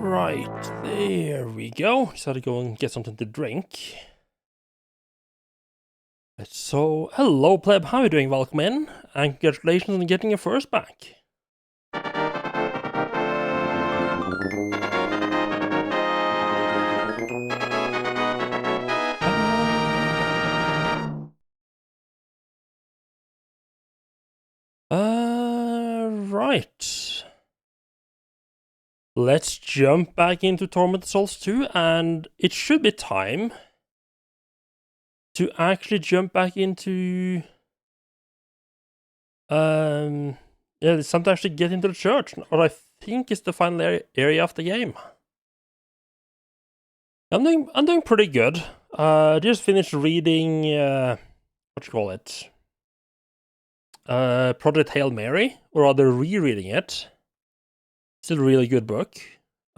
Right, there we go. Decided to go and get something to drink. So, hello pleb, how are you doing? Welcome in, and congratulations on getting your first back. Right. Let's jump back into Tormented Souls 2, and it should be time to actually jump back into... yeah, it's time to actually get into the church, what I think is the final area of the game. I'm doing pretty good. Just finished reading, what you call it? Project Hail Mary, or rather rereading it. Still a really good book.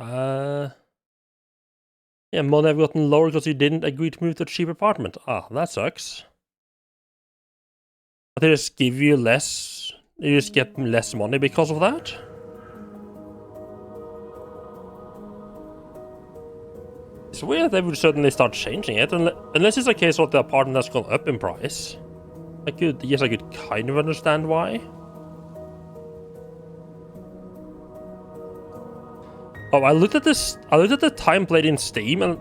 Yeah, money I've gotten lower because you didn't agree to move to a cheap apartment. Ah, that sucks. But they just give you less, you just get less money because of that? It's weird they would suddenly start changing it, unless it's a case of the apartment has gone up in price. I could kind of understand why. Oh, I looked at the time played in Steam, and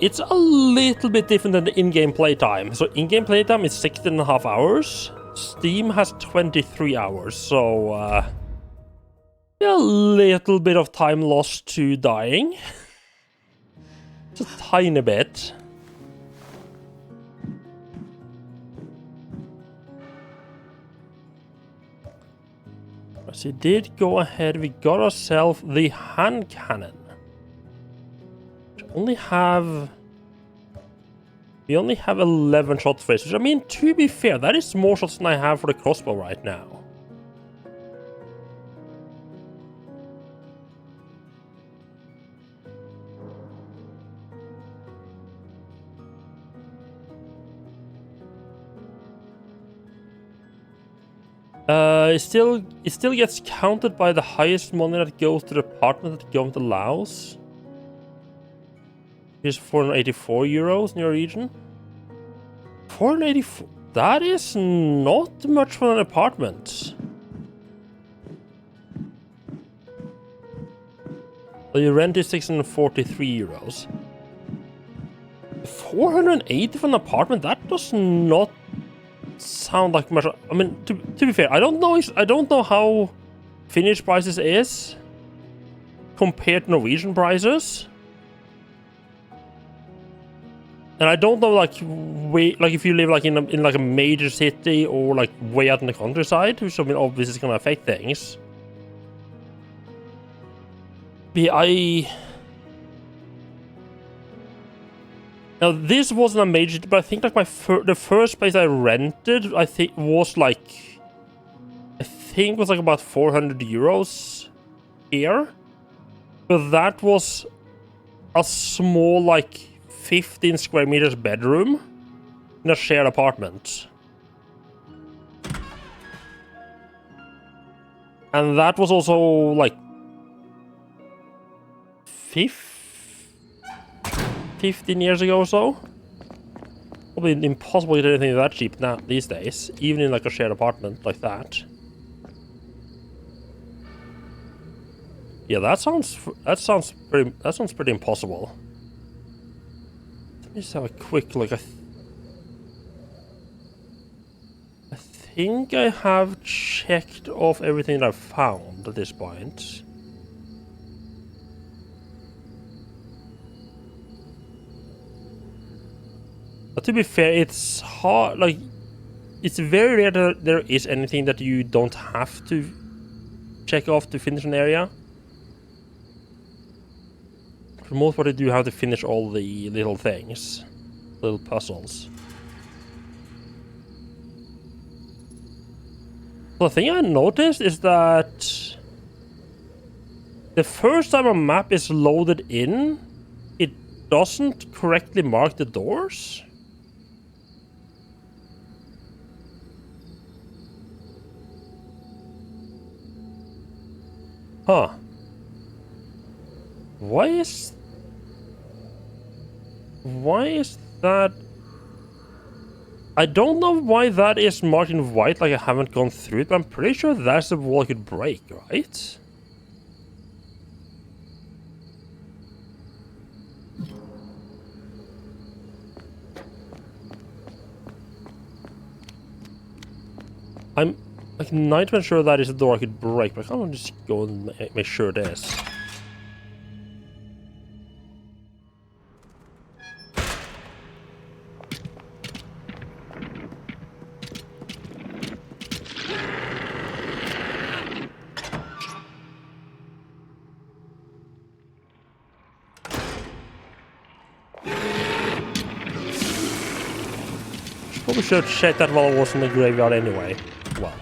it's a little bit different than the in-game playtime. So in-game playtime is 16.5 hours. Steam has 23 hours, so a little bit of time lost to dying. Just a tiny bit. So we did go ahead, we got ourselves the hand cannon. We only have 11 shots for this, which I mean, to be fair, that is more shots than I have for the crossbow right now. It still gets counted by the highest money that goes to the apartment that the government allows. Here's 484 euros in your region. 484. That is not much for an apartment. So your rent is 643 euros. 480 for an apartment? That does not sound like much. I mean, to be fair, I don't know how Finnish prices is compared to Norwegian prices. And I don't know, like if you live like in like a major city or like way out in the countryside, which I mean obviously is gonna affect things. But now this wasn't a major, but I think like the first place I rented, I think was like about 400 euros here, but that was a small like 15 square meters bedroom in a shared apartment. And that was also like 15 years ago or so. Probably impossible to get anything that cheap now these days, even in like a shared apartment like that. Yeah, that sounds pretty impossible. Let me just have a quick look. I think I have checked off everything that I've found at this point. But to be fair, it's hard, like, it's very rare that there is anything that you don't have to check off to finish an area. For the most part, you do have to finish all the little things, little puzzles. The thing I noticed is that the first time a map is loaded in, it doesn't correctly mark the doors. Huh. Why is that? I don't know why that is marked in white, like I haven't gone through it, but I'm pretty sure that's the wall I could break, right? I'm like 90% sure that is a door I could break, but I can't just go and make sure it is. Probably should have checked that while I was in the graveyard anyway. Well.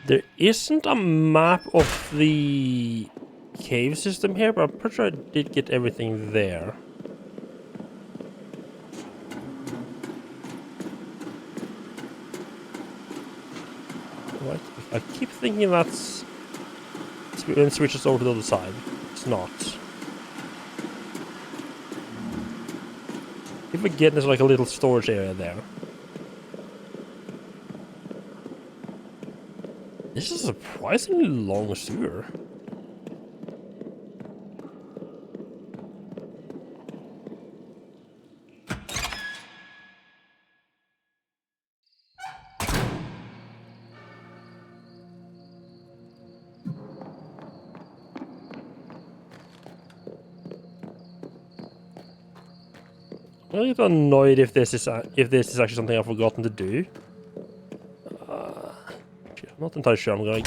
There isn't a map of the cave system here, but I'm pretty sure I did get everything there. Right. I keep thinking that's when switches over to the other side. It's not. If we get there's like a little storage area there. This is a surprisingly long sewer. I'm a little annoyed if this is actually something I've forgotten to do. I'm not entirely sure. I'm going.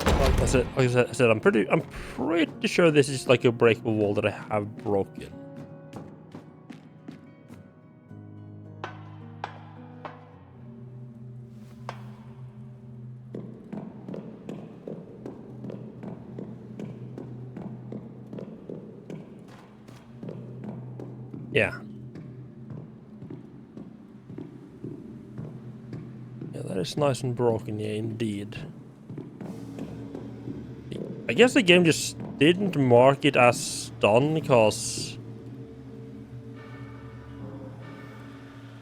Like I said, I'm pretty sure this is like a breakable wall that I have broken. Yeah. Yeah, that is nice and broken, yeah, indeed. I guess the game just didn't mark it as done because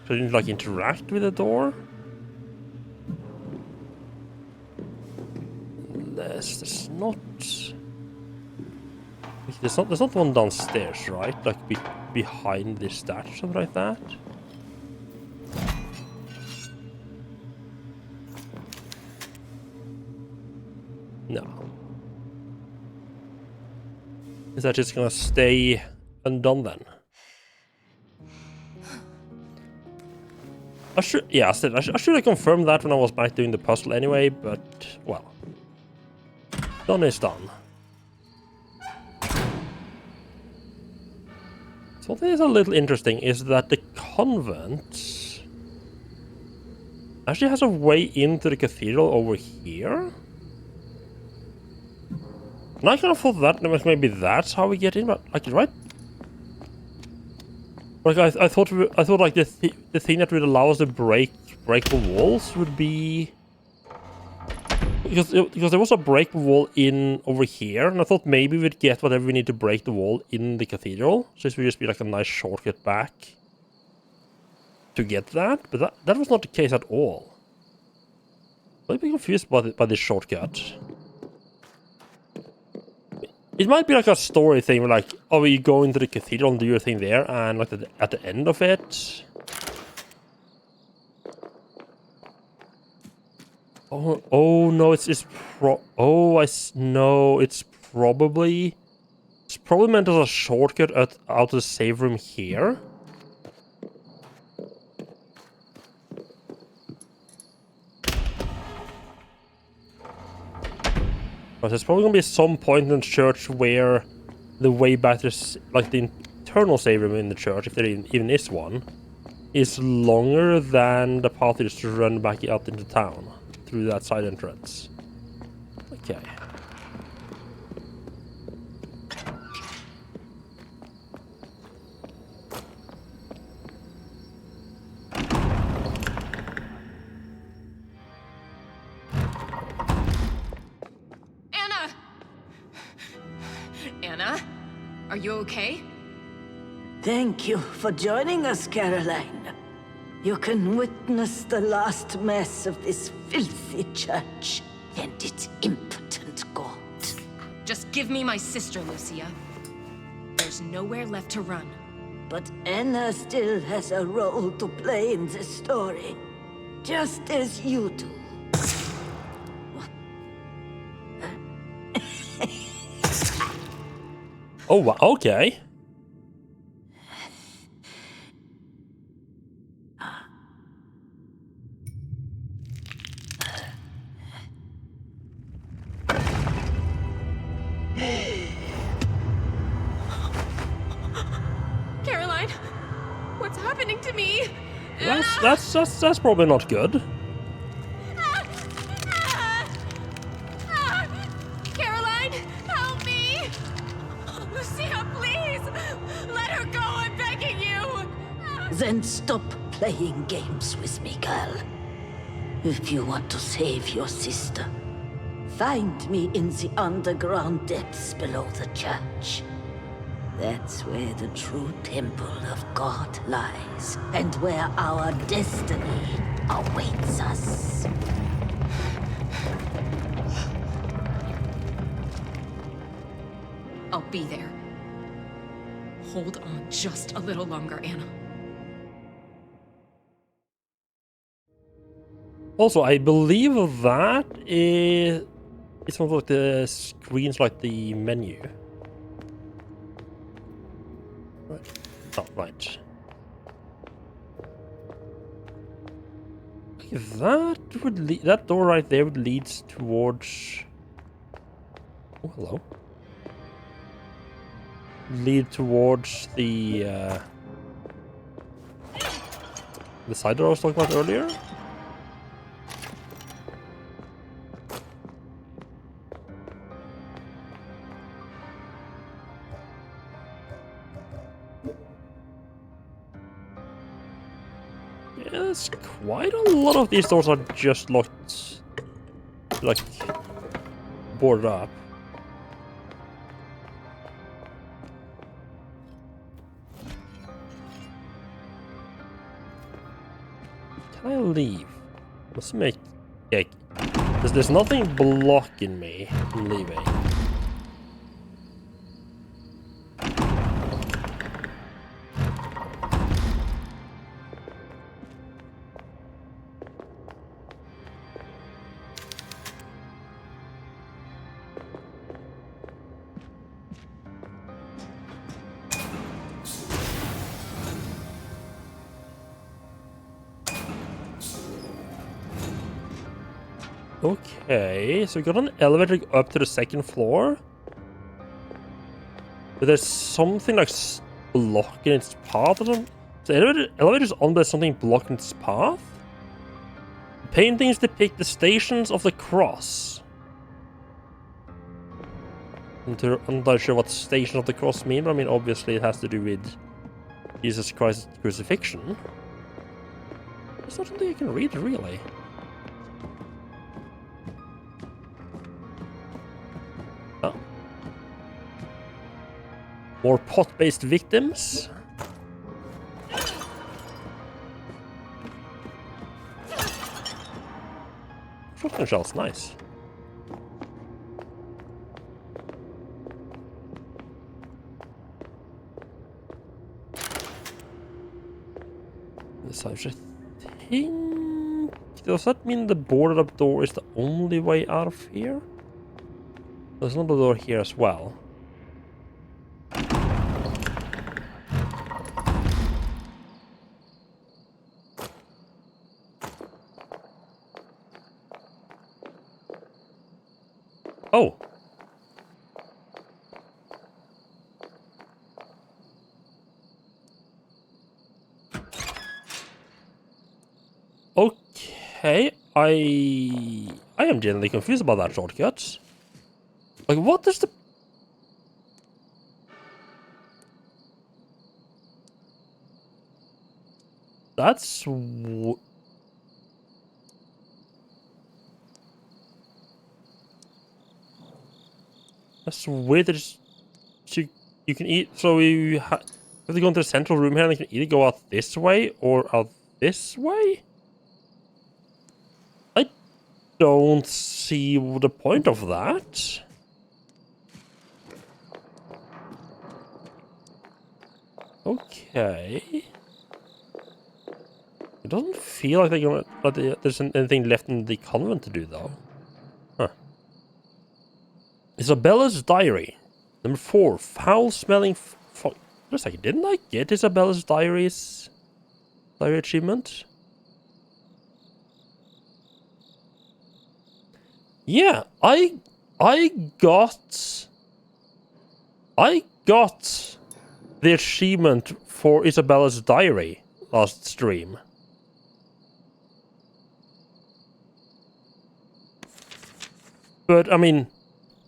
it didn't like interact with the door. There's not one downstairs, right? Like behind this statue or something like that. No. Is that just gonna stay undone then? I should have confirmed that when I was back doing the puzzle anyway, but well, done is done. Something that's a little interesting is that the convent actually has a way into the cathedral over here. And I kind of thought that maybe that's how we get in, but like right. Like I thought like the thing that would allow us to break the walls would be because there was a break wall in over here, and I thought maybe we'd get whatever we need to break the wall in the cathedral. So this would just be like a nice shortcut back to get that, but that was not the case at all. I'd be confused by this shortcut. It might be like a story thing where like, oh, you go into the cathedral and do your thing there, and like at the end of it. Oh no, it's probably meant as a shortcut out of the save room here. But there's probably gonna be some point in the church where the way back to like the internal save room in the church, if there even is one, is longer than the path is to run back out into town through that side entrance. Okay. Anna? Are you okay? Thank you for joining us, Caroline. You can witness the last mess of this filthy church and its impotent god. Just give me my sister, Lucia. There's nowhere left to run. But Anna still has a role to play in this story, just as you do. Oh, wow, okay. Caroline, what's happening to me? That's probably not good. Caroline, help me! Lucia, please! Let her go, I'm begging you! Then stop playing games with me, girl. If you want to save your sister, find me in the underground depths below the church. That's where the true temple of God lies, and where our destiny awaits us. I'll be there. Hold on just a little longer, Anna. Also, I believe that is... It's one of the screens like the menu. Right. Oh, right. Okay, that would lead... That door right there would lead towards... Oh, hello. Lead towards the side door I was talking about earlier. Yes, quite a lot of these doors are just locked, like, boarded up. Can I leave? Let's make... Yeah, there's nothing blocking me from leaving. Okay, so we got an elevator up to the second floor. But there's something like blocking its path or something. So elevator's on, but there's something blocking its path? Paintings depict the stations of the cross. I'm not sure what station of the cross mean, but I mean, obviously it has to do with Jesus Christ's crucifixion. It's not something I can read, really. Oh. More pot-based victims. Shotgun shells, nice. So I think... Does that mean the boarded up door is the only way out of here? There's another door here as well. Oh! Okay, I am genuinely confused about that shortcut. Like, what is the... That's... That's weird that you can eat... So you have to go into the central room here and you can either go out this way or out this way? I don't see the point of that. Okay. It doesn't feel like there's anything left in the convent to do, though. Huh. Isabella's diary. Number 4. Foul-smelling... Wait a second, didn't I get Isabella's diary achievement? Yeah, I got the achievement for Isabella's diary last stream. But, I mean,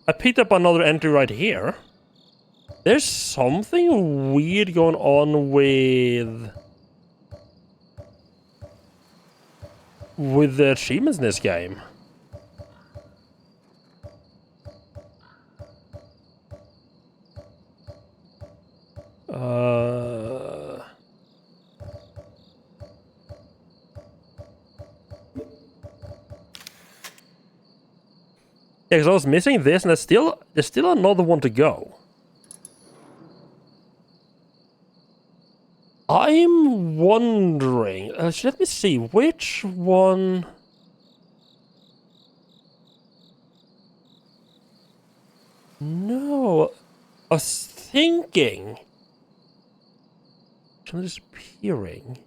I picked up another entry right here. There's something weird going on with the achievements in this game. Yeah, because I was missing this, and there's still another one to go. I'm wondering. Let me see which one. No, I was thinking. I'm disappearing.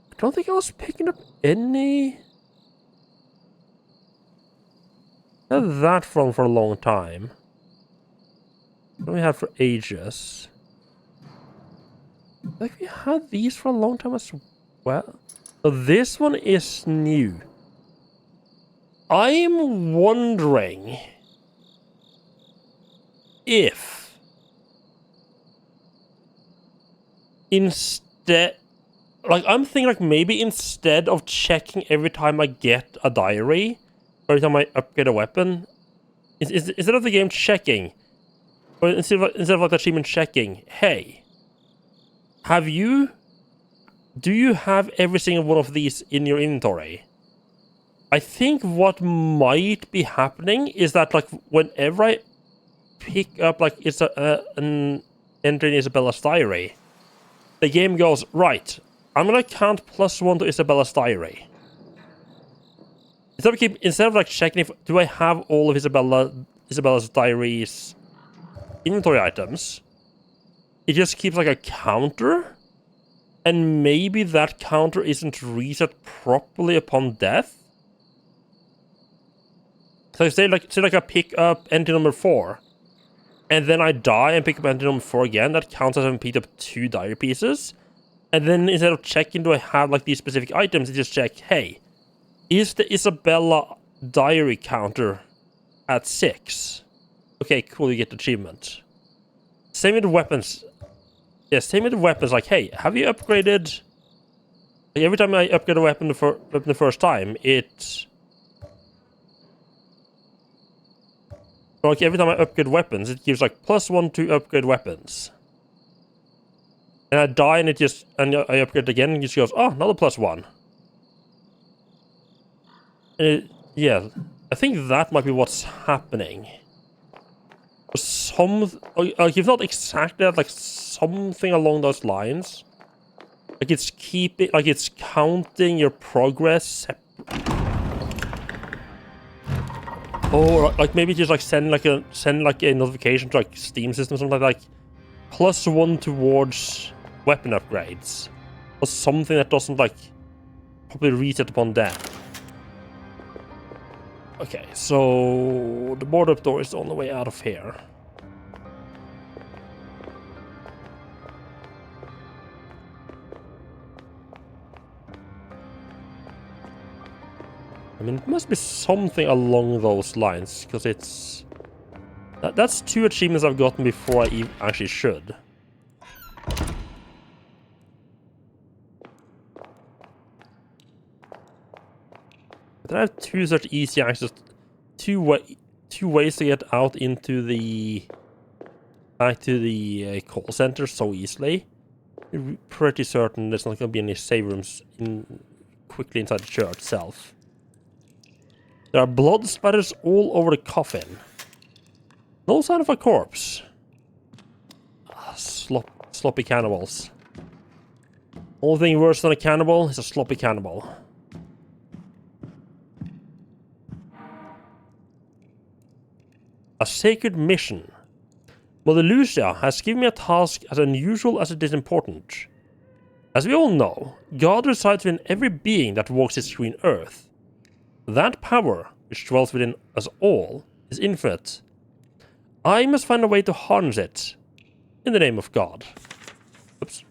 I don't think I was picking up any. I had that from for a long time. What we had for ages. Like we had these for a long time as well. So this one is new. I'm wondering if instead, like I'm thinking like maybe instead of checking every time I get a diary, or every time I upgrade a weapon, instead of the game checking, or instead of like the achievement checking, hey, do you have every single one of these in your inventory? I think what might be happening is that like whenever I pick up like it's an entry in Isabella's diary, the game goes, right, I'm gonna count +1 to Isabella's diary. Instead of like checking if do I have all of Isabella's diary's inventory items, it just keeps like a counter, and maybe that counter isn't reset properly upon death. So say like I pick up entry number 4, and then I die and pick up entry number 4 again. That counts as having picked up 2 diary pieces. And then instead of checking, do I have like these specific items? You just check, hey, is the Isabella diary counter at 6? Okay, cool, you get the achievement. Same with the weapons. Yeah, same with the weapons. Like, hey, have you upgraded? Like, every time I upgrade a weapon the first time, like every time I upgrade weapons, it gives like +1 to upgrade weapons. And I die and I upgrade again and it just goes, oh, another +1. And yeah, I think that might be what's happening. Like if not exactly that, like something along those lines. Like it's counting your progress. Or like maybe just like send like a notification to like Steam system or something like +1 towards weapon upgrades, or something that doesn't like probably reset upon death. Okay, so the board up door is on the way out of here. I mean, it must be something along those lines, because it's... That's 2 achievements I've gotten before I actually should. But I have 2 such easy access, 2 ways to get out into the... back to the call center so easily. You're pretty certain there's not going to be any save rooms quickly inside the church itself. There are blood spatters all over the coffin. No sign of a corpse. Sloppy cannibals. Only thing worse than a cannibal is a sloppy cannibal. A sacred mission. Mother Lucia has given me a task as unusual as it is important. As we all know, God resides within every being that walks this green earth. That power, which dwells within us all, is infinite. I must find a way to harness it, in the name of God. Oops.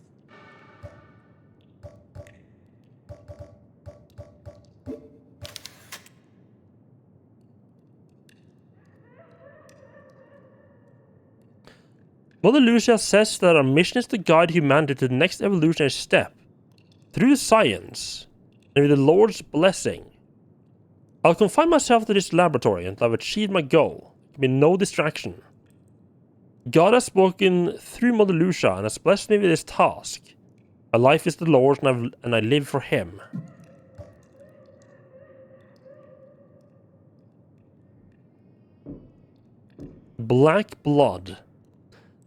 Mother Lucia says that our mission is to guide humanity to the next evolutionary step, through science, and with the Lord's blessing. I'll confine myself to this laboratory until I've achieved my goal. There can be no distraction. God has spoken through Mother Lucia and has blessed me with this task. My life is the Lord's and I live for Him. Black blood.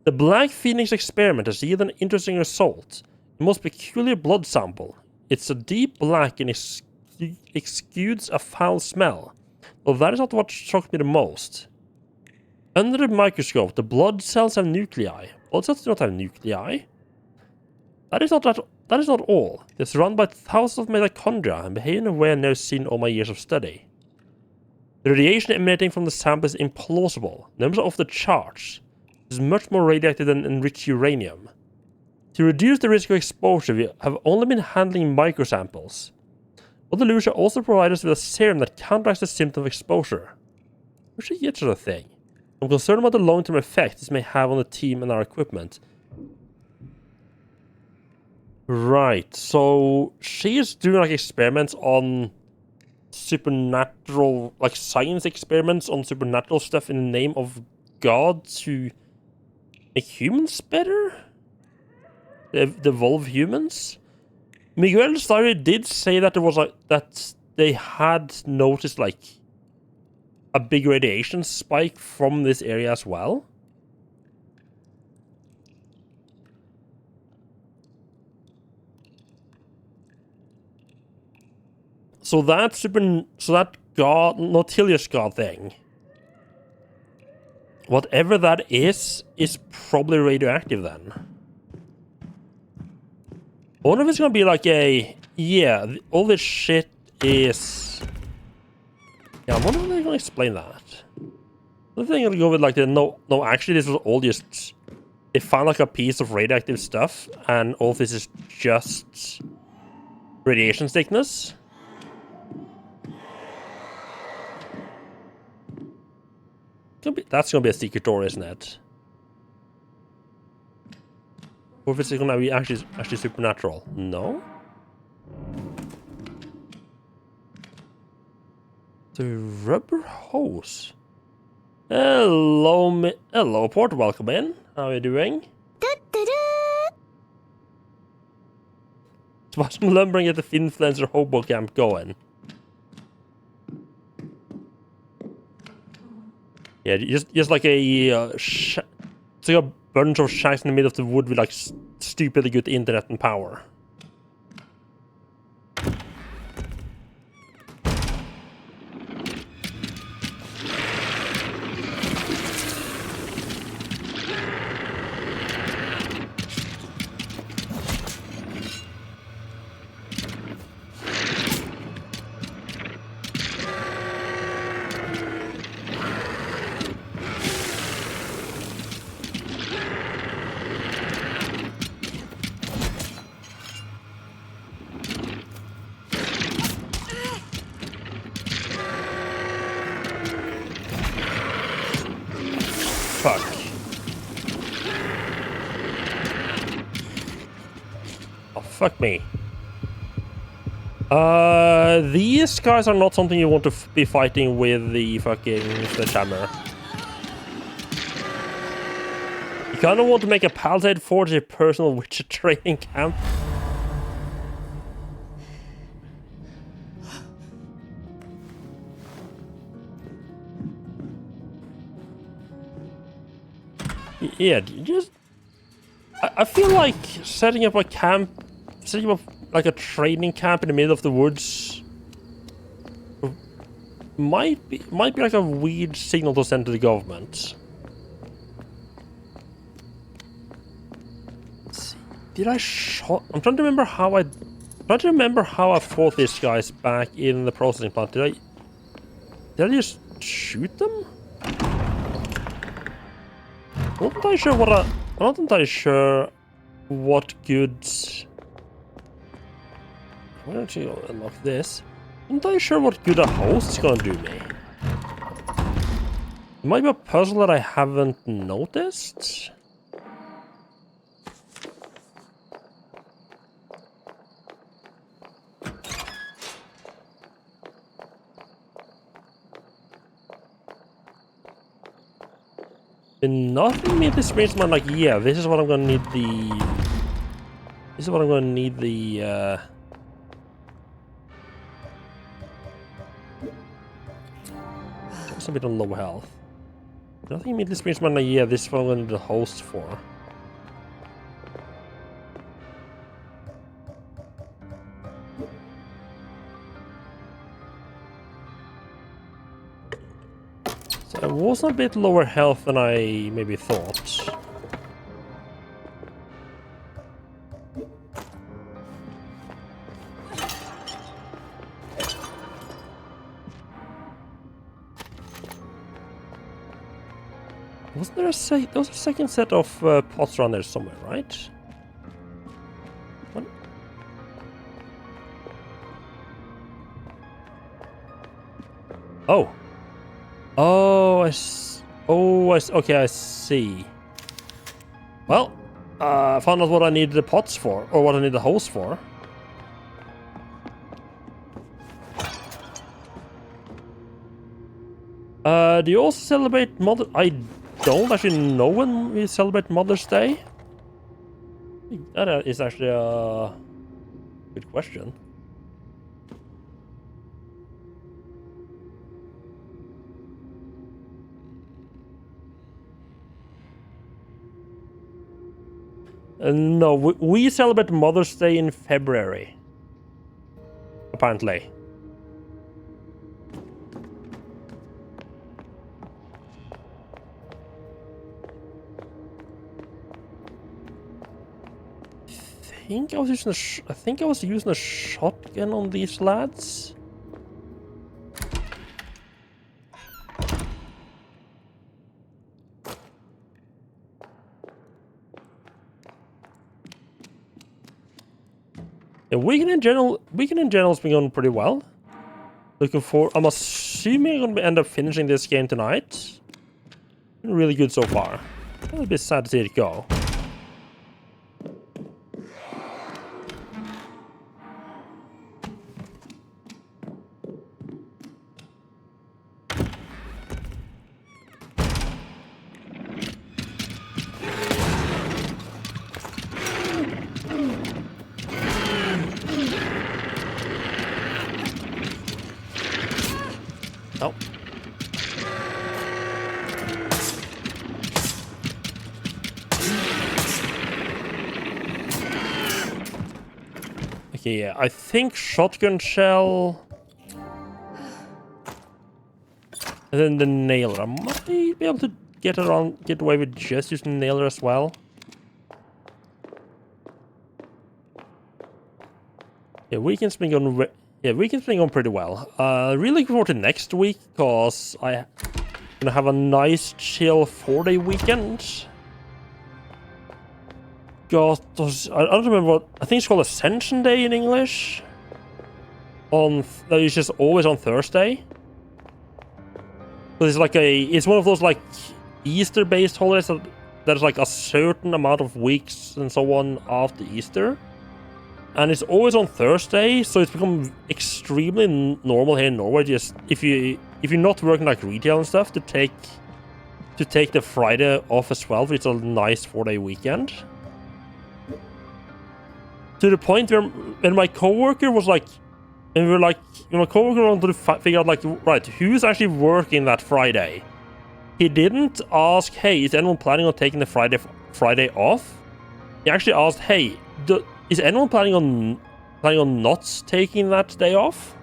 The Black Phoenix experiment has yielded an interesting result. The most peculiar blood sample. It's a deep black and exudes a foul smell. Well, that is not what shocked me the most. Under the microscope, the blood cells have nuclei. Blood cells do not have nuclei. That is not all. They're surrounded by thousands of mitochondria and behave in a way I've never seen in all my years of study. The radiation emanating from the sample is implausible. Numbers are off the charts. It is much more radioactive than enriched uranium. To reduce the risk of exposure, we have only been handling microsamples. Mother Lucia also provides us with a serum that counteracts the symptom of exposure. Where should you get such a thing? I'm concerned about the long-term effect this may have on the team and our equipment. Right, so she is doing like experiments on supernatural, like science experiments on supernatural stuff in the name of God to make humans better? Evolve humans? Miguel Story did say that there was like that they had noticed like a big radiation spike from this area as well. So that god, Nautilius god thing, whatever that is probably radioactive then. I wonder if it's gonna be like a, yeah, all this shit is... Yeah, I wonder if they're gonna explain that. I think I'll go with like the, no, actually this was all just, they found like a piece of radioactive stuff and all this is just radiation sickness. That's gonna be a secret door, isn't it? Or if it's gonna be actually supernatural? No. The rubber hose. Hello, Port. Welcome in. How are you doing? So some lumbering at the Finfluencer Hobo Camp going. Yeah, just like a it's like a bunch of shacks in the middle of the wood with like stupidly good internet and power. fuck me. These guys are not something you want to be fighting with the fucking sledgehammer. You kind of want to make a palisade forge a personal witcher training camp. Yeah, just... I feel like setting up a camp... Setting up like a training camp in the middle of the woods... Might be like a weird signal to send to the government. Let's see. Did I shot... I'm trying to remember how I... fought these guys back in the processing plant. Did I just shoot them? I'm not entirely sure what good... I'm going to unlock this. I'm not entirely sure what good a host is going to do me. It might be a puzzle that I haven't noticed. And nothing made this brings man like, yeah, this is what I'm gonna need the... This is what I'm gonna need the, Just a bit on low health. Nothing made this brings man like, yeah, this is what I'm gonna need the host for. I was a bit lower health than I maybe thought. Wasn't there there was a second set of pots around there somewhere, right? What? Oh. Okay, I see. Well, I found out what I need the pots for, or what I need the hose for. Do you also celebrate I don't actually know when we celebrate Mother's Day. That is actually a good question. No, we celebrate Mother's Day in February. Apparently. I think I was using a shotgun on these lads. Yeah, weekend in general has been going pretty well. I'm assuming I'm gonna end up finishing this game tonight. Been really good so far. A bit sad to see it go. Oh. Okay, yeah, I think shotgun shell. And then the nailer. I might be able to get away with just using the nailer as well. Yeah, weekend's been going pretty well. Really looking forward to next week, because I'm gonna have a nice chill 4-day weekend. I don't remember what, I think it's called Ascension Day in English. That is just always on Thursday. So it's one of those like Easter-based holidays that there's like a certain amount of weeks and so on after Easter. and it's always on Thursday, so it's become extremely normal here in Norway. Just if you're not working like retail and stuff, to take the Friday off as well. It's a nice 4-day weekend. To the point where when my coworker was like, and when my coworker wanted to figure out like, right, who's actually working that Friday? He didn't ask, hey, is anyone planning on taking the Friday off? He actually asked, hey, is anyone planning on not taking that day off?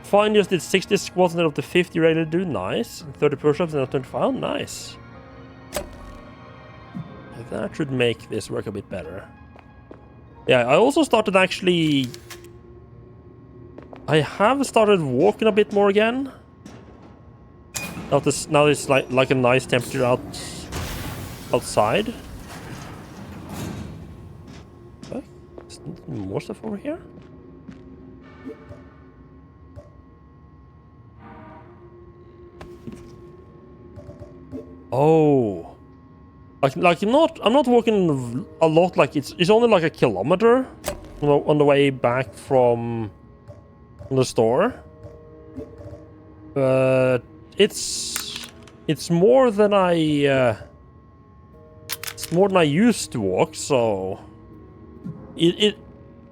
Fine, just did 60 squats instead of the 50 ready to do. Nice. 30 push-ups instead of 25. Oh, nice. That should make this work a bit better. Yeah, I also started actually... I have started walking a bit more again. Now it's like a nice temperature outside. Okay. Is there more stuff over here? Oh. I'm not walking a lot, like it's only like a kilometer on the way back from the store. But it's more than I used to walk, so the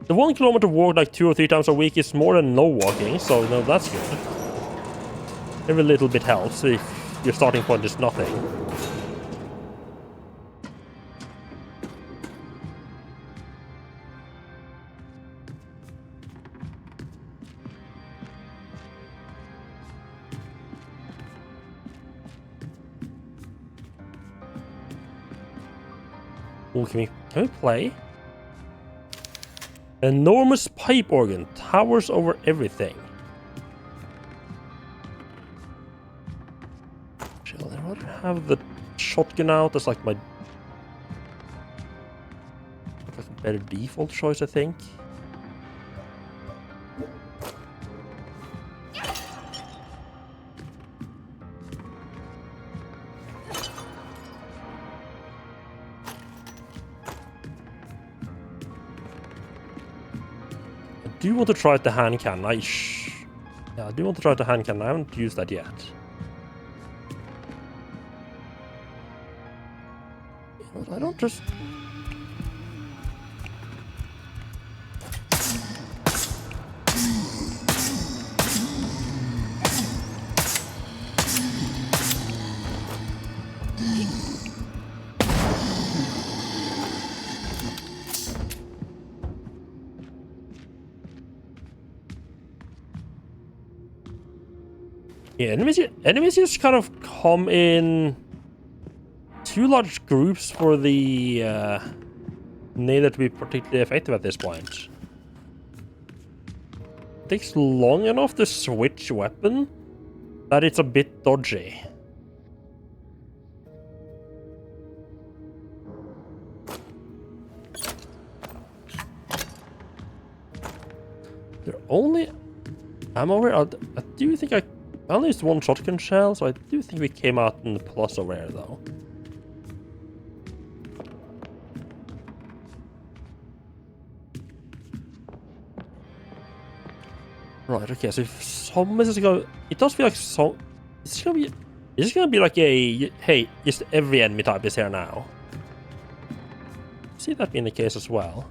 1 kilometer walk like 2 or 3 times a week is more than no walking, so that's good. Every little bit helps if your starting point is nothing. Ooh, can we play? Enormous pipe organ towers over everything. Shall I rather have the shotgun out as like my a better default choice, I think. I do want to try the hand cannon. Yeah, I do want to try the hand cannon. I haven't used that yet. But I don't just... Yeah, enemies just kind of come in two large groups for the Nether to be particularly effective at this point. It takes long enough to switch weapon that it's a bit dodgy. They're only ammo here. I do think I only used one shotgun shell, so I do think we came out in the plus over here, though. Right, okay, so if some is going, it does feel like some, it's gonna be like a, hey, just every enemy type is here now. See that being the case as well.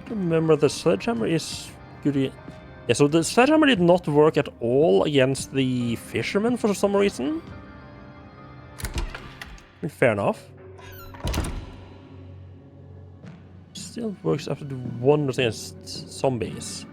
Remember, the sledgehammer is good. Yeah, so the sledgehammer did not work at all against the fishermen for some reason. Fair enough. Still works after the wonders against zombies.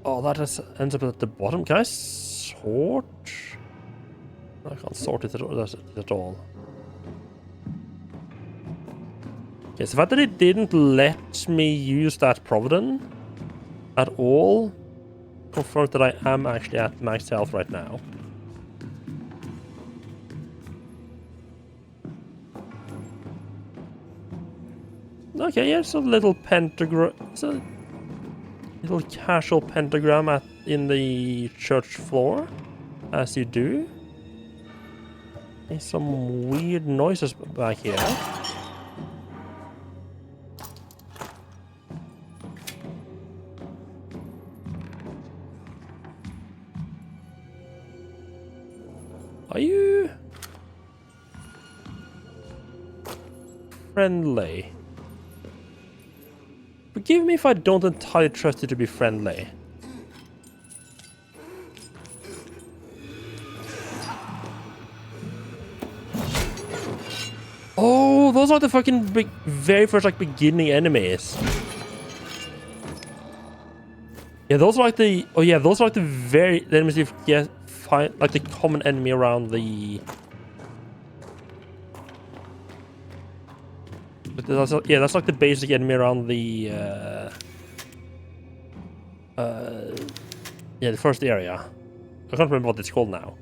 Oh, that ends up at the bottom. Can I sort? I can't sort it at all. Okay, so the fact that it didn't let me use that Provident at all confirms that I am actually at max health right now. Okay, here's a little pentagram. It's a little casual pentagram in the church floor, as you do. There's some weird noises back here. Are you friendly? Forgive me if I don't entirely trust you to be friendly. Oh, those are the fucking very first like beginning enemies. Yeah, those are like the those are like the enemies you get find like the common enemy around the. That's like the basic enemy around the the first area. I can't remember what it's called now.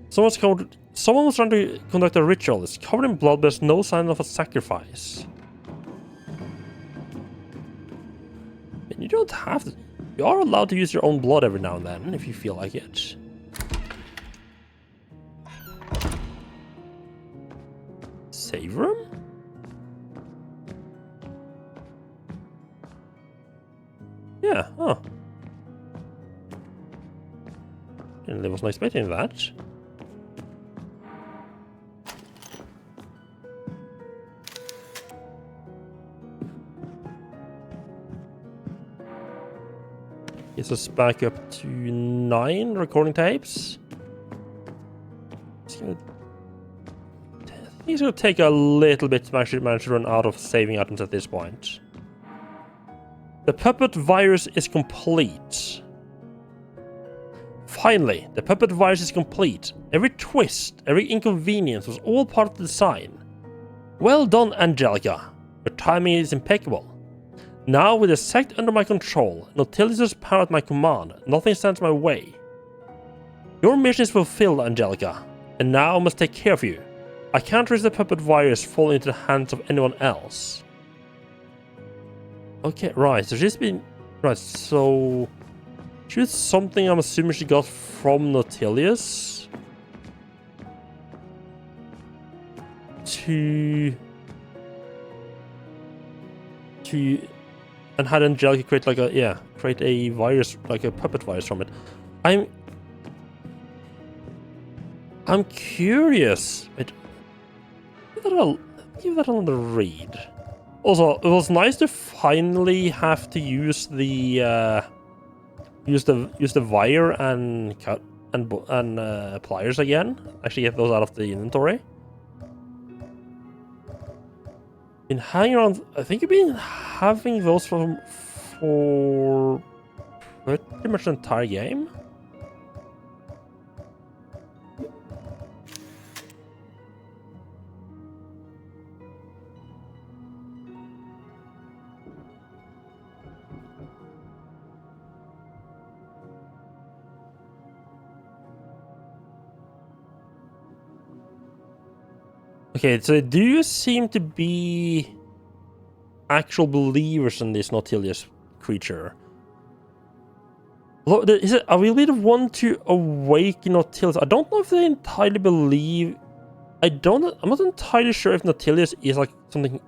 Someone was trying to conduct a ritual. It's covered in blood, but there's no sign of a sacrifice. And you don't have to. You are allowed to use your own blood every now and then if you feel like it. Save room? Yeah, oh. I wasn't expecting that. Gets us back up to 9 recording tapes. It's gonna take a little bit to actually manage to run out of saving items at this point. The puppet virus is complete. Finally, the puppet virus is complete. Every twist, every inconvenience was all part of the design. Well done, Angelica. Your timing is impeccable. Now, with the sect under my control, Nautilius' power at my command, nothing stands in my way. Your mission is fulfilled, Angelica, and now I must take care of you. I can't risk the puppet virus falling into the hands of anyone else. Okay, right, so she's been... Right, so... She's something I'm assuming she got from Nautilius. And had Angelica create like a... create a virus, like a puppet virus from it. I'm curious. Give that another read. Also, it was nice to finally have to use the use the wire and cut and pliers again. Actually, get those out of the inventory. Been hanging around. I think you've been having those for pretty much the entire game. Okay, so do you seem to be actual believers in this Nautilius creature? Are we really the one to awaken Nautilius? I don't know if they entirely believe. I'm not entirely sure if Nautilius is like something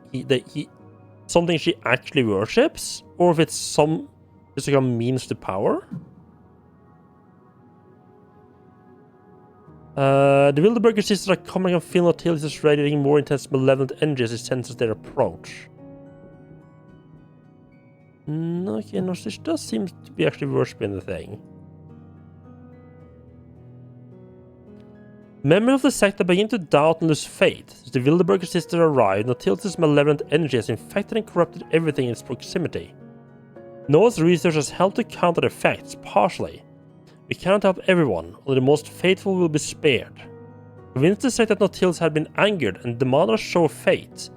something she actually worships, or if it's just like a means to power. The Wilderberger sisters are coming and feel Nautilius is radiating more intense malevolent energy as it senses their approach. Okay, no, this does seem to be actually worshipping the thing. Members of the sect are beginning to doubt and lose faith. As the Wilderberger sisters arrive, Nautilius' malevolent energy has infected and corrupted everything in its proximity. Noah's research has helped to counter the effects, partially. We cannot help everyone, only the most faithful will be spared. Convinced the sect that Nautilius had been angered and demanded a show of fate,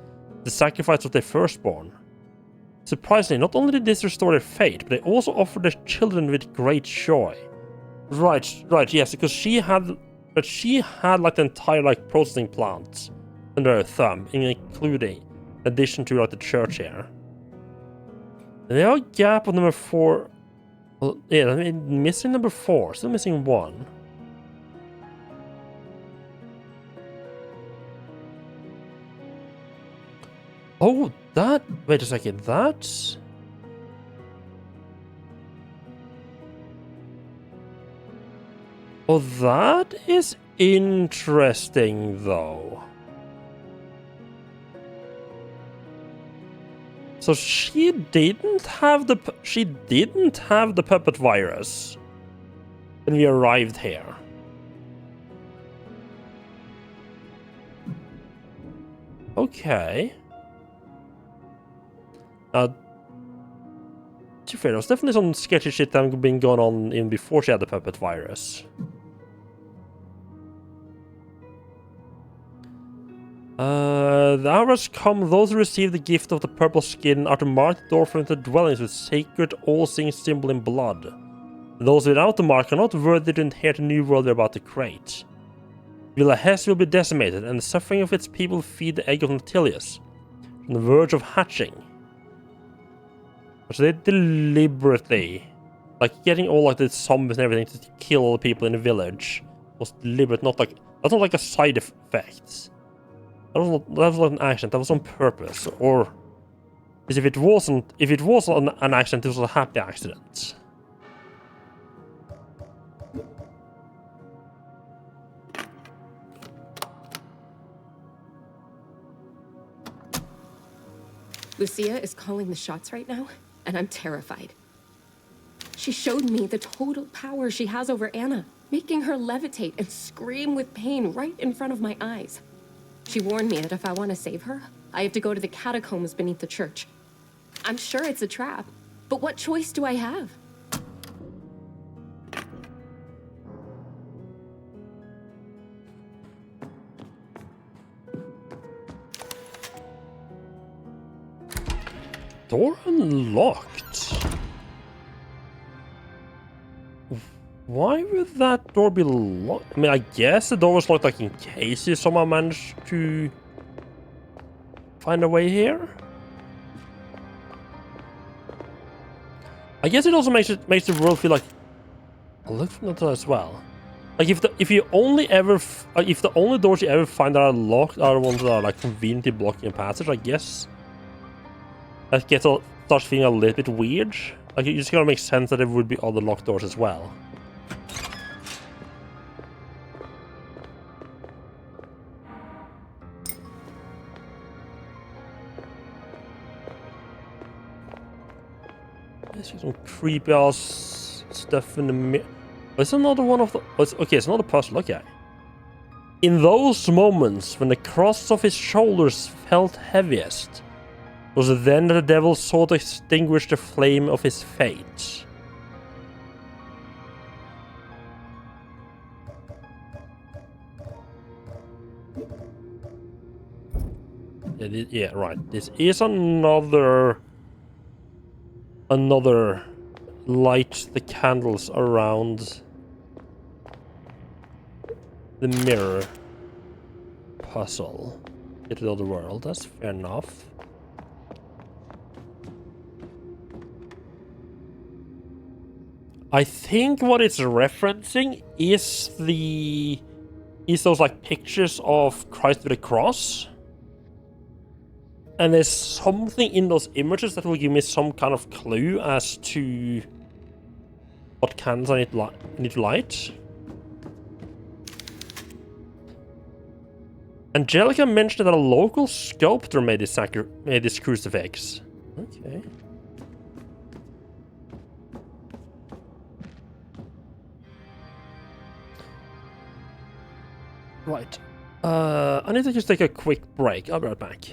the sacrifice of their firstborn. Surprisingly, not only did this restore their fate, but they also offered their children with great joy. Right, yes, because she had like the entire like processing plant under her thumb, including in addition to like the church here. And they are a gap on number 4. Well, yeah, I mean, missing number 4, still missing 1. Oh, that. Wait a second, that's. Oh, that is interesting, though. So she didn't have the puppet virus when we arrived here. Okay. To be fair, there was definitely some sketchy shit that had been going on even before she had the puppet virus. The hour has come. Those who receive the gift of the purple skin are to mark the door from the dwellings with sacred all-seeing symbol in blood. Those without the mark are not worthy to inherit the new world they're about to create. Villa Hess will be decimated, and the suffering of its people feed the egg of Nautilius, on the verge of hatching. So they deliberately, like getting all like the zombies and everything to kill all the people in the village was deliberate, that's not like a side effect. That was not an accident, that was on purpose. Or because if it wasn't an accident, it was a happy accident. Lucia is calling the shots right now, and I'm terrified. She showed me the total power she has over Anna, making her levitate and scream with pain right in front of my eyes. She warned me that if I want to save her, I have to go to the catacombs beneath the church. I'm sure it's a trap, but what choice do I have? Door unlocked. Why would that door be locked? I mean, I guess the door was locked like in case you somehow managed to find a way here. I guess it also makes the world feel like a little from as well. Like if the only doors you ever find that are locked are the ones that are like conveniently blocking a passage, I guess that starts feeling a little bit weird. Like it just gotta make sense that there would be other locked doors as well. There's some creepy ass stuff in the mirror. It's another one of the. Okay, it's another puzzle. Okay. In those moments when the cross of his shoulders felt heaviest, was it then that the devil sought to extinguish the flame of his fate? Yeah, right. This is another light the candles around the mirror puzzle. Get to the other world. That's fair enough. I think what it's referencing is those like pictures of Christ with a cross. And there's something in those images that will give me some kind of clue as to what candles I need to light. Angelica mentioned that a local sculptor made this crucifix. Okay. Right. I need to just take a quick break. I'll be right back.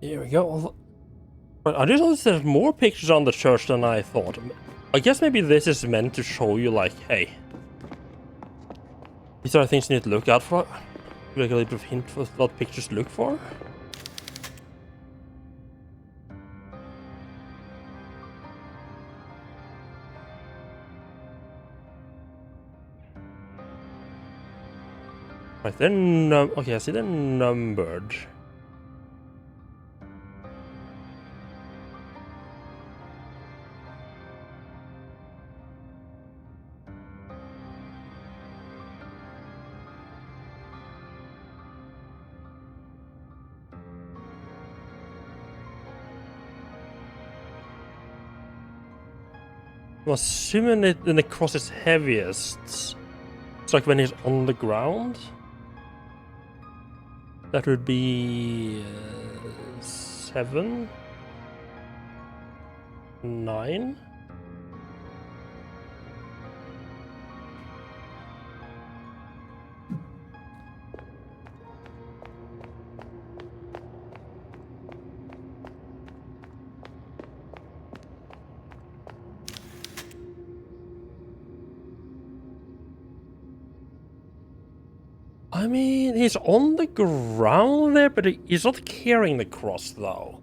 Here we go. But I just noticed there's more pictures on the church than I thought. I guess maybe this is meant to show you, like, hey, these are things you need to look out for. Like a little bit of hint for what pictures to look for. Right, they're okay, I see they're numbered. I'm assuming the cross is heaviest. It's like when he's on the ground. That would be 7, 9. I mean, he's on the ground there, but he's not carrying the cross, though.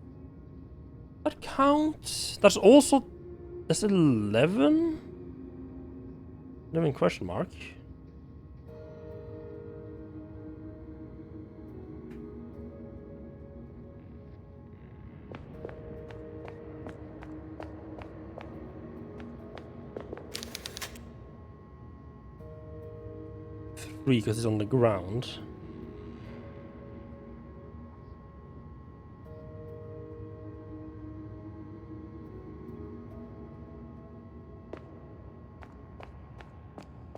That counts. That's also... That's 11? 11 question mark. Because it's on the ground.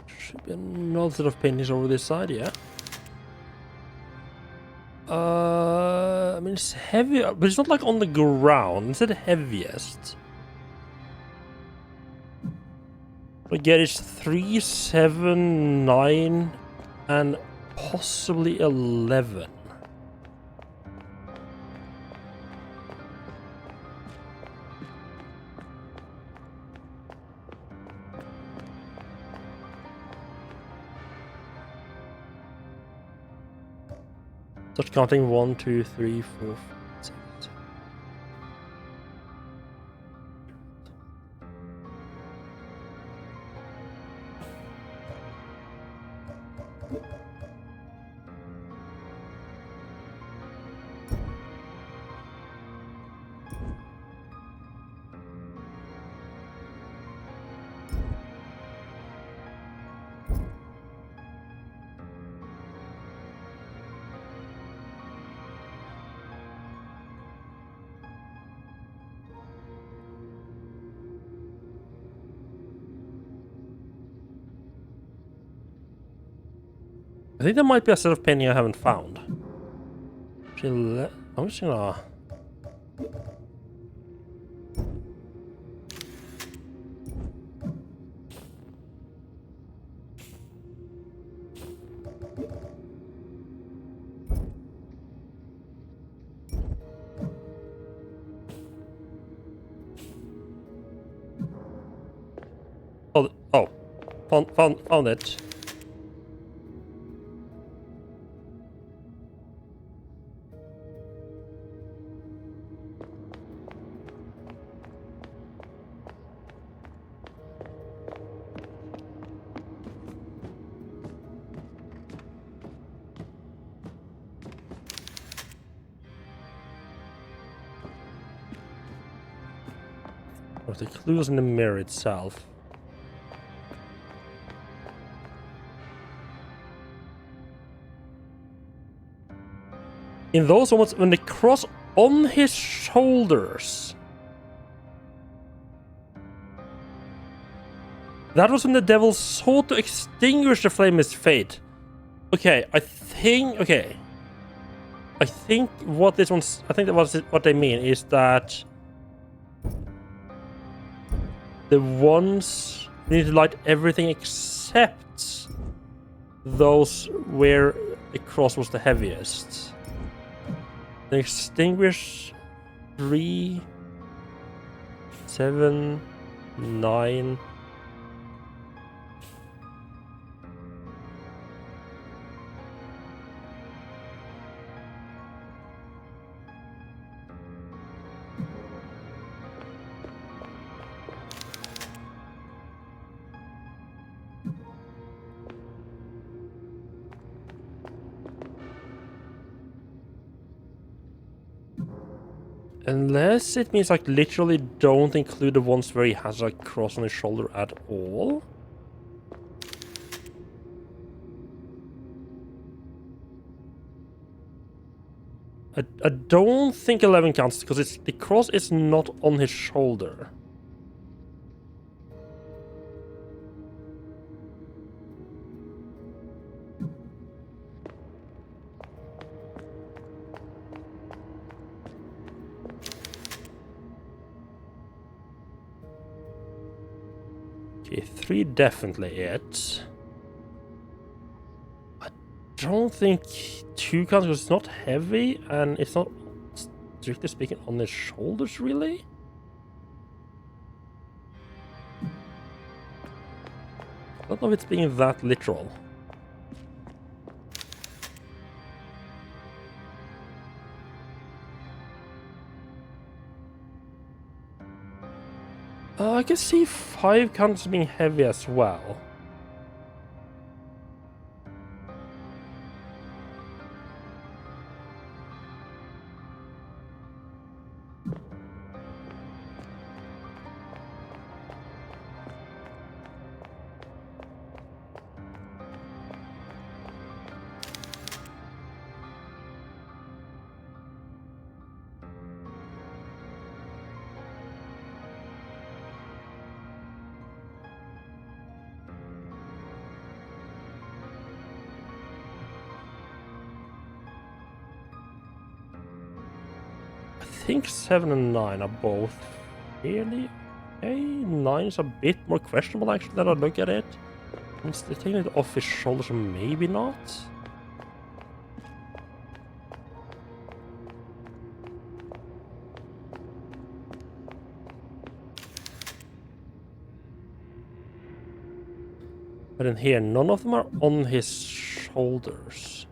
Should be another set of paintings over this side, yeah. I mean, it's heavy, but it's not like on the ground. It's the heaviest. Again, it's 3, 7, 9, and possibly 11. Start counting 1, 2, 3, 4, 5, 6. I think there might be a set of painting I haven't found. I'm just gonna... Found it. Or the clues in the mirror itself. In those moments when the cross on his shoulders. That was when the devil sought to extinguish the flame of his fate. Okay, I think what this one's... I think that was what they mean is that... The ones need to light everything except those where the cross was the heaviest. Extinguish 3, 7, 9. Unless it means like literally don't include the ones where he has like cross on his shoulder at all. I don't think 11 counts because it's the cross is not on his shoulder. Okay, 3 definitely it. I don't think 2 counts because it's not heavy and it's not, strictly speaking, on his shoulders really. I don't know if it's being that literal. I can see 5 counts being heavy as well. I think 7 and 9 are both fairly okay. 9 is a bit more questionable actually than I look at it. It's taking it off his shoulders, so maybe not. But in here, none of them are on his shoulders.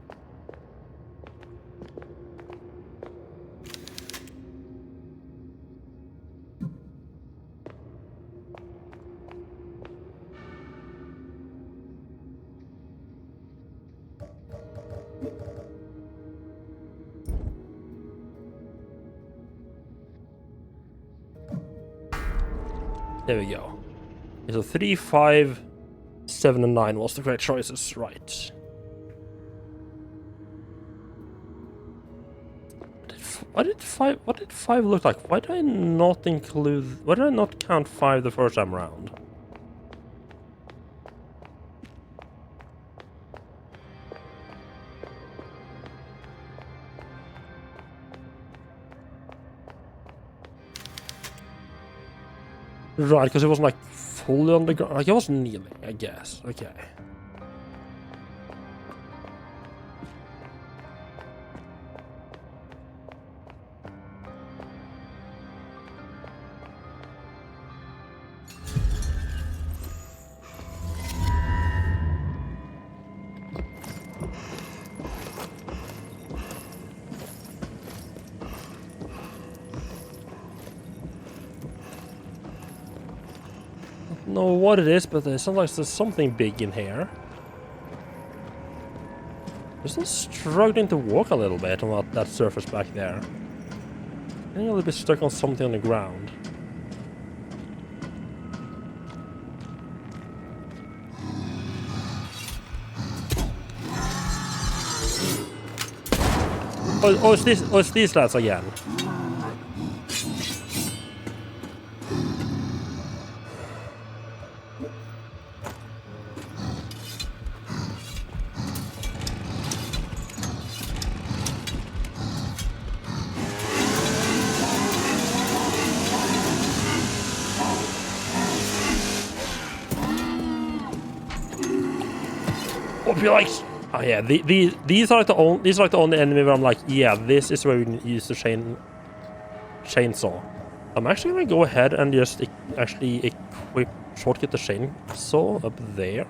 There we go. So 3, 5, 7, and 9 was the correct choices, right? What did 5 look like? Why did I not include? Why did I not count 5 the first time around? Right, because it wasn't like fully on the ground. Like it was kneeling, I guess. Okay. Know what it is, but it sounds like there's something big in here. I'm still struggling to walk a little bit on that surface back there. Getting a little bit stuck on something on the ground. Oh, it's these lads again. Hope you like Oh yeah, these are like the only enemy where I'm like, yeah, this is where we can use the chainsaw. I'm actually gonna go ahead and just actually equip shortcut the chainsaw up there.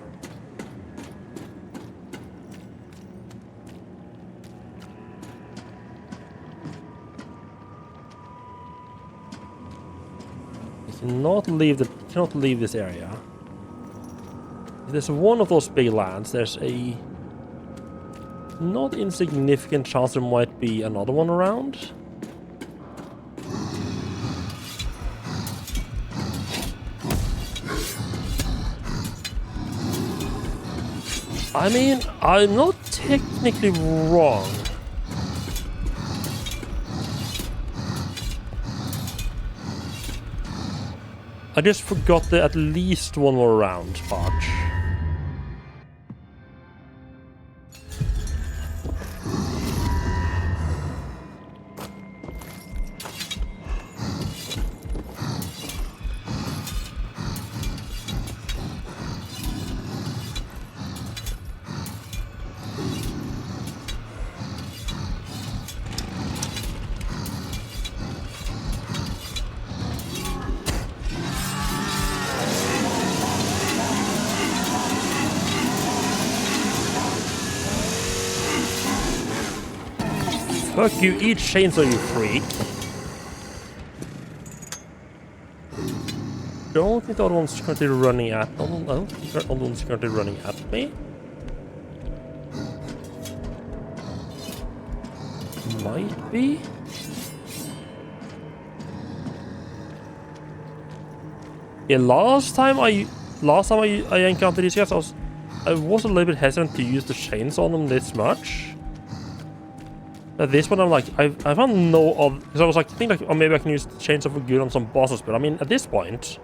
Cannot leave this area. If there's one of those big lands, there's a not insignificant chance there might be another one around. I mean, I'm not technically wrong. I just forgot the at least one more round part. Fuck you, eat chainsaw, you freak. Don't think the other one's currently running at... I don't think the other one's currently running at me. Might be. Yeah, last time I encountered these guys, I was a little bit hesitant to use the chainsaw on them this much. This one I'm like, I found no other, because I was like, think like, oh, maybe I can use the chainsaw for good on some bosses, but I mean, at this point,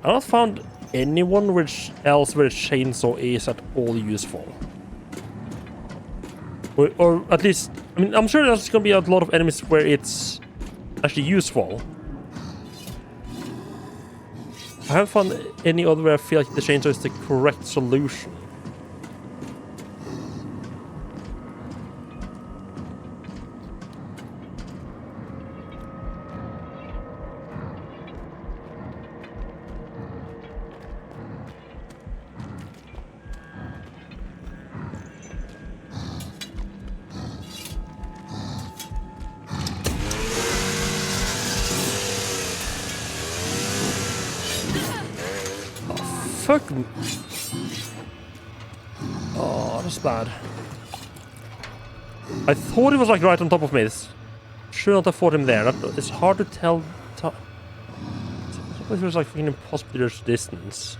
I've not found anyone else where the chainsaw is at all useful. Or at least, I mean, I'm sure there's gonna be a lot of enemies where it's actually useful. I haven't found any other where I feel like the chainsaw is the correct solution. Fuck me. Oh, that's bad. I thought it was like right on top of me. Should not have fought him there. It's hard to tell. It was like fucking impossible to judge distance.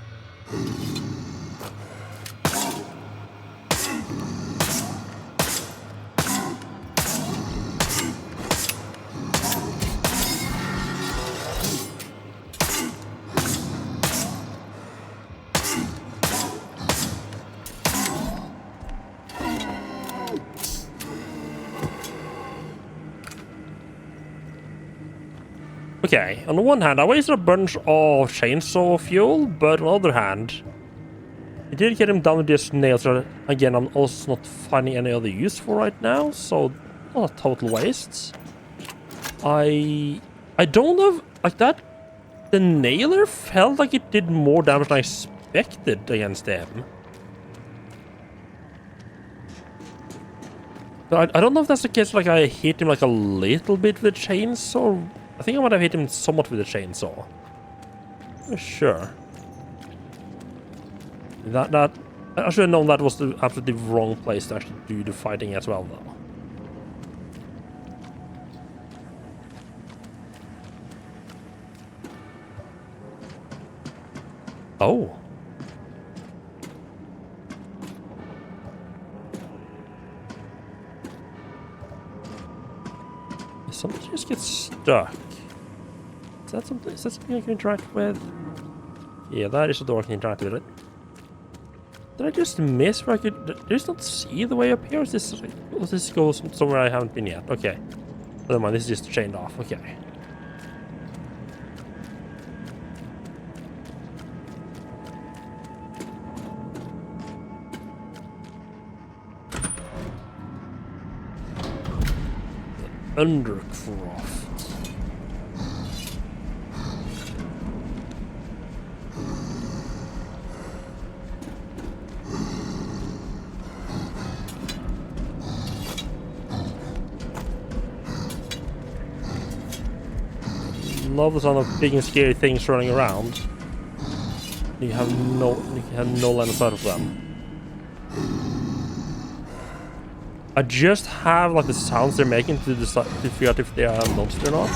Okay, on the one hand, I wasted a bunch of chainsaw fuel, but on the other hand, I did get him down with just nails. So again, I'm also not finding any other use for right now, so not a total waste. I don't know, like that. The nailer felt like it did more damage than I expected against them. But I don't know if that's the case. Like I hit him like a little bit with the chainsaw. I think I might have hit him somewhat with the chainsaw. Sure. I should have known that was the absolutely wrong place to actually do the fighting as well, though. Oh. Something just gets stuck. Is that something I can interact with? Yeah, that is a door I can interact with it. Did I just miss where I could... Did I just not see the way up here? Or is this, does this go somewhere I haven't been yet? Okay. Never mind, this is just chained off. Okay. Undercroft. Love the sound of big and scary things running around. You have no line of sight of them. I just have like the sounds they're making to decide to figure out if they are a monster or not.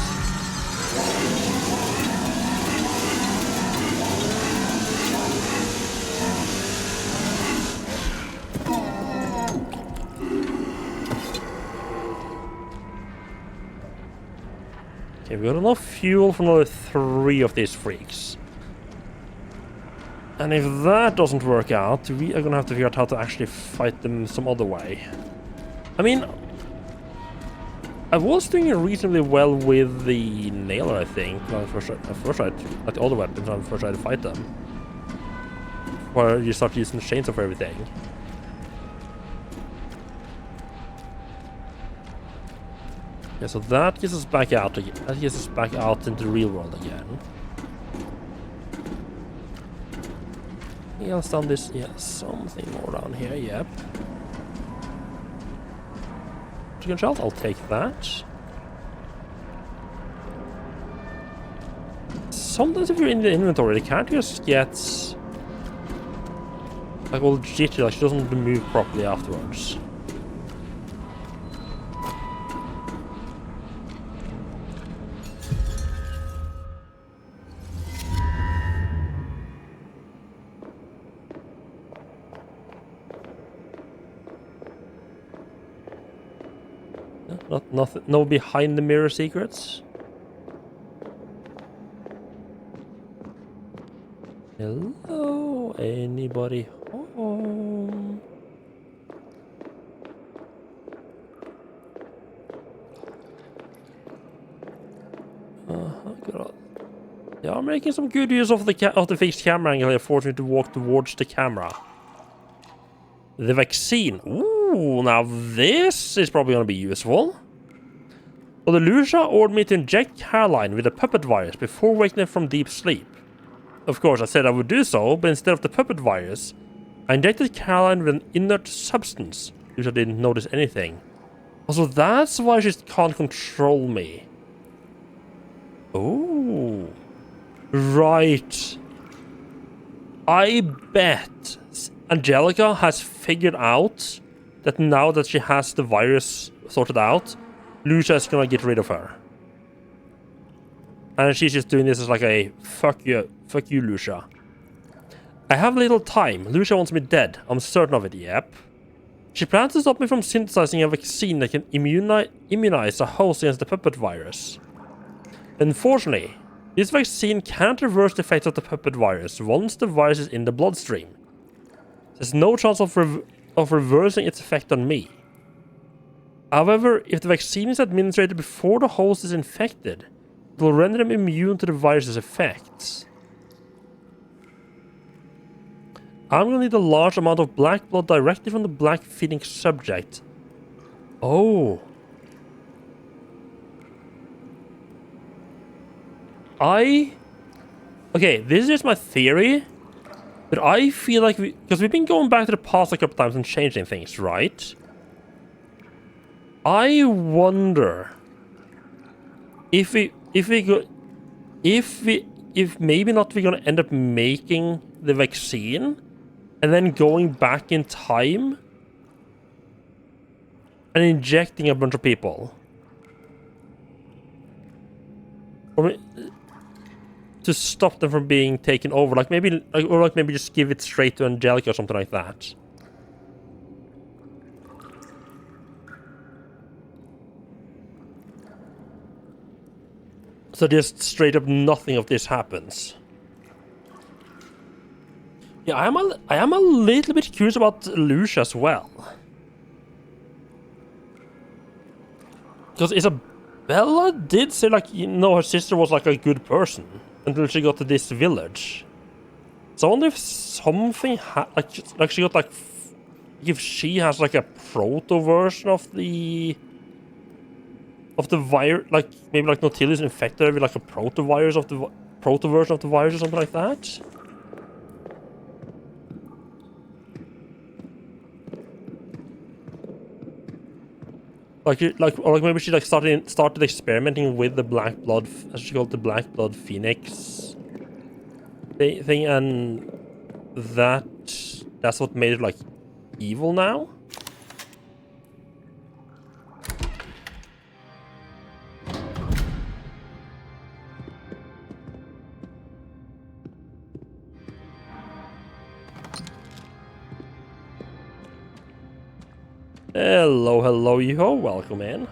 Okay, we got enough fuel for another 3 of these freaks. And if that doesn't work out, we are gonna have to figure out how to actually fight them some other way. I mean, I was doing reasonably well with the nailer, I think, when I first tried, like the other weapons, when I first tried to fight them. Where you start using chainsaw for everything. Yeah, so that gets us back out again. That gets us back out into the real world again. Anything else down this? Yeah, something more down here, yep. Chicken shell, I'll take that. Sometimes if you're in the inventory, they can't just get like all jittery, like she doesn't move properly afterwards. Nothing, no behind the mirror secrets. Hello, anybody home? God. They are making some good use of the fixed camera angle here, forcing me to walk towards the camera. The vaccine. Ooh, now this is probably going to be useful. Well, the Lucia ordered me to inject Caroline with a puppet virus before waking up from deep sleep. Of course, I said I would do so, but instead of the puppet virus, I injected Caroline with an inert substance. Lucia didn't notice anything. Also, that's why she can't control me. Oh. Right. I bet Angelica has figured out that now that she has the virus sorted out, Lucia is gonna get rid of her. And she's just doing this as like a fuck you, Lucia. I have little time. Lucia wants me dead. I'm certain of it, yep. She plans to stop me from synthesizing a vaccine that can immunize a host against the puppet virus. Unfortunately, this vaccine can't reverse the effects of the puppet virus once the virus is in the bloodstream. There's no chance of reversing its effect on me. However, if the vaccine is administered before the host is infected, it will render them immune to the virus's effects. I'm gonna need a large amount of black blood directly from the black Phoenix subject. Oh. Okay, this is just my theory, but I feel like because we've been going back to the past a couple times and changing things, right? I wonder if maybe not we're gonna end up making the vaccine and then going back in time and injecting a bunch of people. Or to stop them from being taken over, like maybe just give it straight to Angelica or something like that. So just straight up nothing of this happens. Yeah, I am a little bit curious about Lucia as well. Because Isabella did say, like, you know, her sister was like a good person until she got to this village. So I wonder if something like she got like if she has like a proto version of the of the virus, like maybe like Nautilus infected her with like a proto-virus of the proto-version of the virus or something like that. Or like maybe she like started experimenting with the black blood, as she called the black blood phoenix thing, and that's what made it like evil now. Hello, yo, welcome in.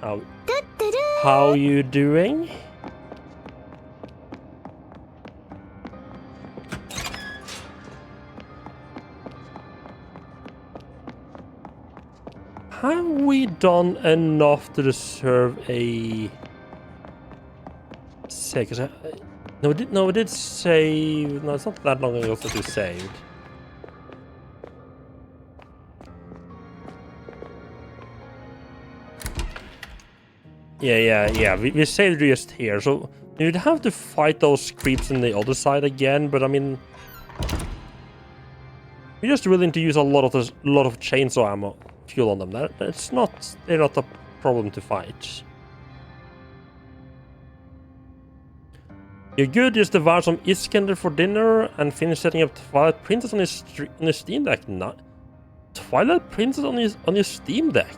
How you doing? Have we done enough to deserve a save? Cause no, we did save. No, it's not that long ago that we saved. Yeah. We saved just here, so you'd have to fight those creeps on the other side again. But I mean, we're just willing to use a lot of chainsaw ammo fuel on them. They're not a problem to fight. You're good. Just devour some Iskender for dinner and finish setting up Twilight Princess on your Steam Deck. Not Twilight Princess on your Steam Deck.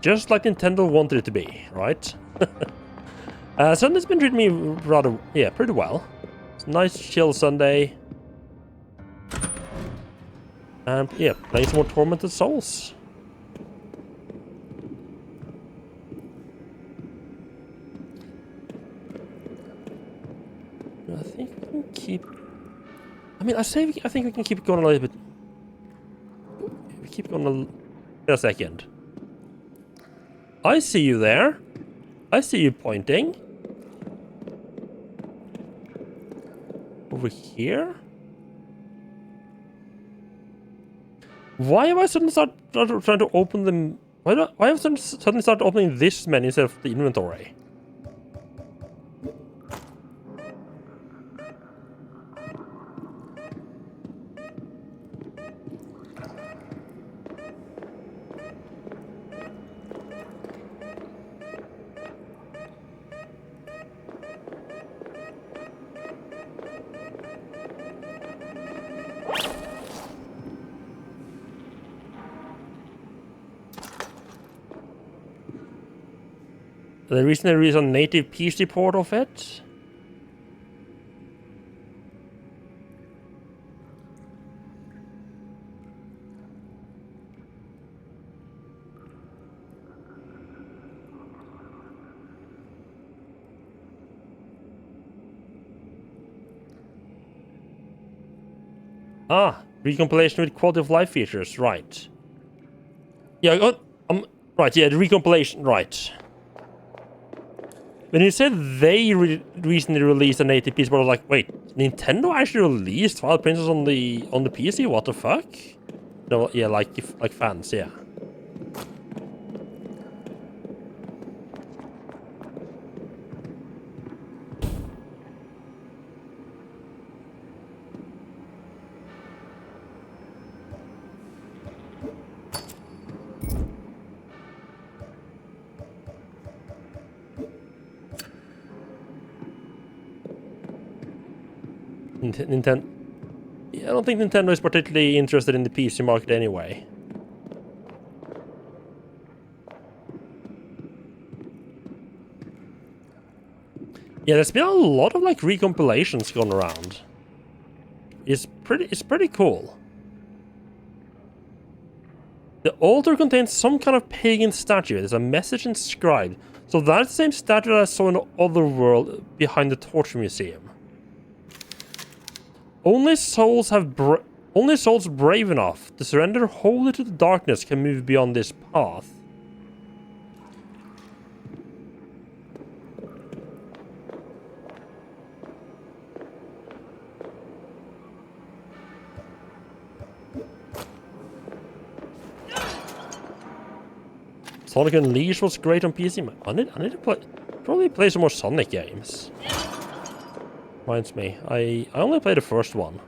Just like Nintendo wanted it to be, right? Sunday's been treating me pretty well. It's a nice chill Sunday. And yeah, playing some more Tormented Souls. I think we can keep... I think we can keep going a little bit... We keep going a second. I see you there. I see you pointing. Over here? Why have I suddenly started trying to open them? Why have I suddenly started opening this menu instead of the inventory? The reason there is a native PC port of it. Recompilation with quality of life features, right. Yeah, right, yeah, the recompilation, right. When you said they recently released a native PC, but I was like, wait, Nintendo actually released Twilight Princess on the PC? What the fuck? No, yeah, like fans, yeah. Nintendo. Yeah, I don't think Nintendo is particularly interested in the PC market anyway. Yeah, there's been a lot of like recompilations going around. It's pretty cool. The altar contains some kind of pagan statue. There's a message inscribed. So that's the same statue that I saw in the other world behind the Torture Museum. Only souls brave enough to surrender wholly to the darkness can move beyond this path. Sonic Unleashed was great on PC. I need to probably play some more Sonic games. Reminds me, I only played the first one.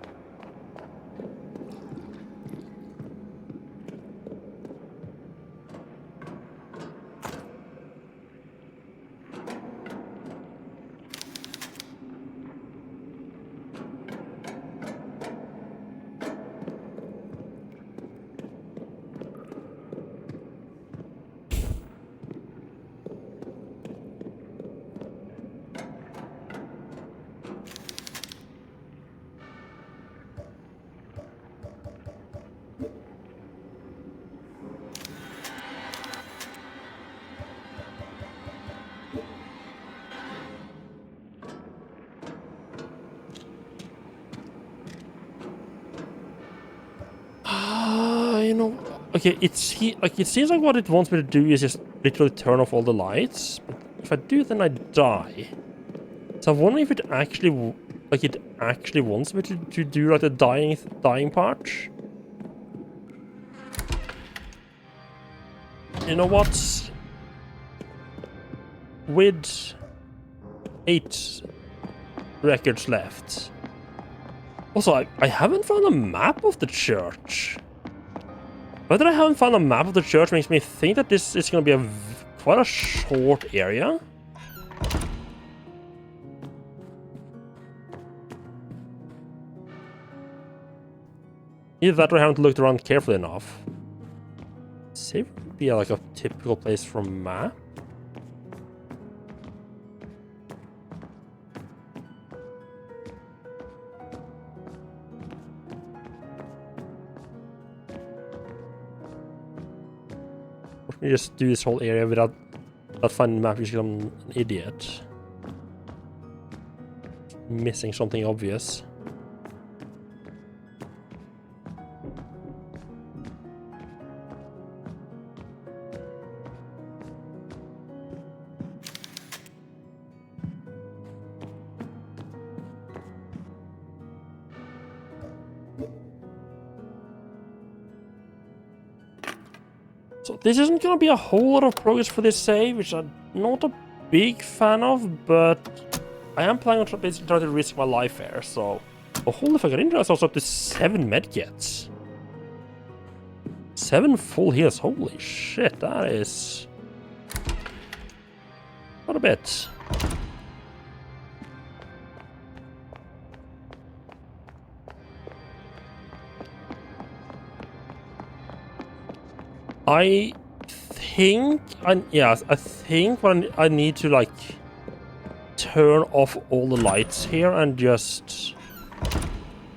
You know, okay, it seems like what it wants me to do is just literally turn off all the lights. But if I do, then I die. So I'm wondering if it actually wants me to do like the dying part. You know what? With 8 records left. Also, I haven't found a map of the church. Whether I haven't found a map of the church makes me think that this is going to be quite a short area. Either that or I haven't looked around carefully enough. Save would be like a typical place for a map. Let me just do this whole area without finding the map because I'm an idiot. Missing something obvious. So this isn't going to be a whole lot of progress for this save, which I'm not a big fan of, but I am planning on basically trying to risk my life here, so... Oh, holy fuck, I didn't realize I was up to 7 medkits. 7 full heals, holy shit, that is... Not a bit. I think I need to like turn off all the lights here and just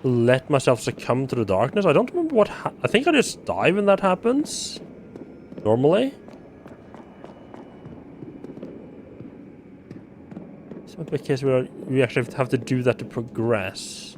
let myself succumb to the darkness. I don't remember what I think I just die when that happens. Normally. This might be a case where we actually have to do that to progress.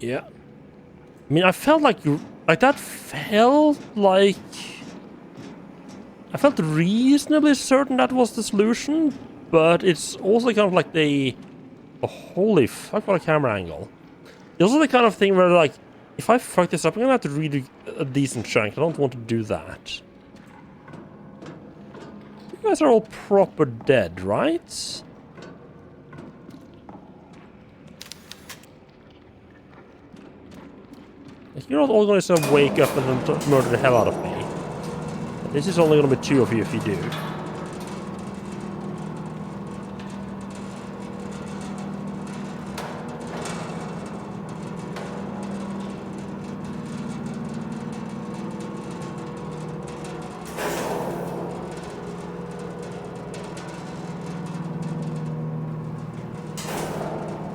Yeah. I mean, I felt like that felt like... I felt reasonably certain that was the solution, but it's also kind of like the... Oh, holy fuck, what a camera angle. It's also the kind of thing where, like, if I fuck this up, I'm gonna have to redo a decent chunk. I don't want to do that. You guys are all proper dead, right? You're not all going to sort of wake up and then murder the hell out of me. This is only going to be 2 of you if you do.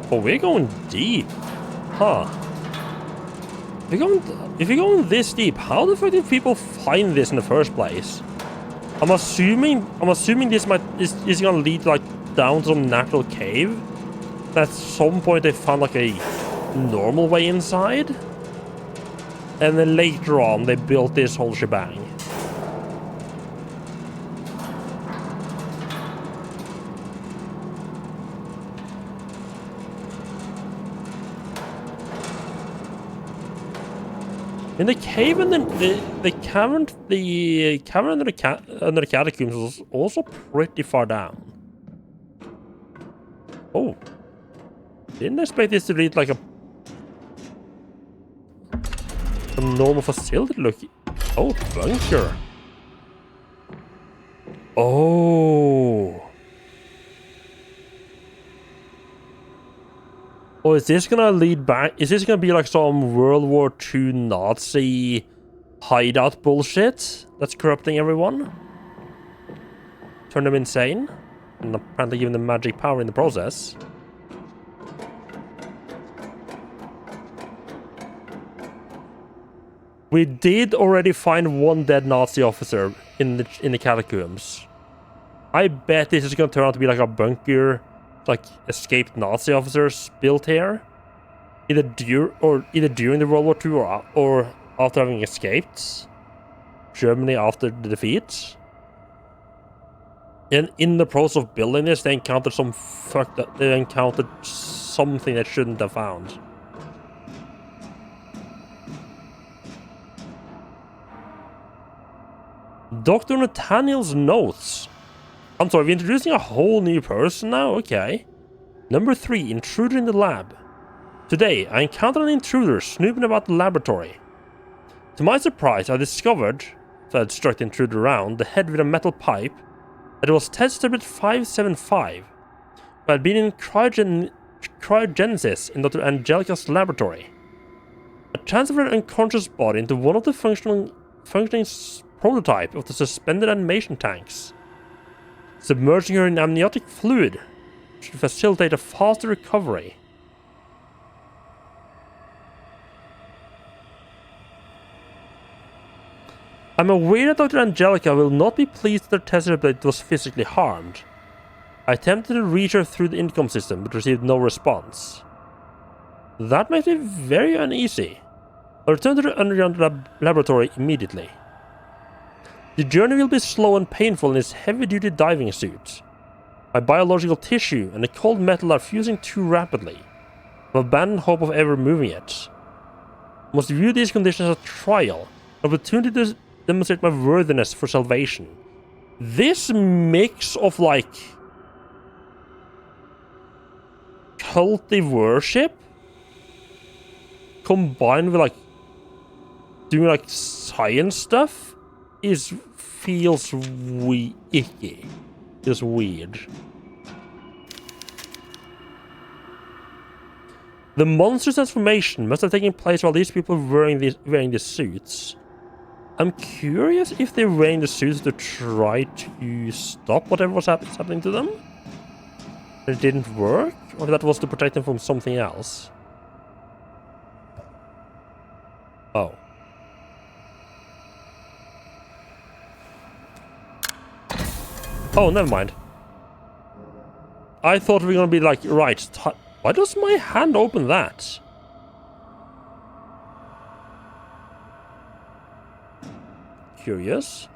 Oh, we're going deep. Huh. If you're going this deep, how the fuck did people find this in the first place? I'm assuming this is gonna lead like down to some natural cave. At some point they found like a normal way inside, and then later on they built this whole shebang. In the cave and the cavern under the catacombs was also pretty far down. Oh, didn't expect this to be like a normal facility look. Oh, bunker. Oh. Oh, is this gonna lead back? Is this gonna be like some World War II Nazi hideout bullshit that's corrupting everyone? Turn them insane? And apparently giving them magic power in the process. We did already find one dead Nazi officer in the catacombs. I bet this is gonna turn out to be like a bunker, like escaped Nazi officers built here, either during the World War II or after having escaped Germany after the defeat. And in the process of building this, they encountered something they shouldn't have found. Dr. Nathaniel's notes. I'm sorry, we're introducing a whole new person now? Okay. Number 3, intruder in the lab. Today, I encountered an intruder snooping about the laboratory. To my surprise, I discovered, so I had struck the intruder around the head with a metal pipe, that it was test subject 575, who had been in cryogenesis in Dr. Angelica's laboratory. I transferred her unconscious body into one of the functioning prototype of the suspended animation tanks. Submerging her in amniotic fluid should facilitate a faster recovery. I'm aware that Dr. Angelica will not be pleased that her test subject was physically harmed. I attempted to reach her through the intercom system, but received no response. That makes me very uneasy. I returned to the underground laboratory immediately. The journey will be slow and painful in this heavy-duty diving suit. My biological tissue and the cold metal are fusing too rapidly. I've abandoned hope of ever moving it. I must view these conditions as a trial, an opportunity to demonstrate my worthiness for salvation. This mix of like culty worship combined with like doing like science stuff feels icky. Just weird. The monster transformation must have taken place while these people were wearing these suits. I'm curious if they were wearing the suits to try to stop whatever was happening to them. It didn't work, or if that was to protect them from something else. Oh. Oh, never mind. I thought we were gonna be like, right, why does my hand open that? Curious.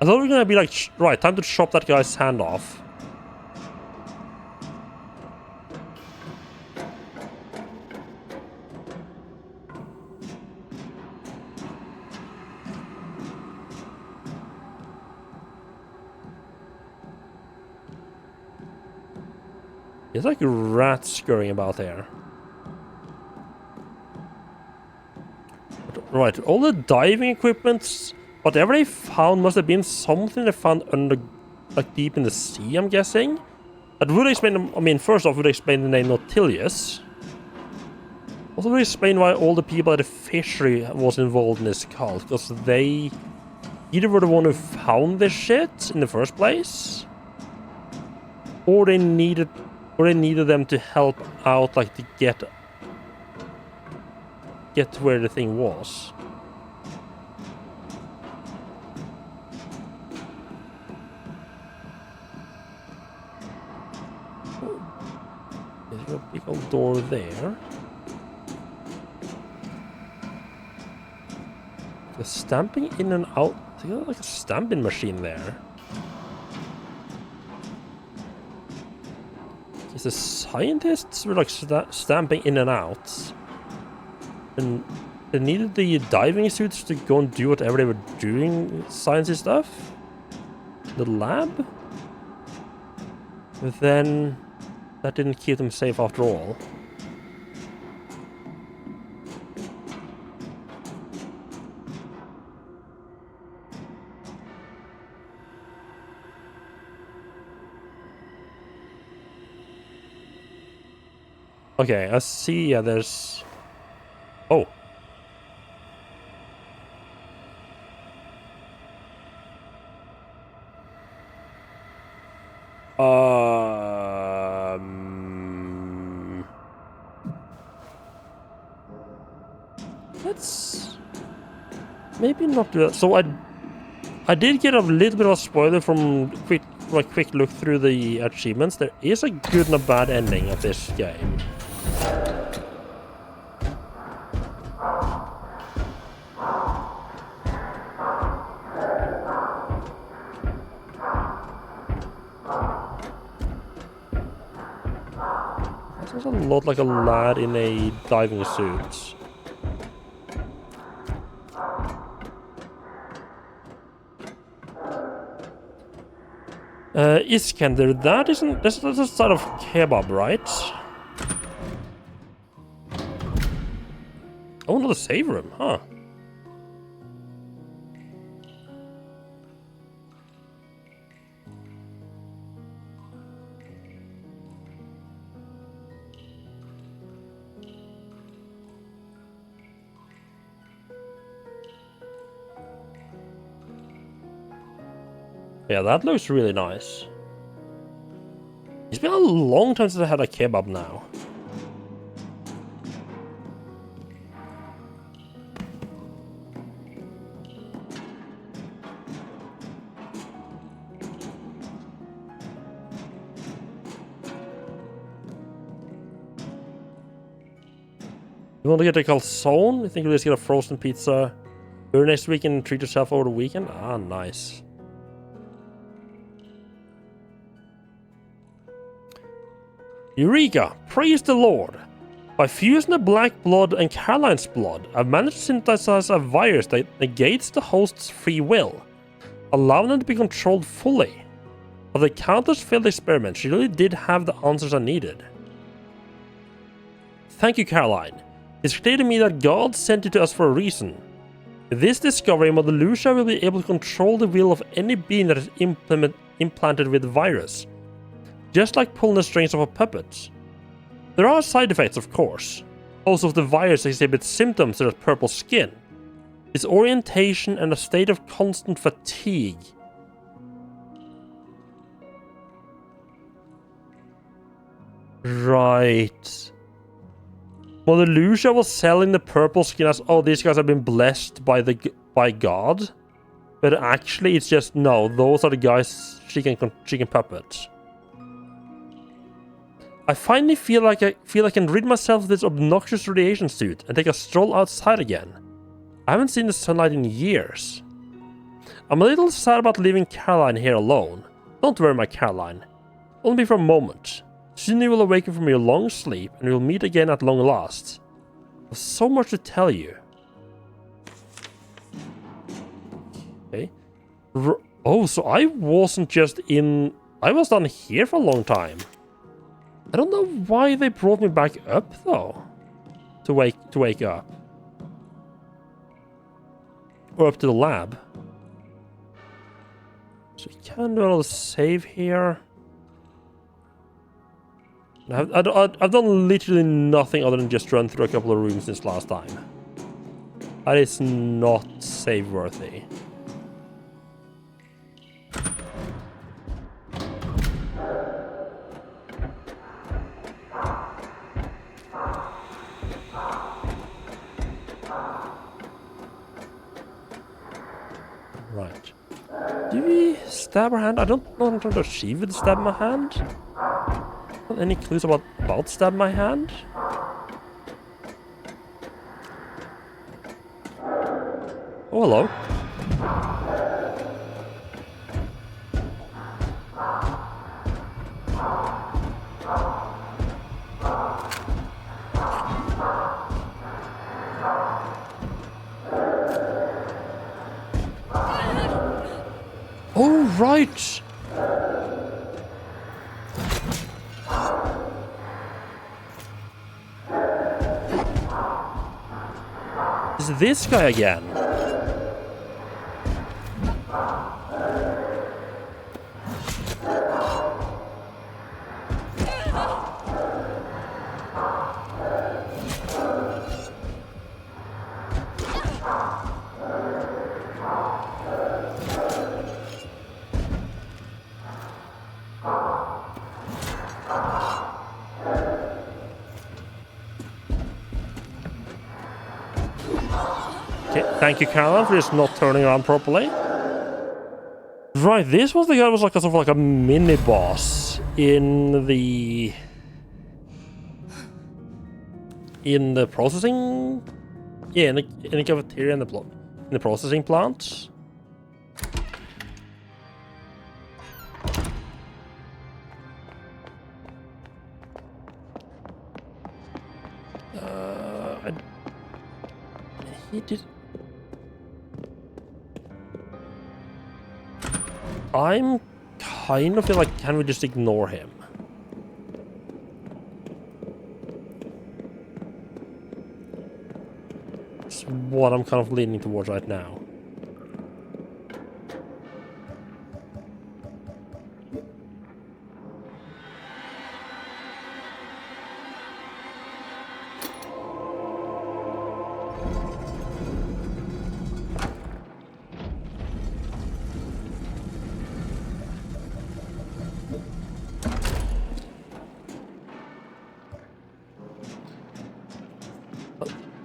I thought we were gonna be like, right, time to chop that guy's hand off. There's like rats scurrying about there. Right, all the diving equipment, whatever they found must have been something they found under, like deep in the sea, I'm guessing. That would explain, I mean, first off, would explain the name Nautilus. Also would explain why all the people at the fishery was involved in this cult, because they either were the one who found this shit in the first place, or they needed them to help out, like to get get to where the thing was. There's a big old door there. The stamping in and out. I think like a stamping machine there. Because the scientists were like stamping in and out. And they needed the diving suits to go and do whatever they were doing, sciencey stuff. The lab. But then that didn't keep them safe after all. Okay, I see, yeah, there's... Oh. Let's... maybe not do that. So I did get a little bit of a spoiler from a quick look through the achievements. There is a good and a bad ending of this game. There's a lot like a lad in a diving suit. Iskender, that's a sort of kebab, right? Oh, another save room, huh? Yeah, that looks really nice. It's been a long time since I had a kebab now. You want to get a calzone? You think you'll just get a frozen pizza early next week and treat yourself over the weekend? Ah, nice. Eureka! Praise the Lord! By fusing the black blood and Caroline's blood, I've managed to synthesize a virus that negates the host's free will, allowing them to be controlled fully. Of the countless failed experiments, she really did have the answers I needed. Thank you, Caroline. It's clear to me that God sent you to us for a reason. With this discovery, Mother Lucia will be able to control the will of any being that is implanted with the virus. Just like pulling the strings of a puppet. There are side effects, of course. Also, if the virus exhibits symptoms such as purple skin, disorientation, and a state of constant fatigue. Right. Mother Lucia was selling the purple skin as, oh, these guys have been blessed by God. But actually, it's just, no, those are the guys she can puppet. I finally feel like I can rid myself of this obnoxious radiation suit and take a stroll outside again. I haven't seen the sunlight in years. I'm a little sad about leaving Caroline here alone. Don't worry, my Caroline. Only for a moment. Soon you will awaken from your long sleep and we'll meet again at long last. There's so much to tell you. Okay. Oh, so I wasn't just in... I was down here for a long time. I don't know why they brought me back up, though. To wake up. Or up to the lab. So we can do another save here. I've done literally nothing other than just run through a couple of rooms since last time. That is not save worthy. stab her hand? I don't know what I'm trying to achieve with stab my hand. Any clues about stab my hand? Oh, hello. Oh, right. Is this guy again? Okay, thank you, Caroline, for just not turning around properly. Right, this was the guy who was like a sort of like a mini boss in the processing. Yeah, in the cafeteria in the processing plant. He did. I'm kind of feel like, can we just ignore him? That's what I'm kind of leaning towards right now.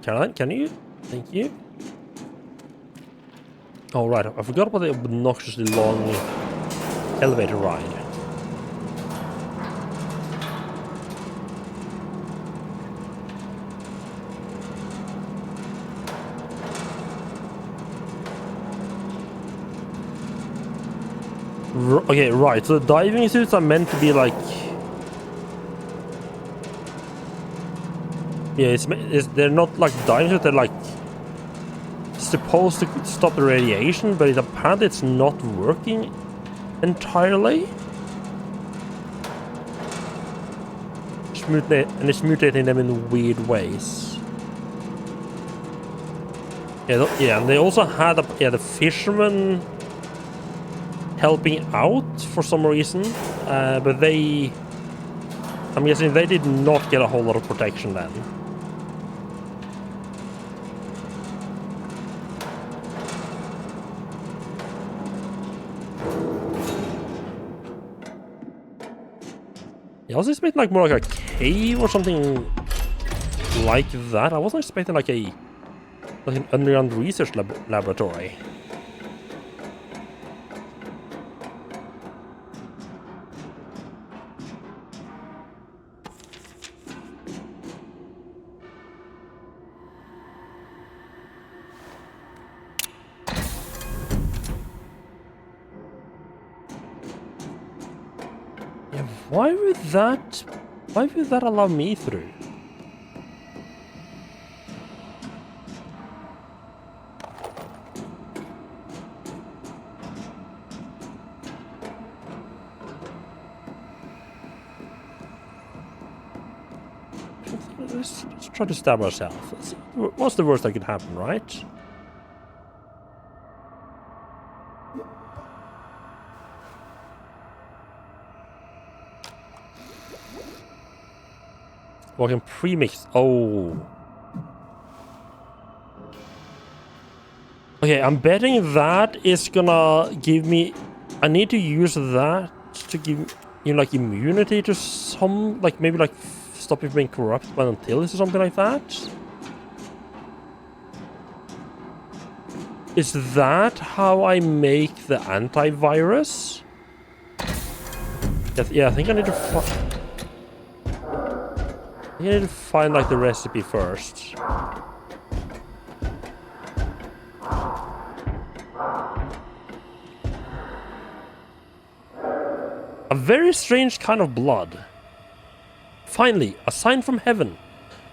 Caroline, can you? Thank you. Oh, right. I forgot about the obnoxiously long elevator ride. Okay, right. So the diving suits are meant to be like... Yeah, they're not like diving suits, they're like supposed to stop the radiation, but apparently it's not working entirely. And it's mutating them in weird ways. Yeah, and they also had the fishermen helping out for some reason, but I'm guessing they did not get a whole lot of protection then. I was expecting like more like a cave or something like that. I wasn't expecting like an underground research laboratory. Yeah, why would that allow me through? Let's try to stab ourselves. Let's see. What's the worst that could happen, right? Well, I can pre-mix. Oh. Okay, I'm betting that is gonna give me... I need to use that to give you like immunity to some... Like maybe like stop you from being corrupted by Antilles or something like that. Is that how I make the antivirus? Yeah, I think I need to find like the recipe first. A very strange kind of blood. Finally, a sign from heaven.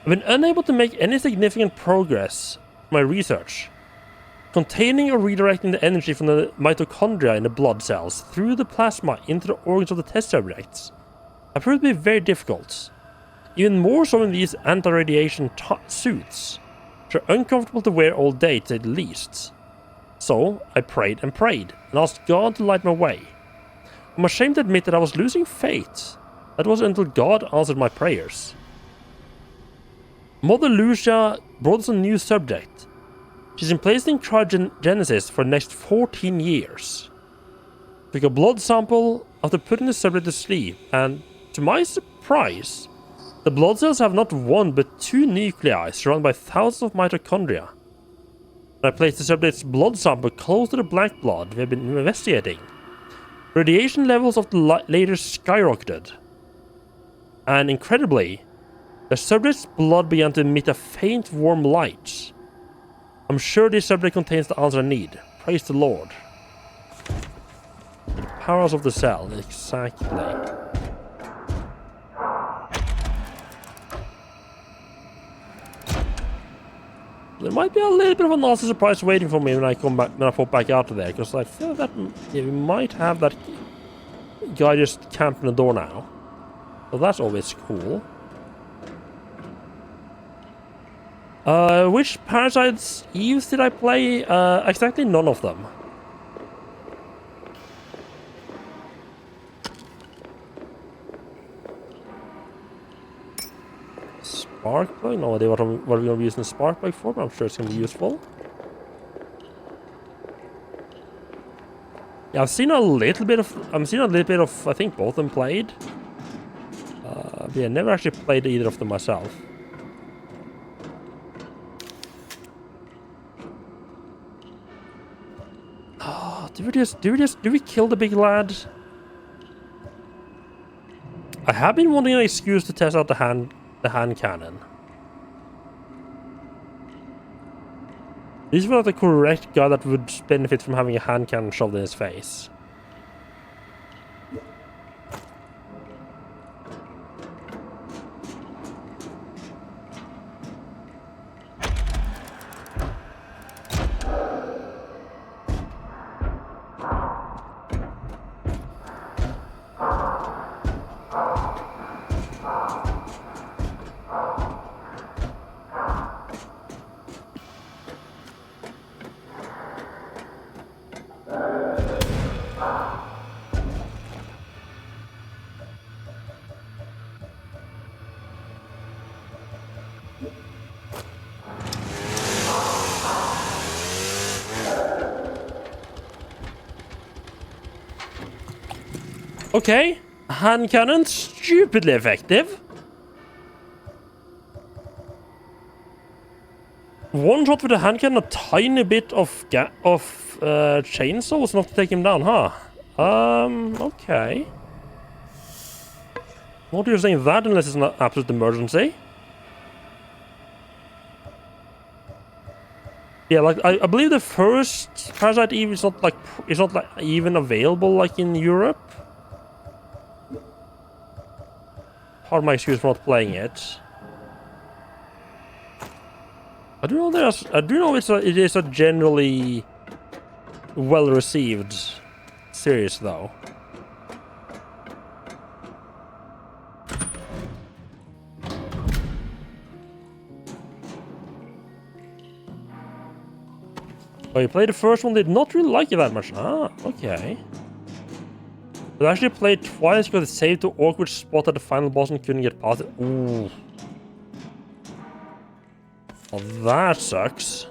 I've been unable to make any significant progress in my research. Containing or redirecting the energy from the mitochondria in the blood cells through the plasma into the organs of the test subjects appears to be very difficult. Even more so in these anti-radiation suits, which are uncomfortable to wear all day, to say the least. So, I prayed and asked God to light my way. I'm ashamed to admit that I was losing faith. That was until God answered my prayers. Mother Lucia brought us a new subject. She's been placed in cryogenesis for the next 14 years. Took a blood sample after putting the subject to sleep, and to my surprise, the blood cells have not one but two nuclei surrounded by thousands of mitochondria. When I placed the subject's blood sample close to the black blood we have been investigating, radiation levels of the later skyrocketed. And incredibly, the subject's blood began to emit a faint warm light. I'm sure this subject contains the answer I need. Praise the Lord. The powers of the cell, exactly. There might be a little bit of a nasty surprise waiting for me when I pop back out of there, because I feel that we might have that guy just camping the door now. So that's always cool. Which Parasite's Eves did I play? Exactly none of them. Spark plug? No idea what we're going to be using the spark plug for, but I'm sure it's going to be useful. Yeah, I've seen a little bit of, I think both of them played. But yeah, never actually played either of them myself. Do we kill the big lad? I have been wanting an excuse to test out the hand cannon. This was not the correct guy that would benefit from having a hand cannon shoved in his face. Okay, hand cannon, stupidly effective. One shot with a hand cannon, a tiny bit of chainsaw was enough to take him down, huh? Okay. What are you saying that unless it's an absolute emergency? Yeah, like I believe the first Parasite Eve is not like even available like in Europe. Part of my excuse for not playing it. I do know it is a generally well received series though. Oh, you played the first one, did not really like it that much. Ah, okay. I actually played twice because it saved to awkward spot at the final boss and couldn't get past it. Ooh. Well, that sucks.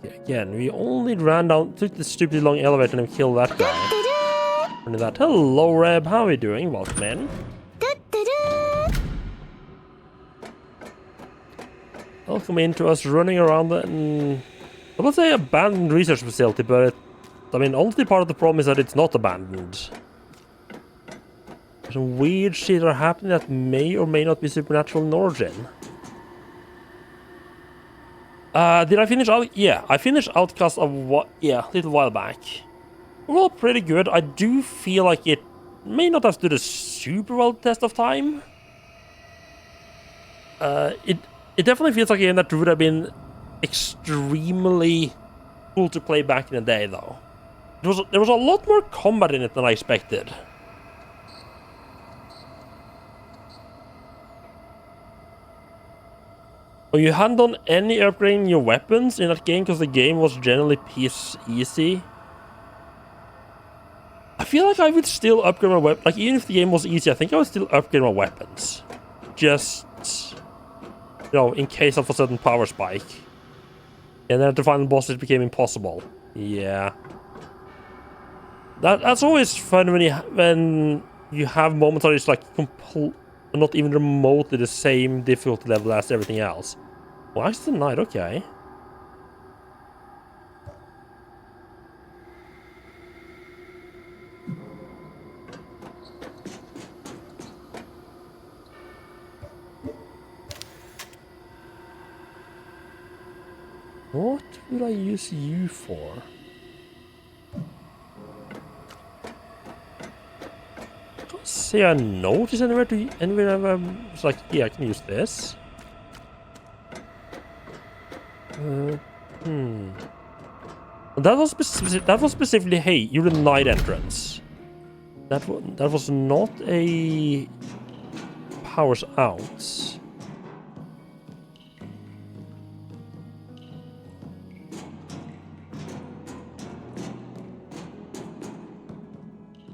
Again, we only ran down, took the stupid long elevator and killed that guy. And that, hello Reb, how are you doing? Welcome in. Welcome into us running around an, I would say, abandoned research facility, but I mean, honestly, part of the problem is that it's not abandoned. Some weird shit are happening that may or may not be supernatural in origin. Did I finish out? Yeah, I finished Outcast a little while back. Well, pretty good. I do feel like it may not have stood a super well test of time. It definitely feels like a game that would have been extremely cool to play back in the day, though. There was a lot more combat in it than I expected. Well, you hadn't done any upgrading your weapons in that game because the game was generally piece easy. I feel like I would still upgrade my weapon. Like, even if the game was easy, I think I would still upgrade my weapons. Just, you know, in case of a sudden power spike. And then at the final boss, it became impossible. Yeah. That's always fun when you have moments where it's like not even remotely the same difficulty level as everything else. Well, it's the night, okay. What would I use you for? I can't say I noticed anywhere it's like, yeah, I can use this. That was specifically, hey, you're the night entrance. That was not a powers out.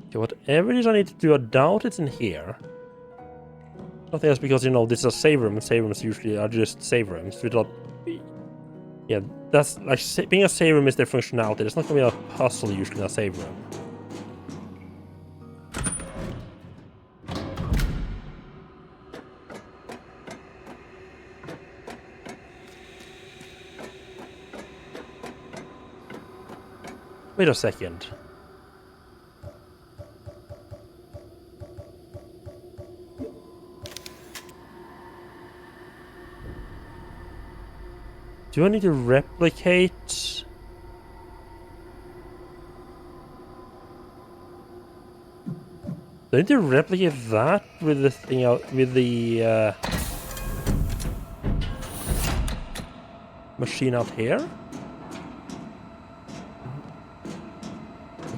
Okay, whatever it is I need to do, I doubt it's in here. I think that's because, you know, this is a save room, and save rooms usually are just save rooms without... Yeah, that's like being a save room is their functionality. There's not gonna be a puzzle usually in a save room. Wait a second. Do I need to replicate? Do I need to replicate that with the thing out with the machine out here?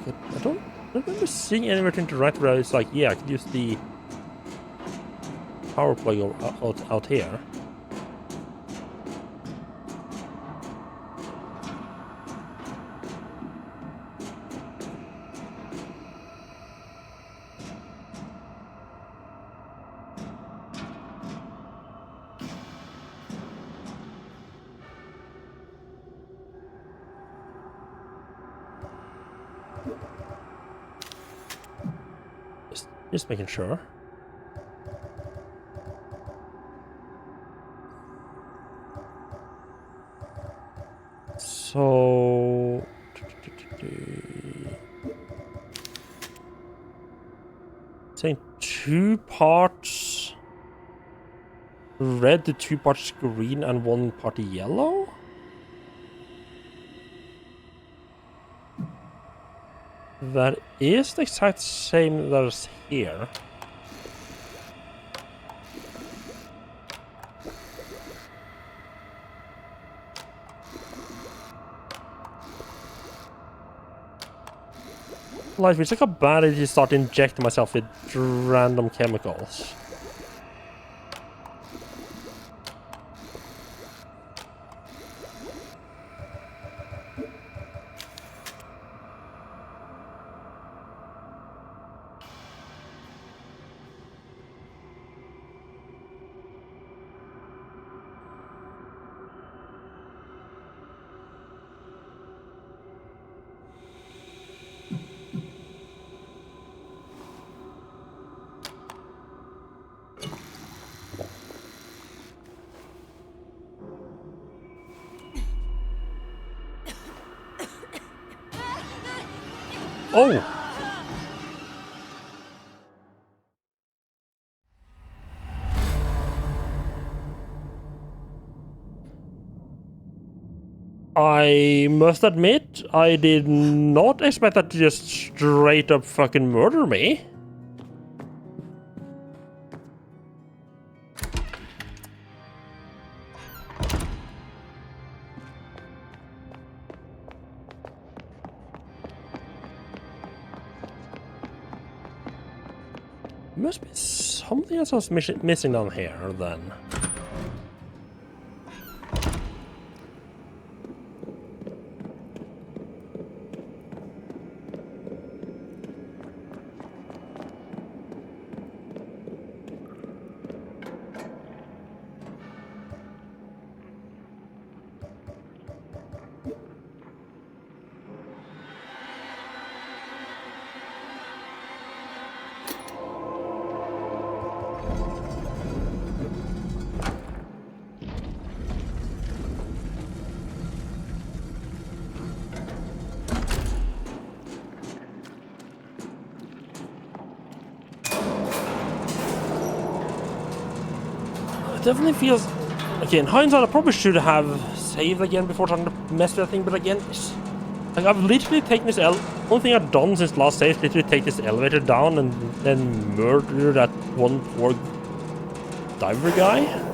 Okay, I don't remember seeing anywhere to interact where it's like, yeah, I could use the power plug out here. Just making sure. So... saying 2 parts red to 2 parts green and 1 part yellow? That is the exact same that's here. Life, it's like a bad idea to start injecting myself with random chemicals. Oh! I must admit, I did not expect that to just straight up fucking murder me. Must be something else I was missing down here then. It definitely feels... Okay, in hindsight, I probably should have saved again before trying to mess with that thing, but again, like, I've literally taken this only thing I've done since last save is literally take this elevator down and then murder that one poor diver guy.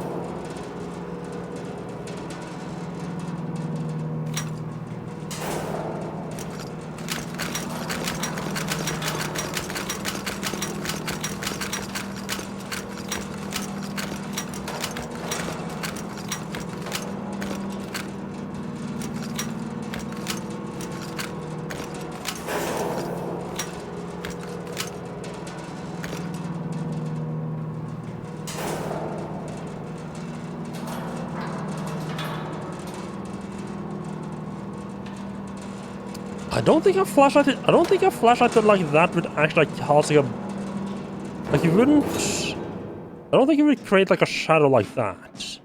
I don't think a flashlight like that would actually cause like a... Like, you wouldn't... I don't think it would create like a shadow like that.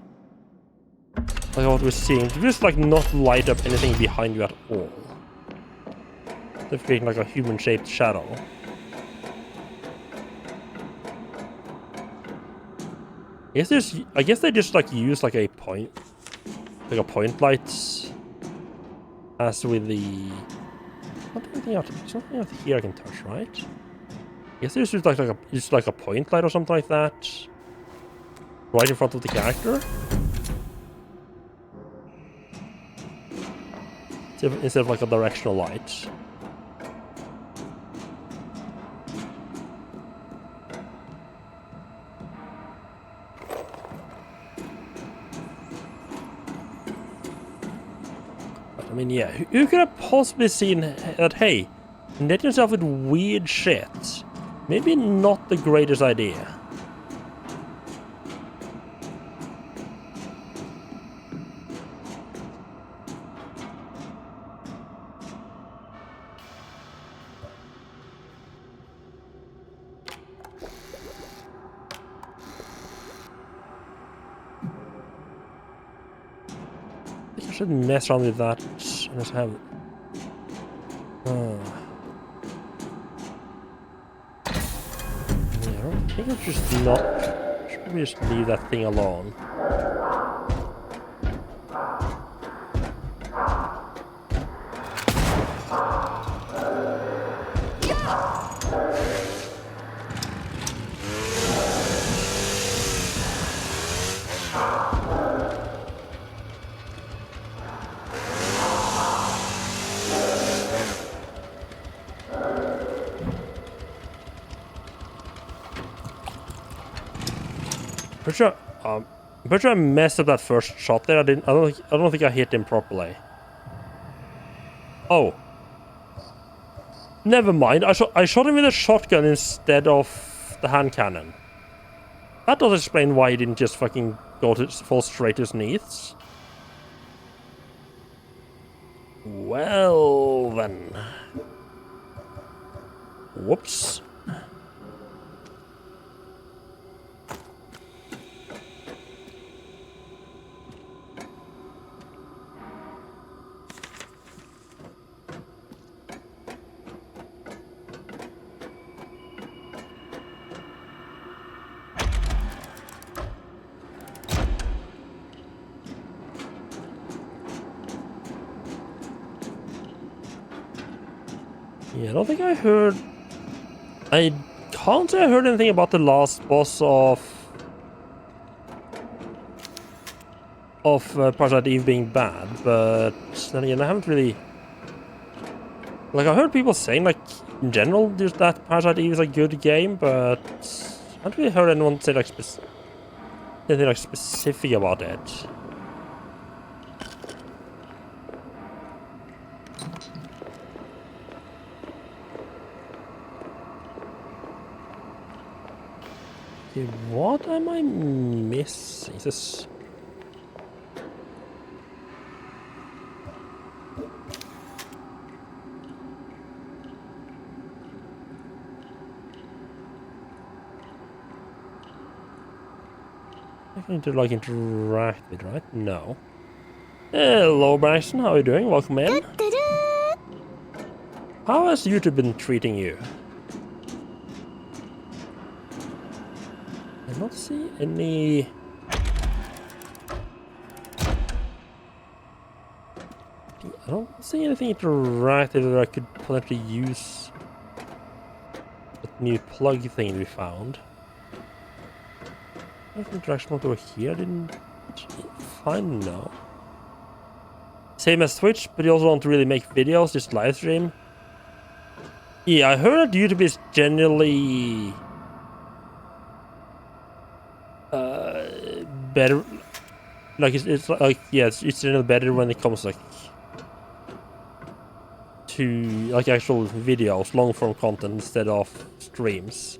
Like what we're seeing. It would just like not light up anything behind you at all. They're creating like a human-shaped shadow. I guess they just like use like a point light as with the... There's nothing out here I can touch, right? I guess there's just like a point light or something like that. Right in front of the character. Instead of like a directional light. I mean, yeah, who could have possibly seen that, hey, net yourself with weird shit? Maybe not the greatest idea. I think I should mess around with that. I just have... Yeah, I think I should probably just leave that thing alone. Pretty sure I messed up that first shot there. I don't think I hit him properly. Oh. Never mind. I shot him with a shotgun instead of the hand cannon. That does explain why he didn't just fucking fall straight to his knees. Well then. Whoops. Yeah, I don't think I heard... I can't say I heard anything about the last boss of Parasite Eve being bad, but then again, I haven't really... Like, I heard people saying, like, in general, just that Parasite Eve is a good game, but I haven't really heard anyone say, like, anything, like, specific about it. Okay, what am I missing? Is this... I need to, like, interact with, right? No. Hello, Bryson. How are you doing? Welcome in. How has YouTube been treating you? I don't see any... I don't see anything interactive that I could potentially use that new plug thing we found. Interaction over here, I didn't find no. Same as Twitch, but you also don't really make videos, just live stream. Yeah, I heard that YouTube is generally better. Like it's like, yeah, it's generally better when it comes like to like actual videos, long form content instead of streams.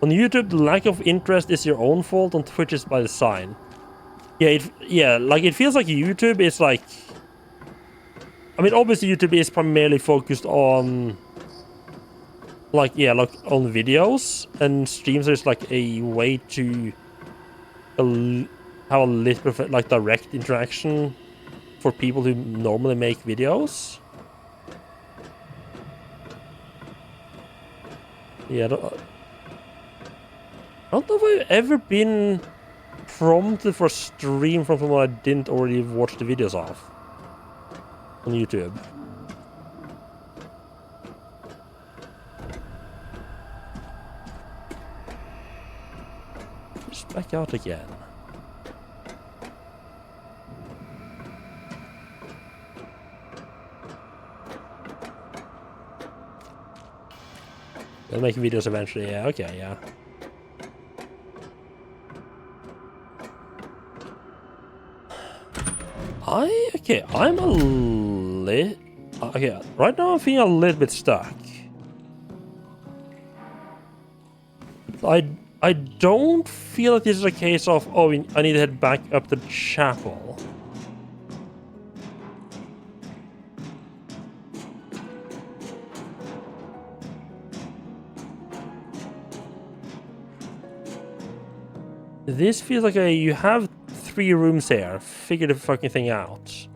On YouTube, the lack of interest is your own fault. On Twitch, is by design. Yeah, like it feels like YouTube is like. I mean, obviously YouTube is primarily focused on, like, yeah, like on videos, and streams is like a way to have a little bit of like direct interaction for people who normally make videos. Yeah. I don't know if I've ever been prompted for a stream from someone I didn't already watch the videos of on YouTube. Just back out again. They'll make videos eventually, yeah, okay, yeah. I'm a lit. Okay, right now I'm feeling a little bit stuck. I don't feel like this is a case of, oh, I need to head back up to the chapel. This feels like you have 3 rooms here. Figure the fucking thing out.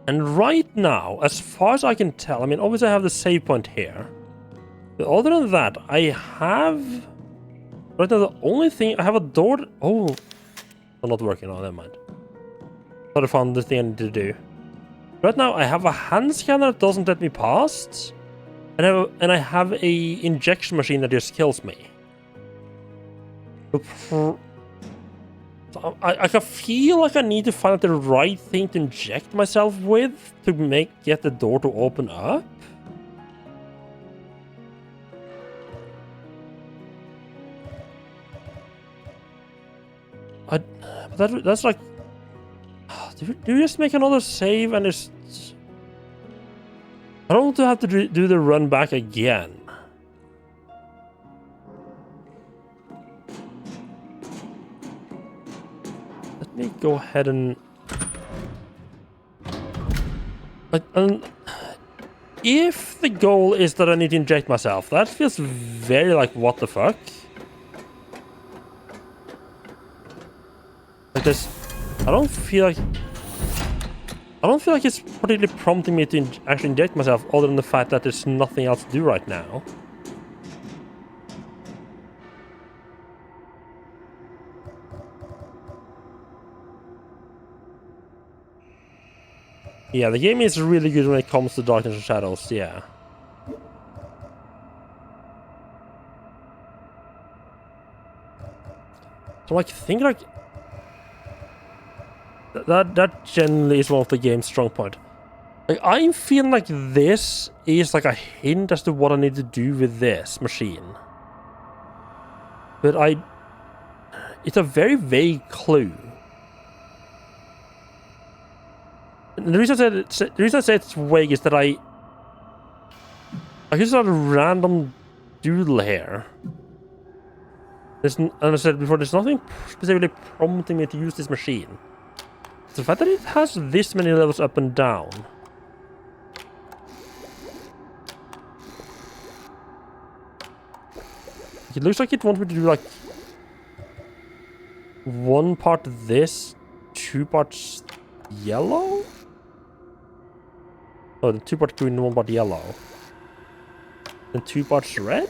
And right now, as far as I can tell, I mean, obviously I have the save point here. But other than that, I have... Right now, the only thing... I have a door... Oh, I'm not working. Oh, never mind. Thought I found the thing I need to do. Right now, I have a hand scanner that doesn't let me past. And I have a injection machine that just kills me. So I can feel like I need to find the right thing to inject myself with to get the door to open up. That's like... Do you just make another save and just... I don't want to have to do the run back again. Let me go ahead and... if the goal is that I need to inject myself, that feels very like, what the fuck? Like this... I don't feel like it's particularly prompting me to actually inject myself, other than the fact that there's nothing else to do right now. Yeah, the game is really good when it comes to Darkness and Shadows, yeah. So like, think like... That generally is one of the game's strong point. Like, I'm feeling like this is like a hint as to what I need to do with this machine. But it's a very vague clue. And the reason I say it's vague is that I just had a random doodle here. And I said before, there's nothing specifically prompting me to use this machine. It's the fact that it has this many levels up and down. It looks like it wants me to do like 1 part this, 2 parts yellow? Oh, the 2 parts green and 1 part yellow. And 2 parts red?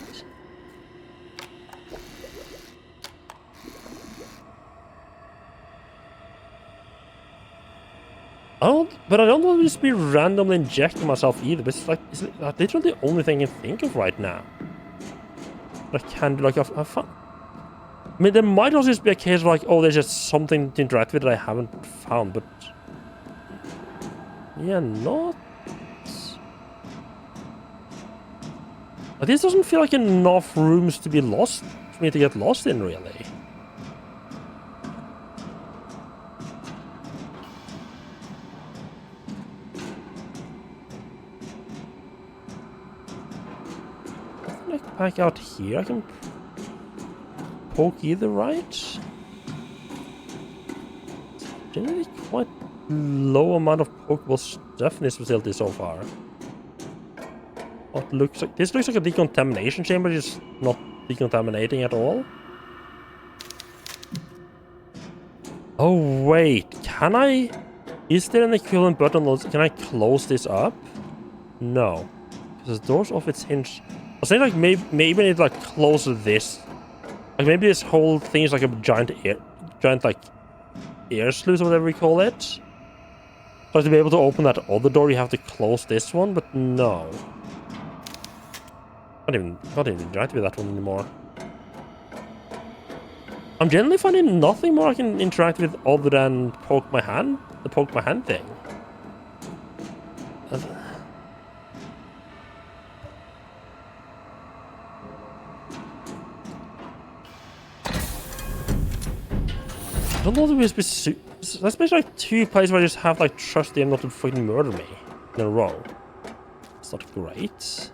But I don't want to just be randomly injecting myself either. But it's literally the only thing I can think of right now. I can do like a fun. I mean, there might also just be a case of like, oh, there's just something to interact with that I haven't found, but yeah, not. But this doesn't feel like enough rooms to be lost for me to get lost in, really. Back out here, I can poke either, right? Generally quite low amount of pokeball stuff in this facility so far. What looks like this looks like a decontamination chamber, just not decontaminating at all. Oh wait, can I? Is there an equivalent button? Can I close this up? No, because the door's off its hinge. I was saying like maybe I need to like close this. Like maybe this whole thing is like a giant like air sluice or whatever we call it. So to be able to open that other door, you have to close this one. But no, not even interact with that one anymore. I'm generally finding nothing more I can interact with other than poke my hand. The poke my hand thing. I don't know if it's that's basically like 2 places where I just have like trust them not to fucking murder me in a row. It's not great.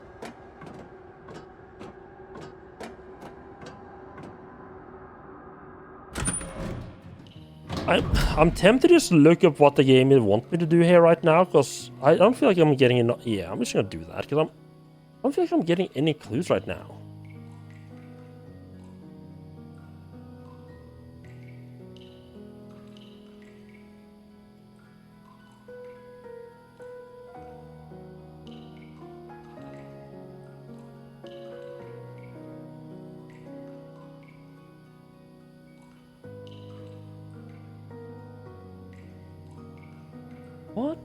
I'm tempted to just look up what the game will want me to do here right now, because I don't feel like I'm getting enough. Yeah, I'm just gonna do that because I don't feel like I'm getting any clues right now. What?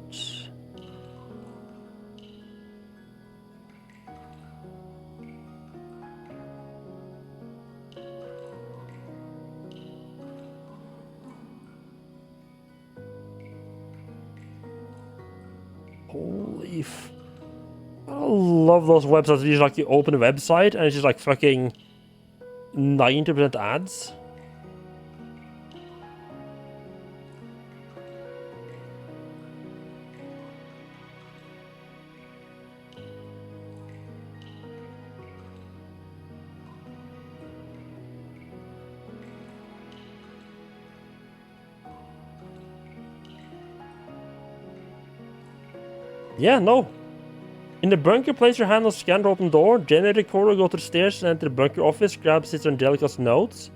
Holy f... I love those websites where you just like you open a website and it's just like fucking 90% ads. Yeah, no. In the bunker, place your hand on scan the open door, generate a recorder, go to the stairs and enter the bunker office, grab Sister Angelica's notes.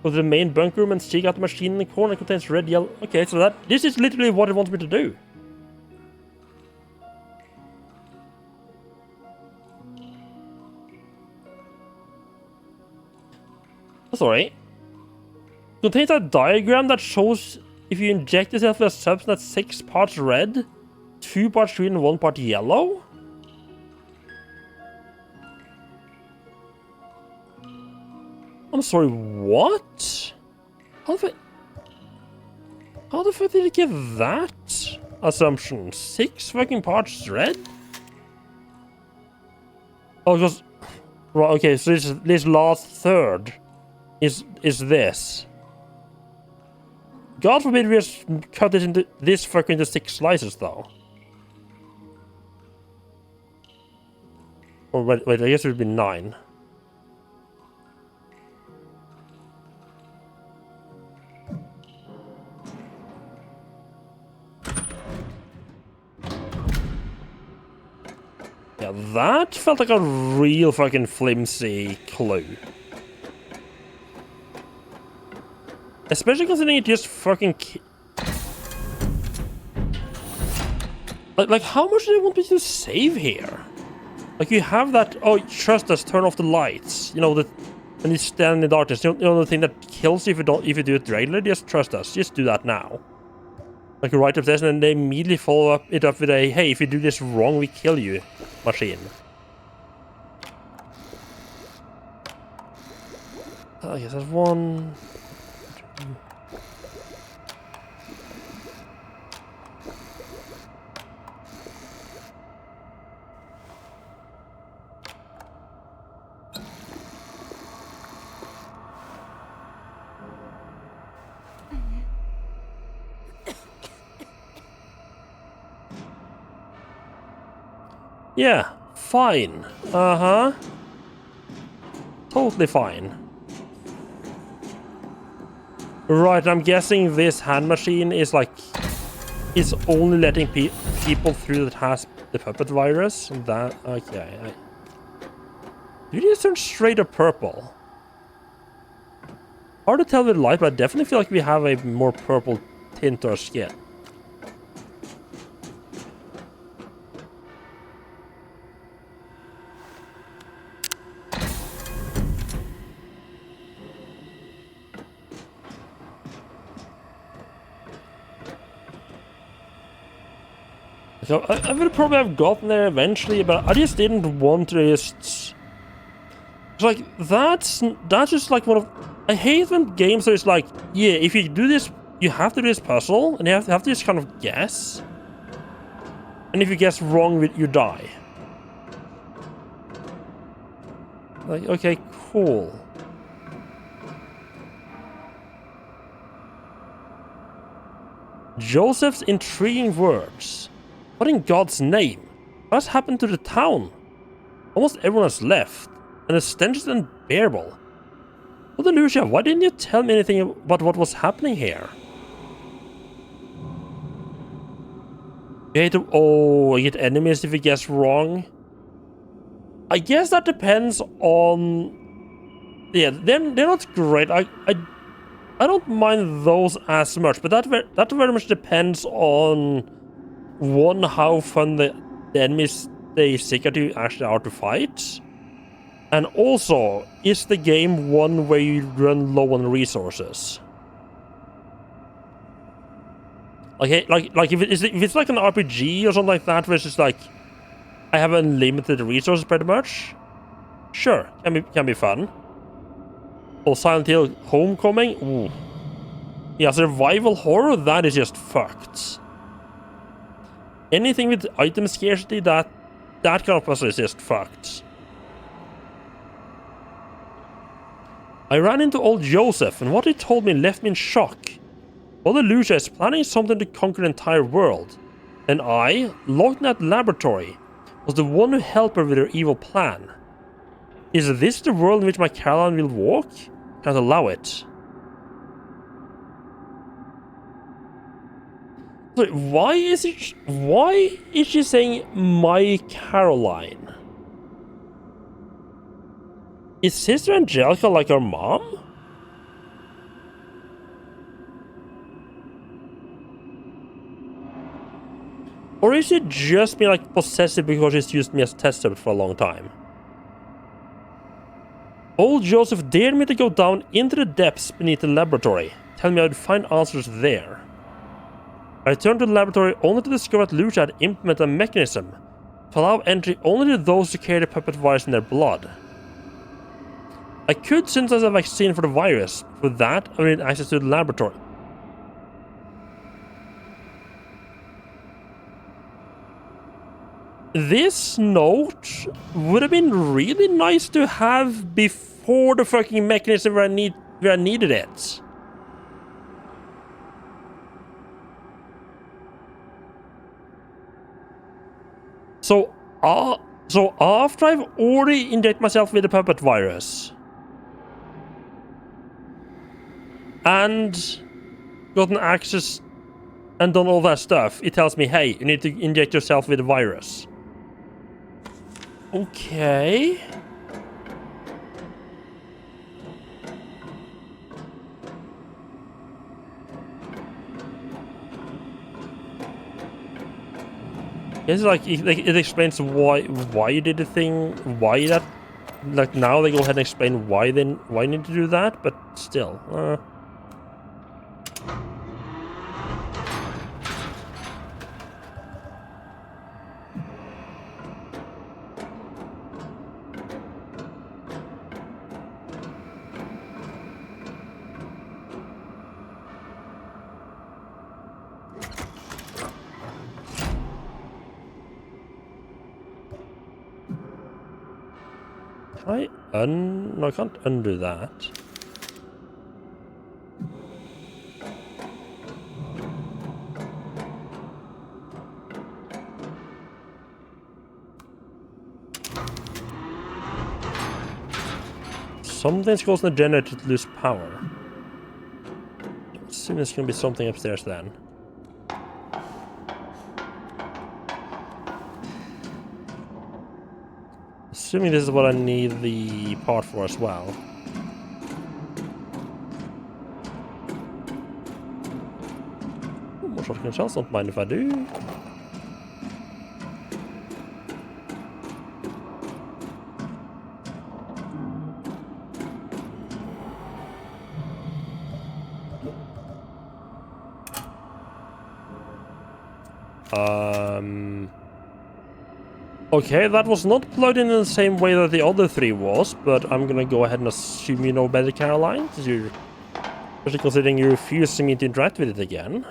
Go to the main bunker room and seek out the machine in the corner. It contains red, yellow. Okay, so this is literally what it wants me to do. That's alright. Contains a diagram that shows if you inject yourself with a substance that's 6 parts red, 2 parts green, and 1 part yellow. I'm sorry, what? How the fuck did it get that assumption? 6 fucking parts red? Oh, because... Right, okay, so this last third is this. God forbid we just cut it into this fucker into 6 slices, though. Or wait, I guess it would be 9. Yeah, that felt like a real fucking flimsy clue. Especially considering it just fucking... Like, how much do they want me to save here? Like, you have that... Oh, trust us, turn off the lights. You know, when you stand in the darkness, you know the thing that kills you if you do it regularly? Just trust us. Just do that now. Like, right upstairs, and then they immediately follow it up with a, hey, if you do this wrong, we kill you machine. I guess that's 1... Yeah, fine. Uh-huh. Totally fine. Right, I'm guessing this hand machine is like... It's only letting people through that has the puppet virus. That... Okay. You just turn straight up purple. Hard to tell with light, but I definitely feel like we have a more purple tint to our skin. So I would probably have gotten there eventually, but I just didn't want to just... Like, that's just like one of... I hate when games are just like, yeah, if you do this, you have to do this puzzle, and you have to just kind of guess. And if you guess wrong, you die. Like, okay, cool. Joseph's intriguing words. What in God's name? What has happened to the town? Almost everyone has left, and the stench is unbearable. Mother Lucia, why didn't you tell me anything about what was happening here? You hate to... Oh, you get enemies if you guess wrong. I guess that depends on... Yeah, they're not great. I don't mind those as much, but that very much depends on... One, how fun the enemies they stick at you actually are to fight. And also, is the game one where you run low on resources? Like if it's like an RPG or something like that, where it's just like, I have unlimited resources pretty much. Sure, can be fun. Or Silent Hill Homecoming, ooh. Yeah, survival horror, that is just fucked. Anything with item scarcity, that kind of puzzle is just fucked. I ran into old Joseph, and what he told me left me in shock. Mother Lucia is planning something to conquer the entire world, and I, locked in that laboratory, was the one who helped her with her evil plan. Is this the world in which my Caroline will walk? Can't allow it. So why is she saying my Caroline? Is Sister Angelica like her mom? Or is it just me like possessive because she's used me as test subject for a long time? Old Joseph dared me to go down into the depths beneath the laboratory, telling me I would find answers there. I returned to the laboratory only to discover that Lucia had implemented a mechanism to allow entry only to those who carry the puppet virus in their blood. I could synthesize a vaccine for the virus. For that, I would need access to the laboratory. This note would have been really nice to have before the fucking mechanism where I needed it. So after I've already injected myself with the puppet virus and gotten access and done all that stuff, it tells me, hey, you need to inject yourself with the virus. Okay. It's like it explains why you did the thing, why that, like now they go ahead and explain why you need to do that, but still. No, I can't undo that. Something's causing the generator to lose power. I assume there's gonna be something upstairs then. Assuming this is what I need the part for as well. More shotgun shells, don't mind if I do. Okay, that was not plugged in the same way that the other three was, but I'm gonna go ahead and assume you know better, Caroline, especially considering you're refusing me to interact with it again.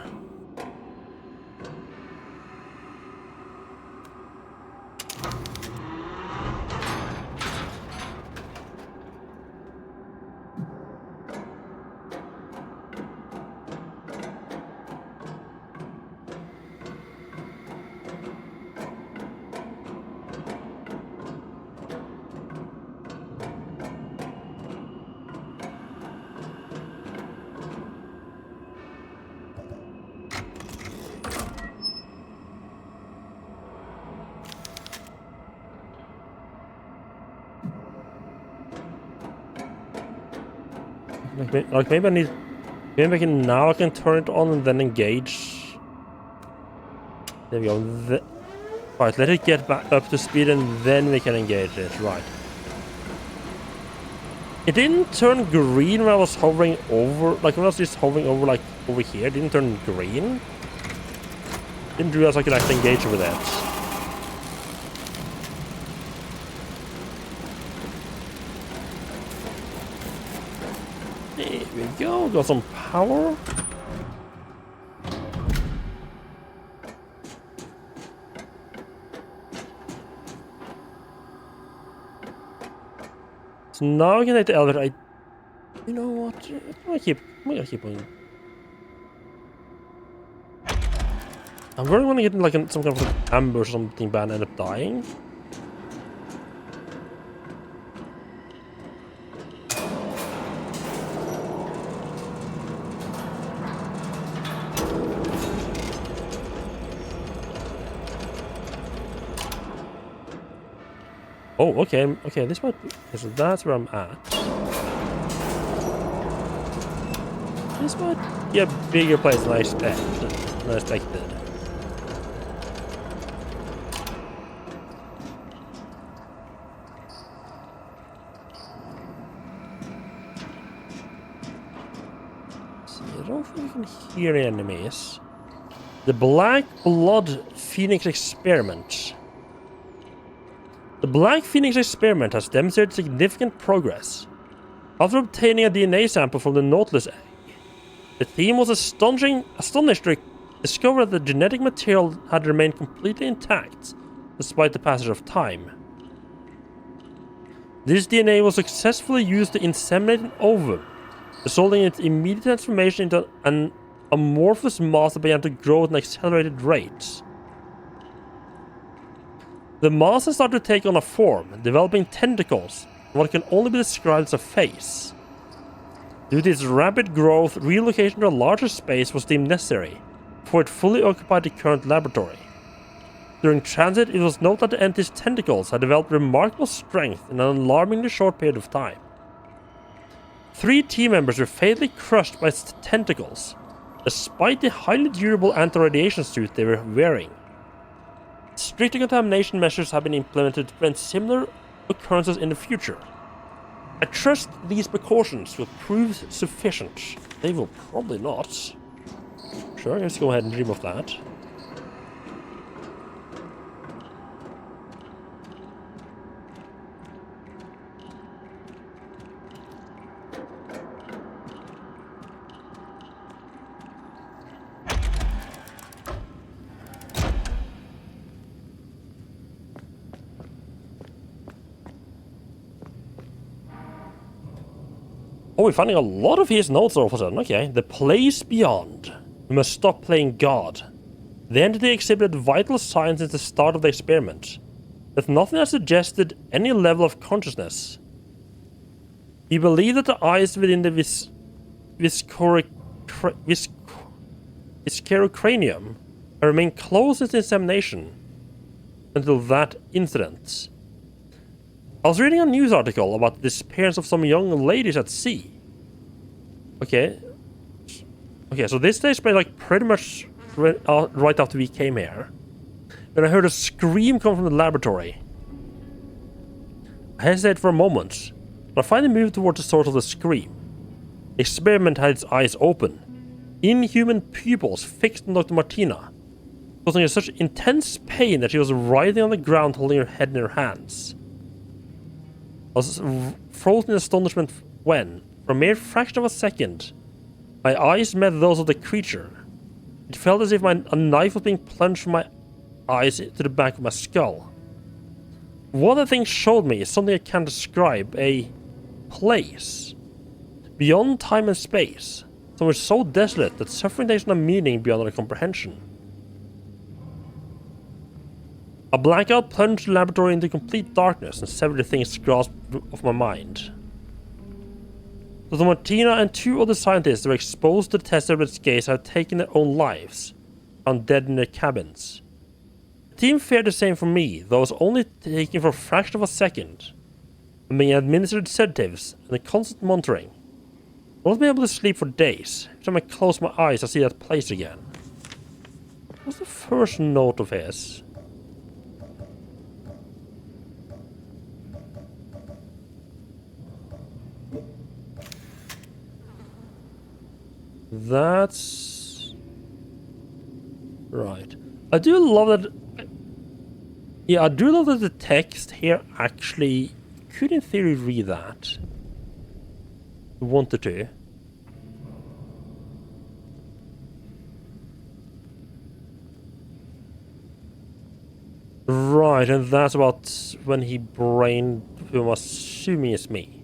Like maybe I need... Maybe I can... Now I can turn it on and then engage. There we go. Right, let it get back up to speed and then we can engage it. Right. It didn't turn green when I was hovering over... Like when I was just hovering over, like, over here. It didn't turn green. Didn't realize I could actually engage with that. There we go, got some power. So now I can take the elevator. You know what? I'm gonna keep on. I'm really gonna get in like some kind of ambush or something bad and end up dying. Oh, okay, okay, this might be... So that's where I'm at. This might be a bigger place than I expected. don't think we can hear any enemies. The Black Blood Phoenix Experiment. The Black Phoenix Experiment has demonstrated significant progress. After obtaining a DNA sample from the Nautilus egg, the team was astonished to discover that the genetic material had remained completely intact despite the passage of time. This DNA was successfully used to inseminate an ovum, resulting in its immediate transformation into an amorphous mass that began to grow at an accelerated rate. The mass has started to take on a form, developing tentacles, and what can only be described as a face. Due to its rapid growth, relocation to a larger space was deemed necessary, before it fully occupied the current laboratory. During transit, it was noted that the entity's tentacles had developed remarkable strength in an alarmingly short period of time. 3 team members were fatally crushed by its tentacles, despite the highly durable anti-radiation suit they were wearing. Stricter contamination measures have been implemented to prevent similar occurrences in the future. I trust these precautions will prove sufficient. They will probably not. Sure, let's go ahead and dream of that. Oh, we're finding a lot of his notes all of a sudden. Okay. The place beyond. We must stop playing God. The entity exhibited vital signs since the start of the experiment, but nothing has suggested any level of consciousness. We believe that the eyes within the viscerocranium remain closed since insemination until that incident. I was reading a news article about the disappearance of some young ladies at sea. Okay, so this takes place like pretty much right after we came here. Then I heard a scream come from the laboratory. I hesitated for a moment, but I finally moved towards the source of the scream. The experiment had its eyes open, inhuman pupils fixed on Dr. Martina, causing her such intense pain that she was writhing on the ground holding her head in her hands. I was frozen in astonishment when, for a mere fraction of a second, my eyes met those of the creature. It felt as if a knife was being plunged from my eyes to the back of my skull. What the thing showed me is something I can't describe, a place. Beyond time and space, somewhere so desolate that suffering takes on a meaning beyond our comprehension. A blackout plunged the laboratory into complete darkness and severed the thing's grasp of my mind. Dr. Martina and 2 other scientists were exposed to the test of its gaze had taken their own lives, found dead in their cabins. The team feared the same for me, though I was only taken for a fraction of a second, and being administered sedatives and the constant monitoring. I wasn't able to sleep for days. Every time I close my eyes, I see that place again. What's the first note of his? That's right. I do love that. Yeah, I do love that the text here actually could, in theory, read that. Wanted to. Right, and that's about when he brained who I'm assuming is me.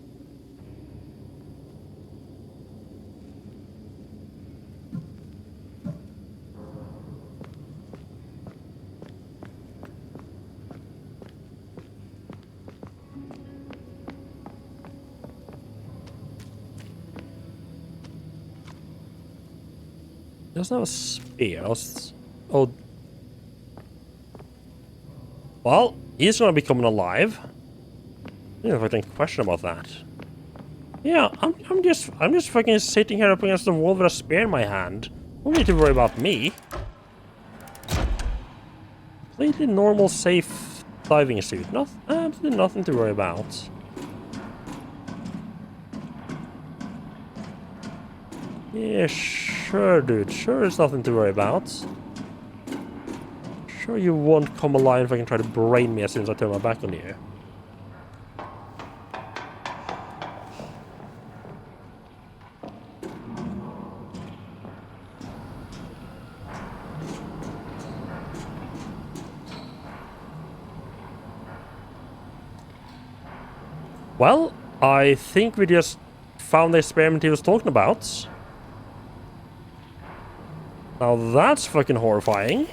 There's no spear. Oh. Well, he's gonna be coming alive. I don't know if I can question about that. Yeah, I'm just fucking sitting here up against the wall with a spear in my hand. Don't need to worry about me. Completely normal, safe diving suit. Absolutely nothing to worry about. Yeah, sure, dude. Sure, it's nothing to worry about. Sure you won't come alive if I can try to brain me as soon as I turn my back on you. Well, I think we just found the experiment he was talking about. Now that's fucking horrifying.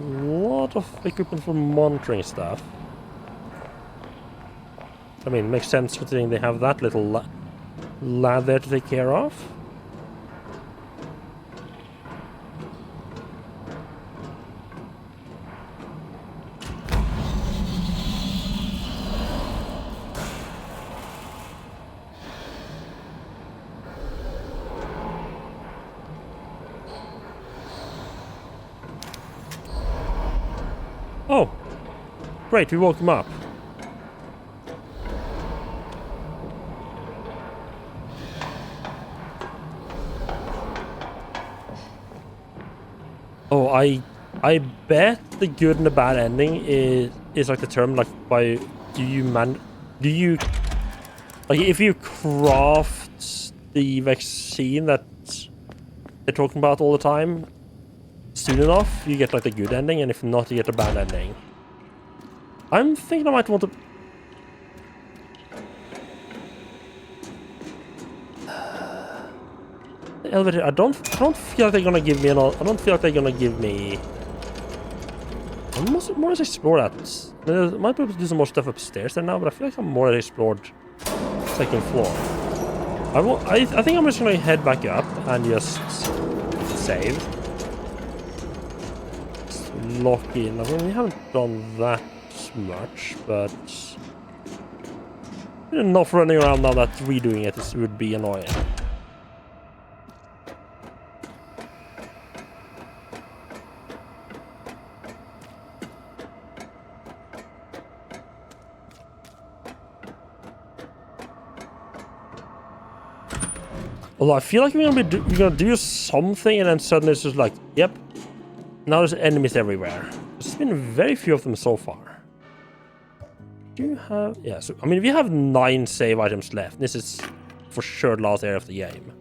Lot of equipment for monitoring stuff. I mean, makes sense considering they have that little lad there to take care of. Oh, great, we woke him up. Oh, I bet the good and the bad ending is like the term like by do you like if you craft the vaccine that they're talking about all the time soon enough, you get like the good ending, and if not, you get the bad ending. I'm thinking I might want to. The elevator. I don't feel like they're gonna give me an. I don't feel like they're gonna give me. I must more or less explore that. I might be able to do some more stuff upstairs there now, but I feel like I'm more or less explored second floor. I think I'm just gonna head back up and just save. Lock in. I mean, we haven't done that much, but enough running around now that redoing it would be annoying. Although I feel like we're gonna do something, and then suddenly it's just like, yep, now there's enemies everywhere. There's been very few of them so far. Do you have... Yeah, so, I mean, we have 9 save items left. This is for sure the last area of the game.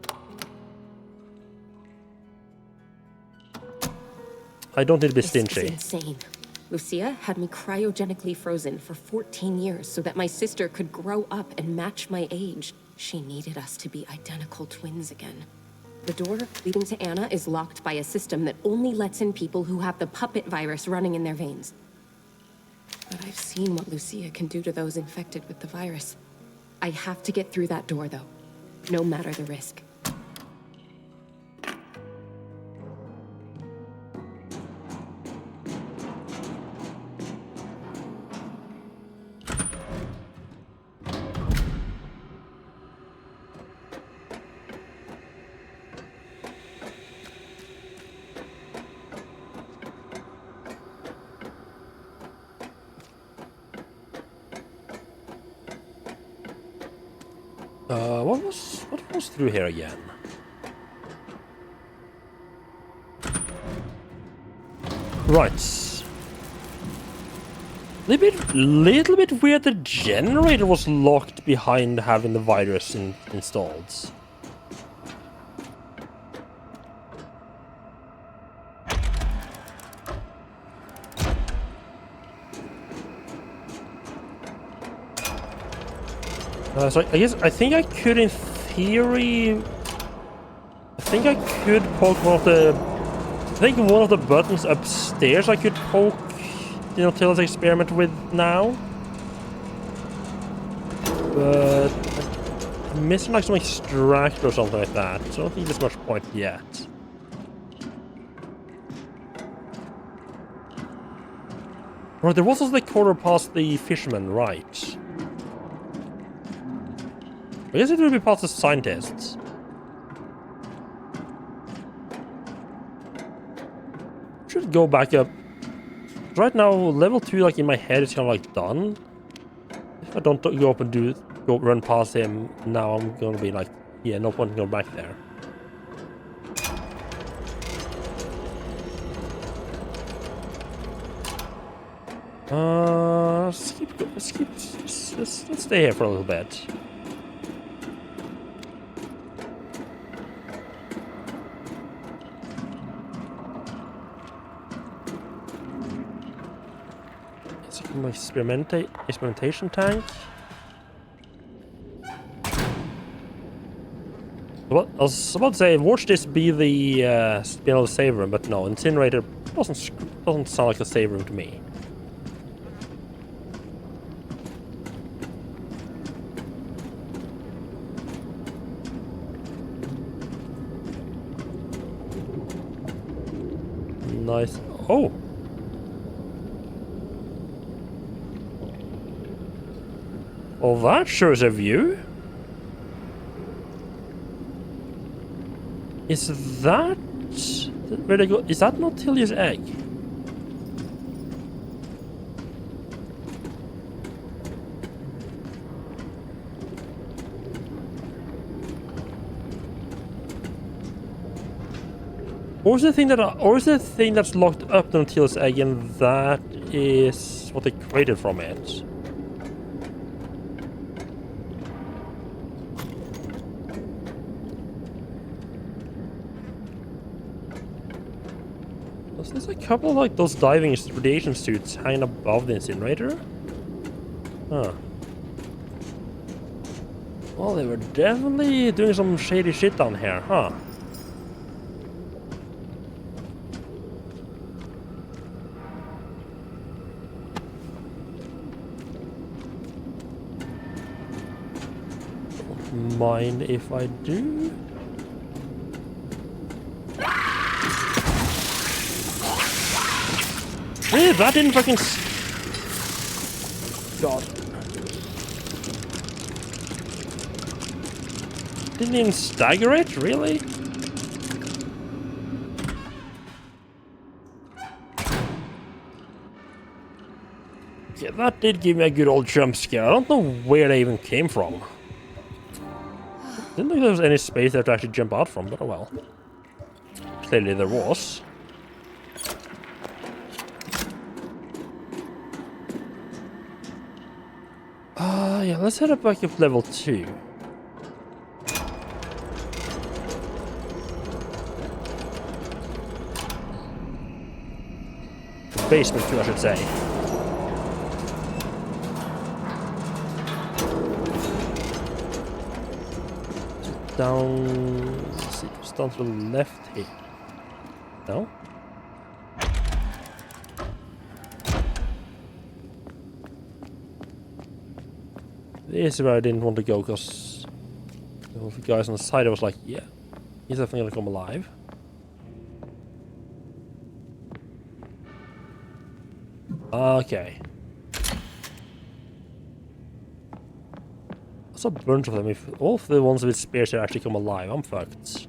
I don't need to be stingy. This is insane. Lucia had me cryogenically frozen for 14 years so that my sister could grow up and match my age. She needed us to be identical twins again. The door leading to Anna is locked by a system that only lets in people who have the puppet virus running in their veins. But I've seen what Lucia can do to those infected with the virus. I have to get through that door, though, no matter the risk. What was through here again? Right. Little bit weird. The generator was locked behind having the virus installed. So I think I could, in theory, poke one of the think one of the buttons upstairs I could poke the Nautilus experiment with now. But I'm missing like some extractor or something like that, so I don't think there's much point yet. Right, there was also the corridor past the fisherman, right? I guess it would be past the scientists. Should go back up. Right now, level 2, like in my head, is kind of like done. If I don't go up and go run past him now, I'm gonna be like, yeah, no point in going back there. Let's stay here for a little bit. It's like my experimentation tank. What I was about to say, watch this be the save room, but no, incinerator doesn't sound like a save room to me. Nice. Oh. Well, that sure is a view. Is that where they go? Is that Nautilius' egg? Or is the thing that's locked up the Nautilius' egg, and that is what they created from it? There's a couple of like those diving radiation suits hanging above the incinerator. Huh. Well, they were definitely doing some shady shit down here, huh? Don't mind if I do. Really? That didn't fucking... God. Didn't even stagger it? Really? Yeah, that did give me a good old jump scare. I don't know where they even came from. Didn't think there was any space there to actually jump out from, but oh well. Clearly there was. Yeah, let's head up back up level 2. Basement 2, I should say. Down... Let's see, it's down to the left here. No? This is where I didn't want to go, because the guys on the side, I was like, yeah, he's definitely gonna come alive. Okay. That's a bunch of them. If all of the ones with spears here actually come alive, I'm fucked.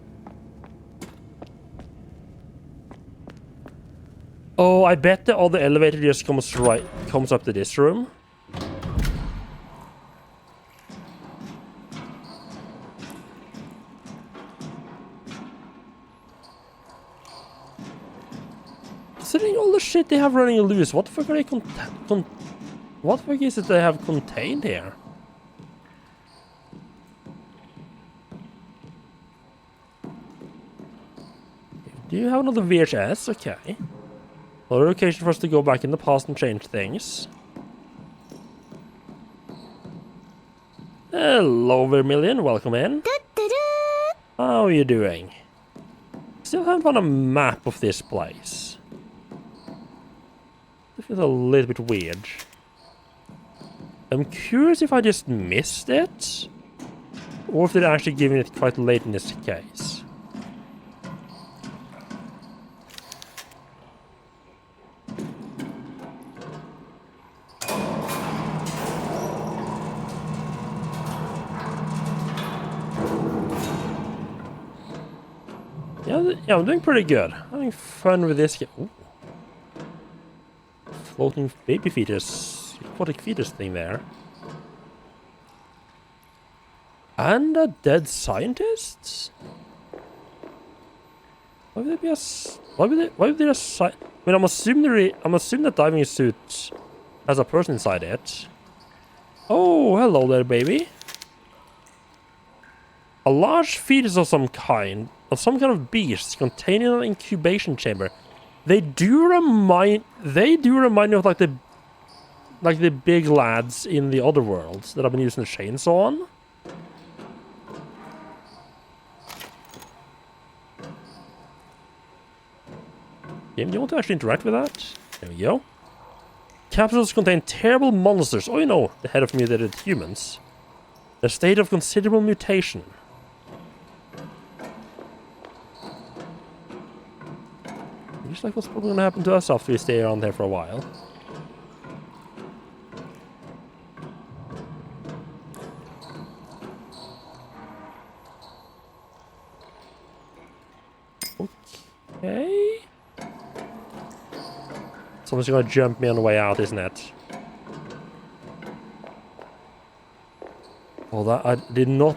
Oh, I bet the other elevator just comes up to this room. Considering all the shit they have running loose, what the fuck are they what the fuck is it they have contained here? Do you have another VHS? Okay. Another occasion for us to go back in the past and change things. Hello, Vermilion. Welcome in. How are you doing? still haven't found a map of this place. It feels a little bit weird. I'm curious if I just missed it, or if they're actually giving it quite late in this case. Yeah, I'm doing pretty good. Having fun with this. Ooh. Floating baby fetus, aquatic fetus thing there. And a dead scientist? Why would there be a... Why would there a... I mean, I'm assuming that diving suit has a person inside it. Oh, hello there, baby. A large fetus of some kind of beast containing an incubation chamber. They do remind me of like the big lads in the other worlds that I've been using the chainsaw on. Game, do you want to actually interact with that? There we go. Capsules contain terrible monsters. Oh, you know, the head of mutated humans. Their state of considerable mutation. Just like what's probably going to happen to us after we stay around there for a while. Okay. Someone's going to jump me on the way out, isn't it? Oh, that I did not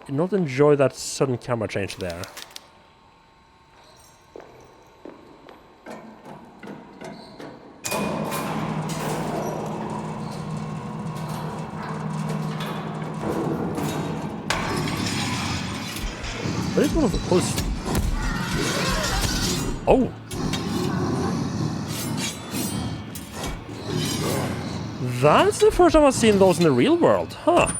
enjoy that sudden camera change there. What is one of the close? Oh! That's the first time I've seen those in the real world, huh?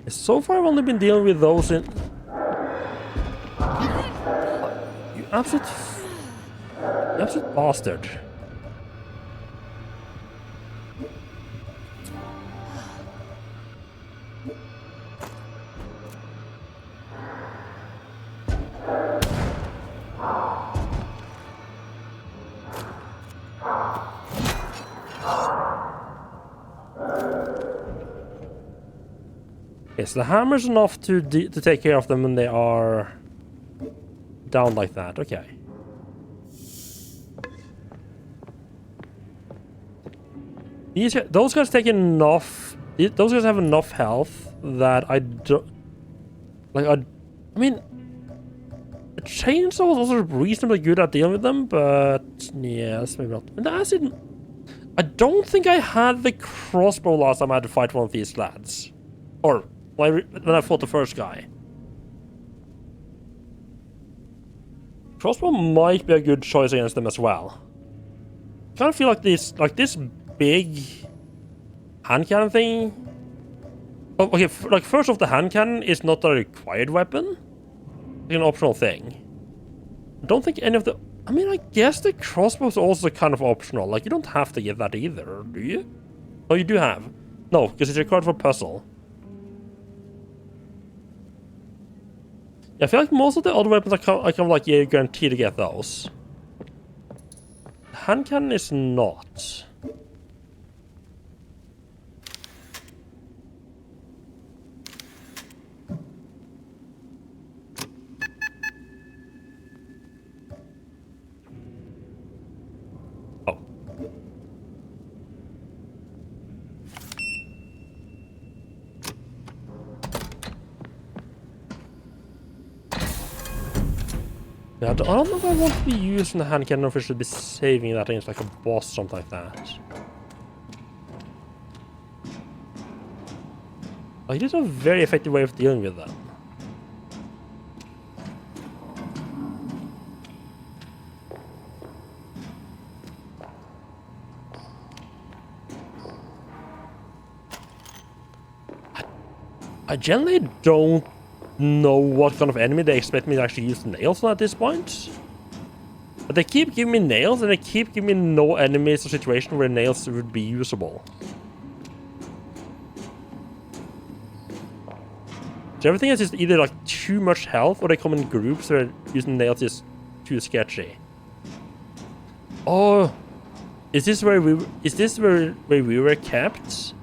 So far I've only been dealing with those in... You absolute bastard. Yes, the hammer's enough to take care of them when they are down like that. Okay. Those guys take enough. Those guys have enough health that I don't. Like I mean, the chainsaw is also reasonably good at dealing with them, but yes, maybe not. And the acid. I don't think I had the crossbow last time I had to fight one of these lads, or when I fought the first guy. Crossbow might be a good choice against them as well. I kind of feel like this big hand cannon thing. Oh, okay, like first off, the hand cannon is not a required weapon. It's an optional thing. I don't think any of the... I mean, I guess the crossbow is also kind of optional. Like, you don't have to get that either, do you? Oh, you do have. No, because it's required for puzzle. Yeah, I feel like most of the other weapons are kind of like, yeah, you're guaranteed to get those. The hand cannon is not. Oh. Yeah, I don't know if I want to be using the hand cannon or if I should be saving that against like a boss or something like that. Like, it's a very effective way of dealing with them. I generally don't know what kind of enemy they expect me to actually use the nails on at this point. But they keep giving me nails, and they keep giving me no enemies or situation where nails would be usable. So everything is just either like too much health, or they come in groups where using nails is too sketchy. Oh, is this where we were kept?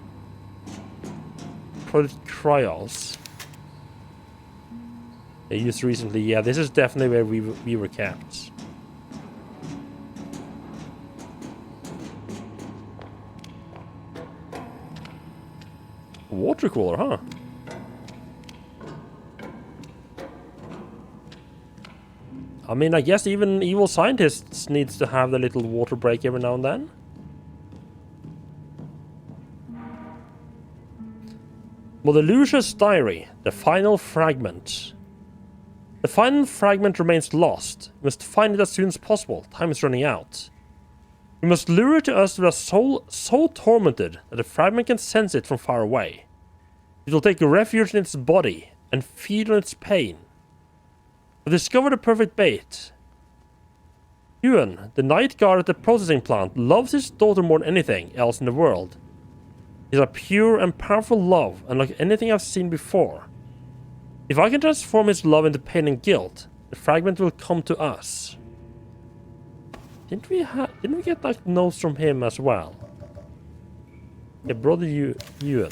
Project Trials. They used recently. Yeah, this is definitely where we were kept. Water cooler, huh? I mean, I guess even evil scientists needs to have the little water break every now and then. Mother Lucia's diary, the final fragment. The final fragment remains lost. We must find it as soon as possible. Time is running out. We must lure it to us with a soul so tormented that the fragment can sense it from far away. It will take refuge in its body and feed on its pain. We discover the perfect bait. Ewan, the night guard at the processing plant, loves his daughter more than anything else in the world. It is a pure and powerful love, unlike anything I've seen before. If I can transform his love into pain and guilt, the fragment will come to us. Didn't we get like notes from him as well? Yeah, brother Ewan.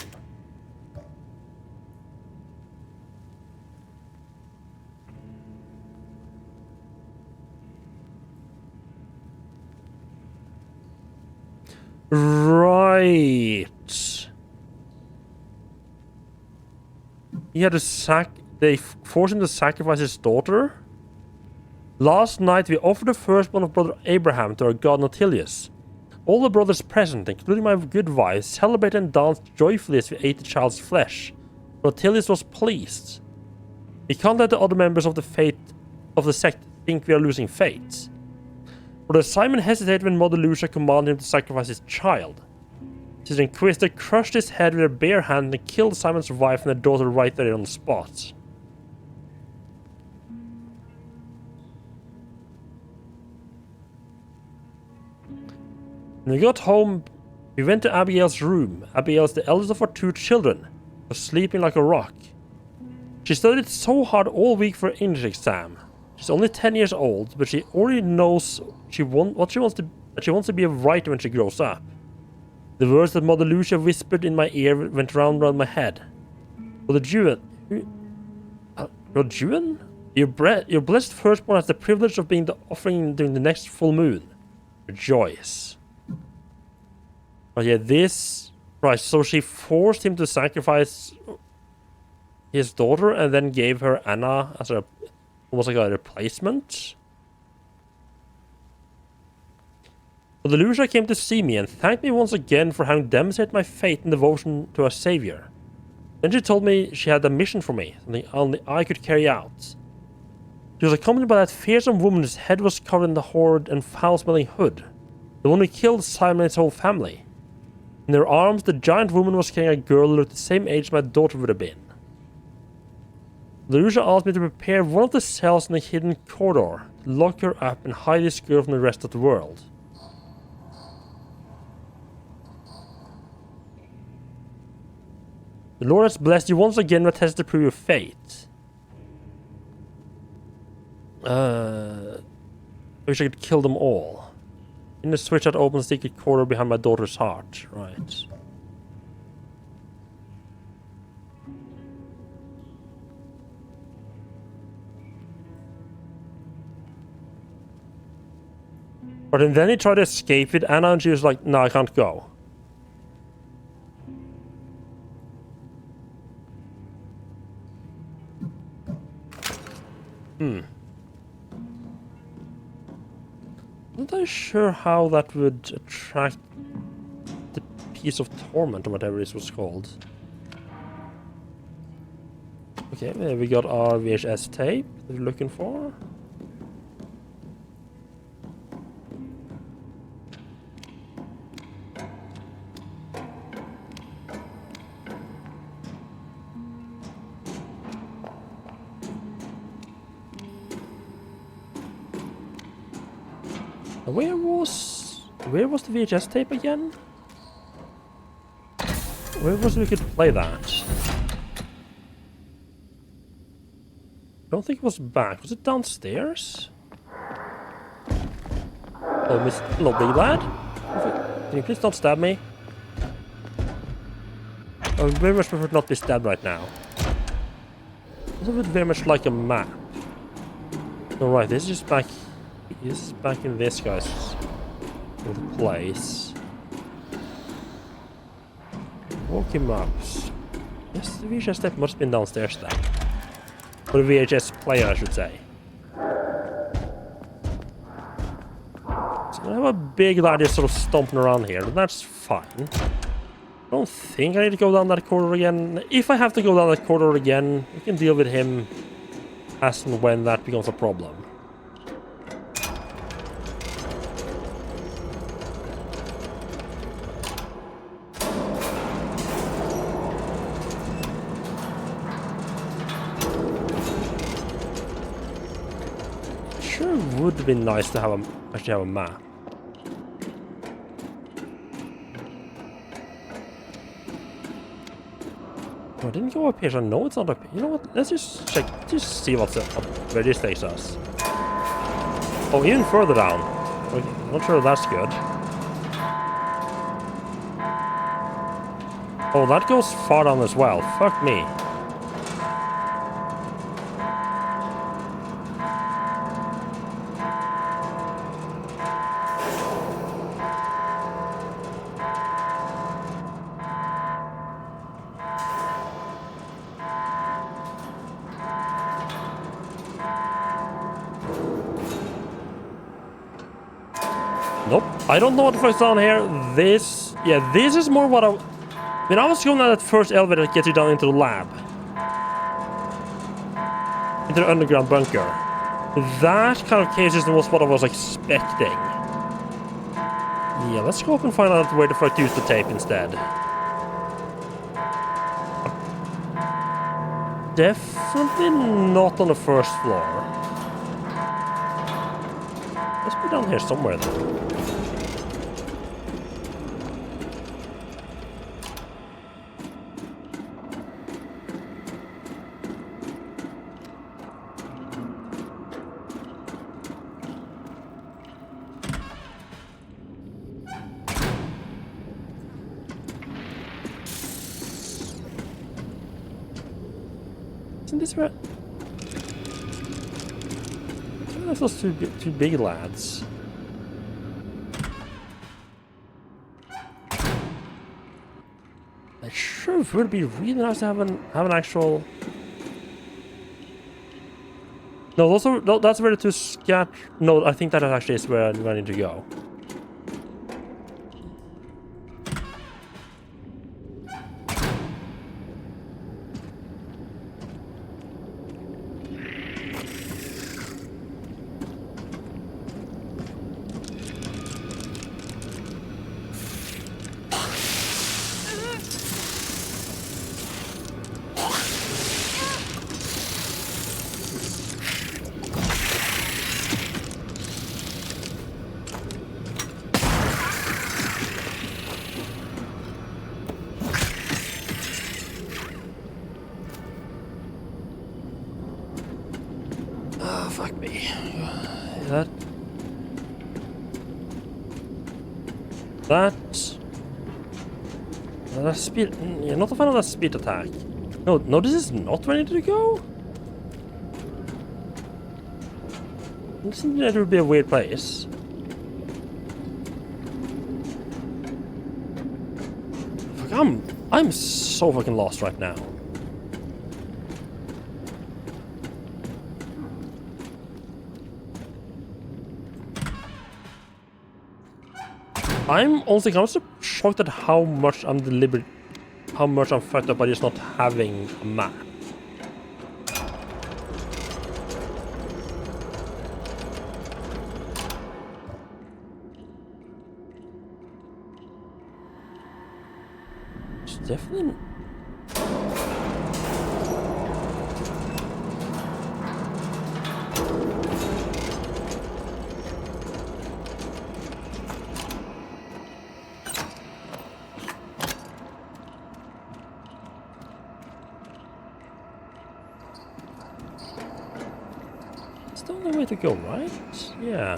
Right. He had to they forced him to sacrifice his daughter. Last night we offered the firstborn of brother Abraham to our god Nautilius. All the brothers present, including my good wife, celebrated and danced joyfully as we ate the child's flesh. Nautilius was pleased. We can't let the other members of the sect think we are losing faith. Brother Simon hesitated when Mother Lucia commanded him to sacrifice his child. Sister Inquisitor crushed his head with her bare hand and killed Simon's wife and their daughter right there on the spot. When we got home, we went to Abigail's room. Abigail is the eldest of our 2 children, was sleeping like a rock. She studied so hard all week for her English exam. She's only 10 years old, but she already knows she wants to be a writer when she grows up. The words that Mother Lucia whispered in my ear went round my head. Mother Juan, your blessed firstborn has the privilege of being the offering during the next full moon. Rejoice. But yeah, this right. So she forced him to sacrifice his daughter, and then gave her Anna as almost like a replacement. So the Lucia came to see me and thanked me once again for having demonstrated my faith and devotion to our Savior. Then she told me she had a mission for me, something only I could carry out. She was accompanied by that fearsome woman whose head was covered in the horrid and foul-smelling hood, the one who killed Simon and his whole family. In her arms, the giant woman was carrying a girl who looked the same age my daughter would have been. The Lucia asked me to prepare one of the cells in the hidden corridor, to lock her up and hide this girl from the rest of the world. The Lord has blessed you once again with a test to prove your faith. I wish I could kill them all. In the switch that opens the secret corridor behind my daughter's heart. Right. But then he tried to escape with Anna and she was like, no, I can't go. I'm not sure how that would attract the piece of torment or whatever this was called. Okay, we got our VHS tape that we're looking for. Where was the VHS tape again? Where was we could play that? I don't think it was back. Was it downstairs? Oh, hello, big lad. Can you please don't stab me? I would very much prefer not to be stabbed right now. This would very much like a map. Alright, this is just back. This is back in this guy's place. Walk him up. Yes, the VHS tape must have been downstairs then. Or the VHS player, I should say. So I have a big lad just sort of stomping around here, and that's fine. I don't think I need to go down that corridor again. If I have to go down that corridor again, we can deal with him as and when that becomes a problem. Sure would have been nice to have actually have a map. Oh, I didn't go up here, so I know it's not up here. You know what? Let's just check, just see where this takes us. Oh, even further down. Okay, not sure that's good. Oh, that goes far down as well. Fuck me. Nope, I don't know what the fuck's down here. This is more what I mean, I was going at that first elevator that gets you down into the lab. Into the underground bunker. That kind of case was what I was expecting. Yeah, let's go up and find out where the fuck to use the tape instead. Definitely not on the first floor. Let's be down here somewhere then. Isn't this right? That's those two big lads. It sure would be really nice to have an actual. No, that's where the two scat. No, I think that actually is where I need to go. Fuck me. That speed. Yeah, not a fan of that speed attack. No, this is not where I need to go. This seems like it would be a weird place. Fuck, I'm so fucking lost right now. I'm honestly kind of shocked at how much I'm fucked up by just not having a map. It's definitely. to go, right? Yeah.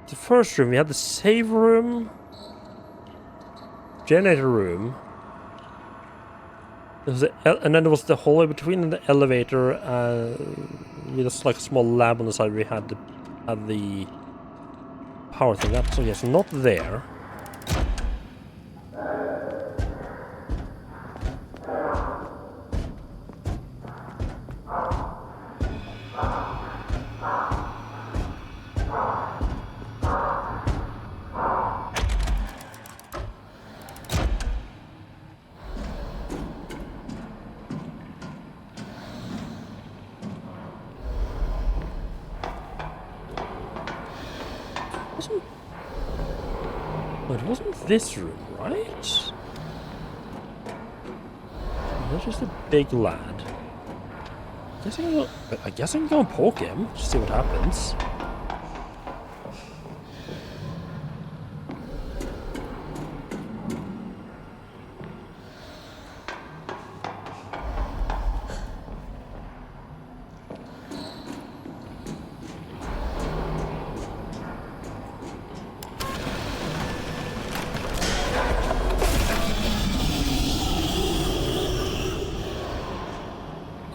The first room, we had the save room, generator room. There was and then there was the hallway between the elevator with a like a small lab on the side. We had the power thing. That's so yes, not there. It wasn't this room, right? That's just a big lad. I guess I can go and poke him, just see what happens.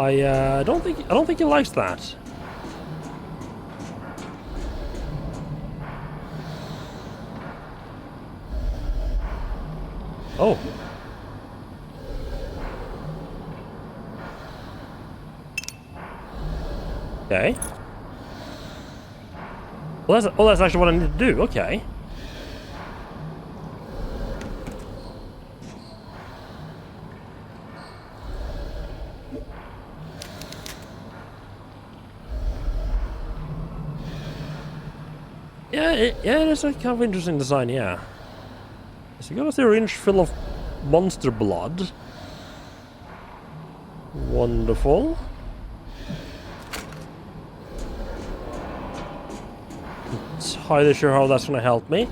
I don't think he likes that. Oh. Okay. Well, that's actually what I need to do. Okay. Yeah, it's a kind of interesting design, yeah. So you got a syringe full of monster blood. Wonderful. Not entirely sure how that's gonna help me.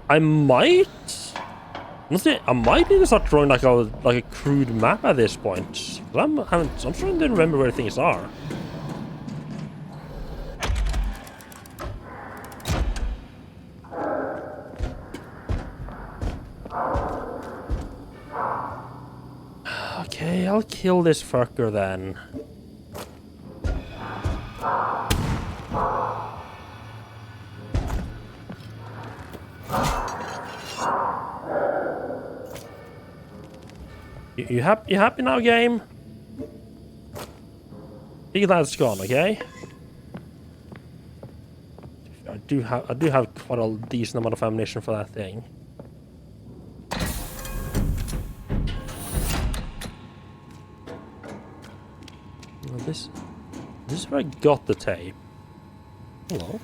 I might need to start drawing like a crude map at this point. I'm trying to remember where things are. Okay, I'll kill this fucker then. You happy now, game? Big lad's gone, okay? I do have quite a decent amount of ammunition for that thing. This is where I got the tape. Hello.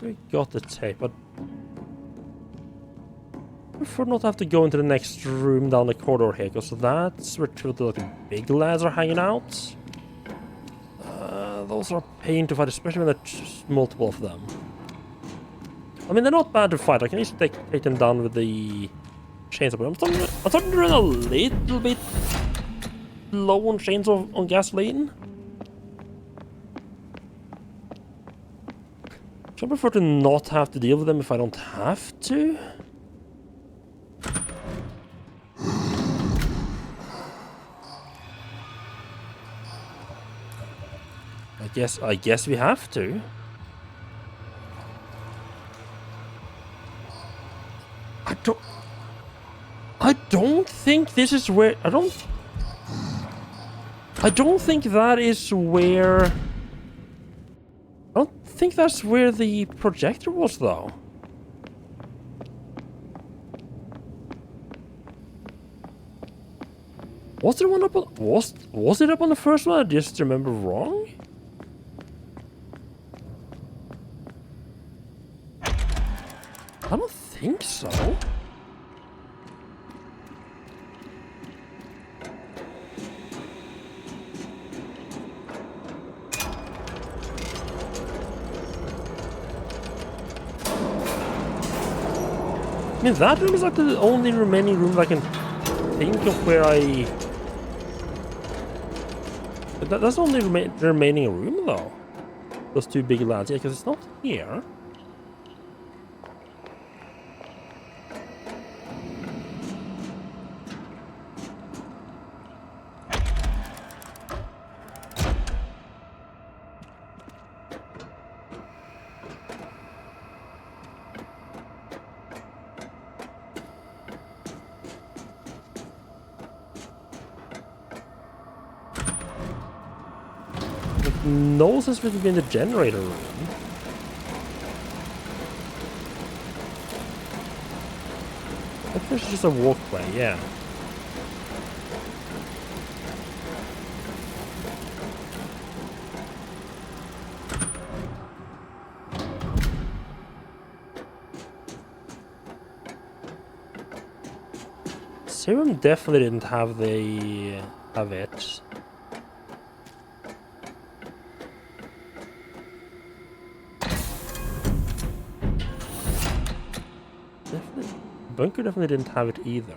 We got the tape, but I prefer not to have to go into the next room down the corridor here, because that's where two of the big lads are hanging out. Those are a pain to fight, especially when there's multiple of them. I mean, they're not bad to fight. I can easily take them down with the chainsaw, but I'm starting to run a little bit low on chainsaw on gasoline. I prefer to not have to deal with them if I don't have to. I guess we have to. I don't think this is where I don't think that is where I don't think that's where the projector was, though. Was there one up on... Was it up on the first one? I just remember wrong? I don't think so. I mean, that room is like the only remaining room I can think of where I... That's the only remaining room, though. Those two big lads. Yeah, because it's not here. No sense for it to be in the generator room. I think there's just a walkway, yeah. Serum definitely didn't have it. Bunker definitely didn't have it either.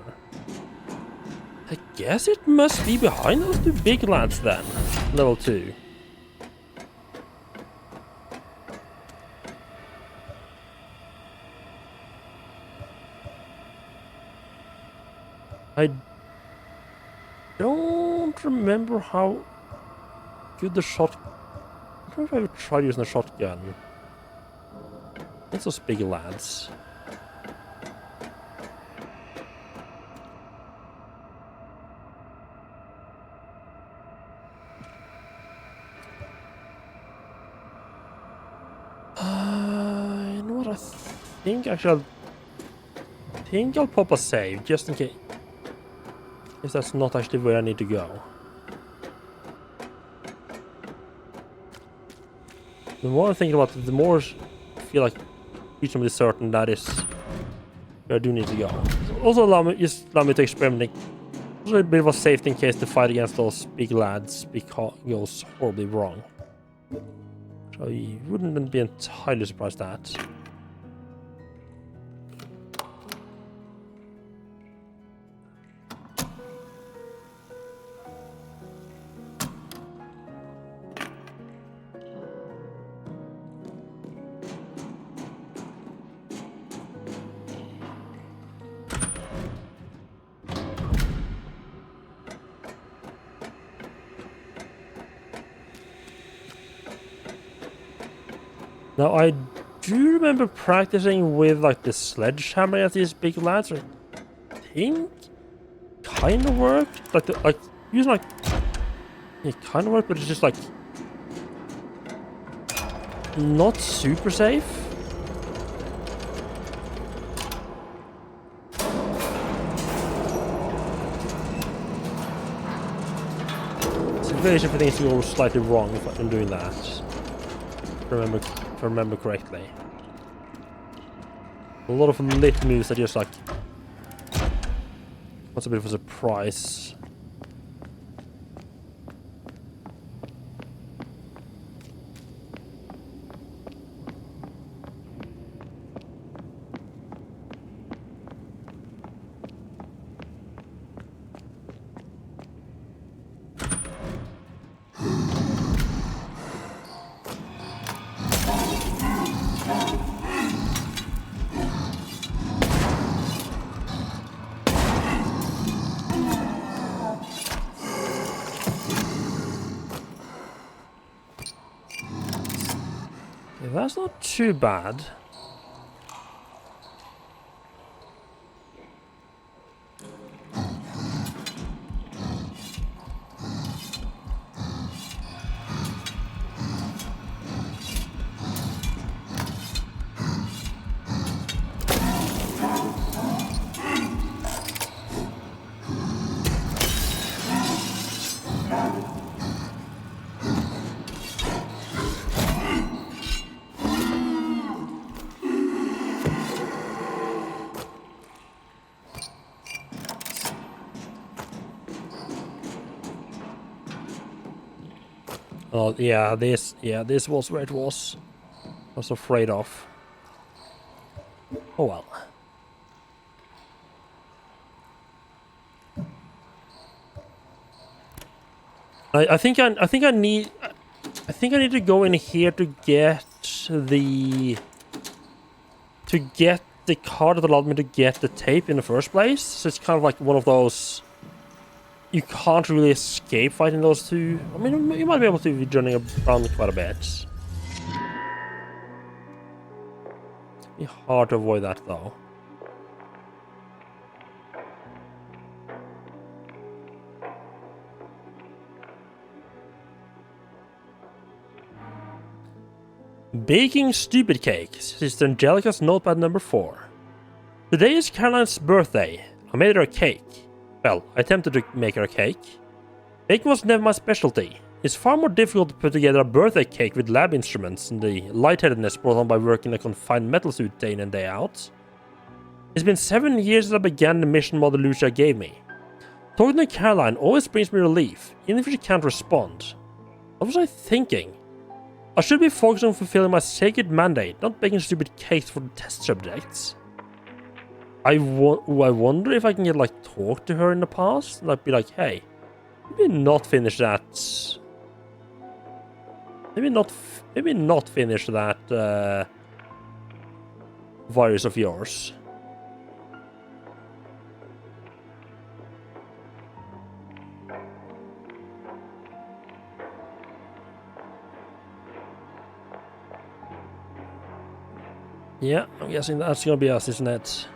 I guess it must be behind those two big lads then. Level 2. I don't remember how good the shot... I don't know if I ever tried using a shotgun. It's those big lads. You know what? I think actually I'll pop a save just in case. If that's not actually where I need to go. The more I'm thinking about it, the more I feel like reasonably certain that is where I do need to go. Also allow me to experiment. Also a bit of a safety in case the fight against those big lads goes horribly wrong. So you wouldn't be entirely surprised at that. Now I do remember practicing with like the sledgehammer at these big lads. I think kind of worked. Like using like it kind of worked, but it's just like not super safe. It's very easy for things to go slightly wrong if I'm doing that. If I remember correctly. A lot of lit moves are just like... What's a bit of a surprise. That's not too bad. Oh, this was where it was. I was afraid of. Oh well. I think I need to go in here to get the card that allowed me to get the tape in the first place. So it's kind of like one of those. You can't really escape fighting those two. I mean, you might be able to be running around quite a bit. It'd be hard to avoid that though. Baking stupid cakes. Sister Angelica's notepad number 4. Today is Caroline's birthday. I made her a cake. Well, I attempted to make her a cake. Baking was never my specialty. It's far more difficult to put together a birthday cake with lab instruments and the lightheadedness brought on by working in a confined metal suit day in and day out. It's been 7 years since I began the mission Mother Lucia gave me. Talking to Caroline always brings me relief, even if she can't respond. What was I thinking? I should be focused on fulfilling my sacred mandate, not baking stupid cakes for the test subjects. I wonder if I can get, like, talk to her in the past? And I'd be like, hey, maybe not finish that... Maybe not finish that, virus of yours. Yeah, I'm guessing that's gonna be us, isn't it?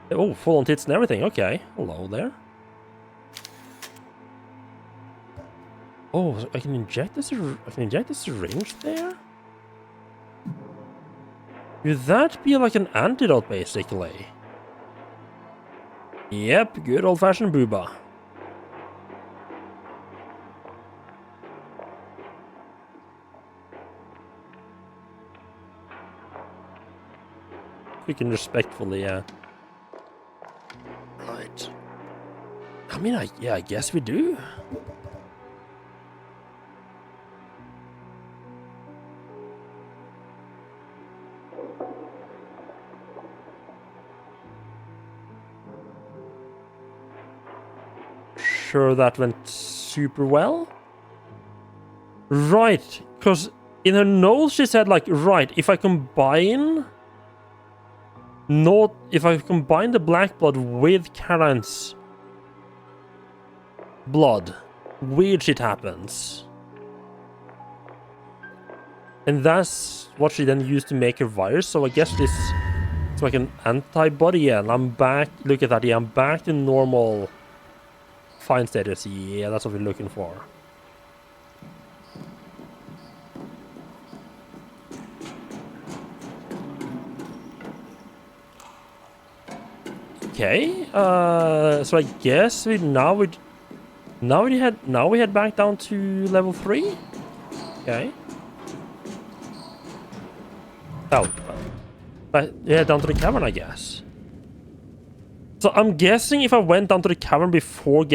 Oh, full on tits and everything. Okay, hello there. Oh, I can inject this. I can inject this syringe there. Would that be like an antidote, basically? Yep, good old-fashioned booba. We can respectfully, yeah. Right. I mean, I guess we do. Sure, that went super well. Right, because in her notes she said, like, right, if I combine the black blood with Karen's blood, weird shit happens. And that's what she then used to make her virus, so I guess this is like an antibody, yeah, and I'm back, look at that, yeah, I'm back to normal fine status, yeah, that's what we're looking for. Okay, so I guess we head back down to level 3. Okay. Oh, but yeah, down to the cavern, I guess. So I'm guessing if I went down to the cavern before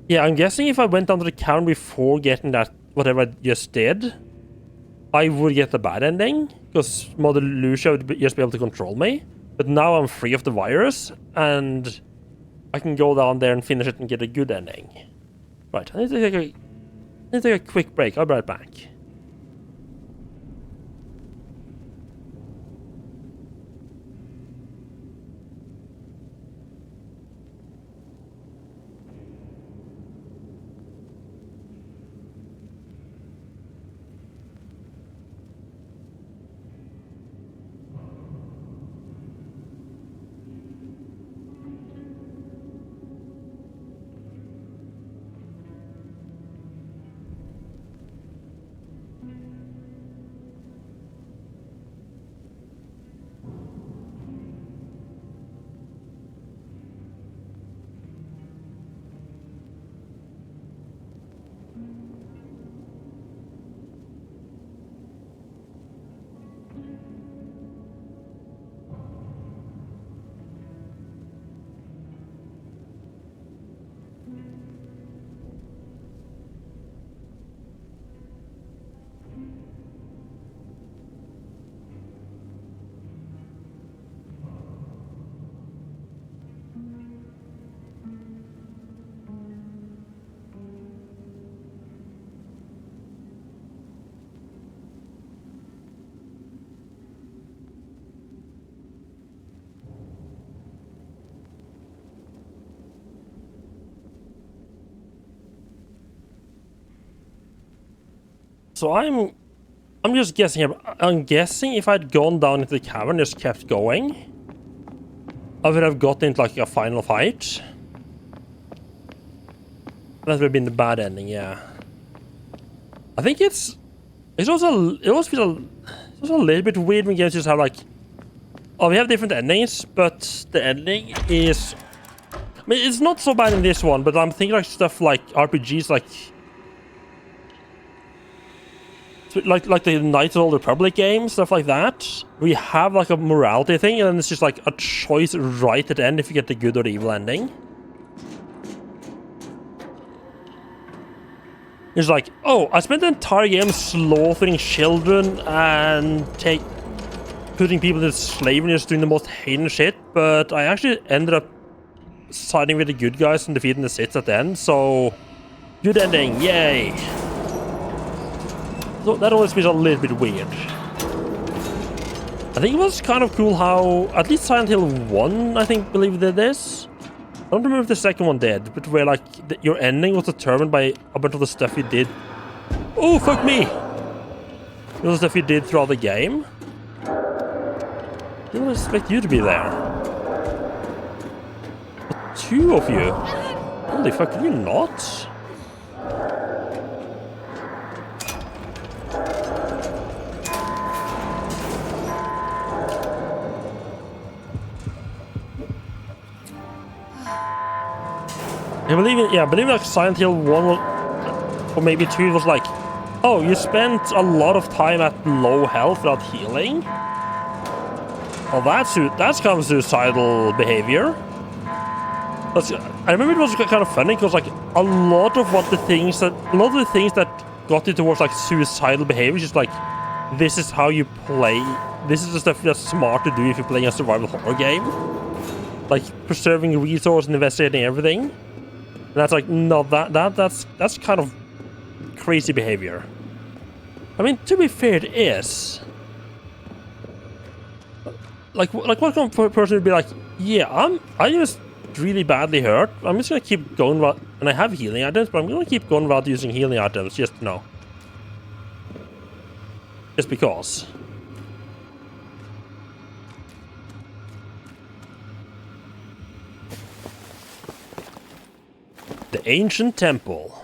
I'm guessing if I went down to the cavern before getting that whatever I just did, I would get the bad ending because Mother Lucia would just be able to control me. But now I'm free of the virus, and I can go down there and finish it and get a good ending. Right, I need to take a quick break. I'll be right back. So I'm just guessing here. I'm guessing if I'd gone down into the cavern and just kept going, I would have gotten into like a final fight. That would have been the bad ending, yeah. I think it's also feels a little bit weird when games just have like, oh, we have different endings, but the ending is, I mean, it's not so bad in this one, but I'm thinking like stuff like RPGs like the Knights of the Old Republic games, stuff like that. We have like a morality thing, and then it's just like a choice right at the end if you get the good or the evil ending. It's like, oh, I spent the entire game slaughtering children and putting people into slavery and just doing the most heinous shit, but I actually ended up siding with the good guys and defeating the Sith at the end, so good ending, yay! So that always feels a little bit weird. I think it was kind of cool how, at least Silent Hill 1, I believe did this. I don't remember if the second one did, but where like your ending was determined by a bunch of the stuff you did. Oh, fuck me! It was the stuff you did throughout the game. I didn't expect you to be there. But two of you? Holy fuck, can you not? I believe like Silent Hill 1 was, or maybe 2 was like, oh, you spent a lot of time at low health without healing? Well, that's kind of suicidal behavior. I remember it was kind of funny because like a lot of the things that got you towards like suicidal behavior is just like, this is how you play. This is the stuff that's smart to do if you're playing a survival horror game. Like preserving resources and investigating everything. And that's like, no, that's kind of crazy behavior. I mean, to be fair, it is. Like what kind of person would be like, yeah, I was really badly hurt. I'm just gonna keep going without, and I have healing items, but I'm gonna keep going without using healing items, just just because. The ancient temple.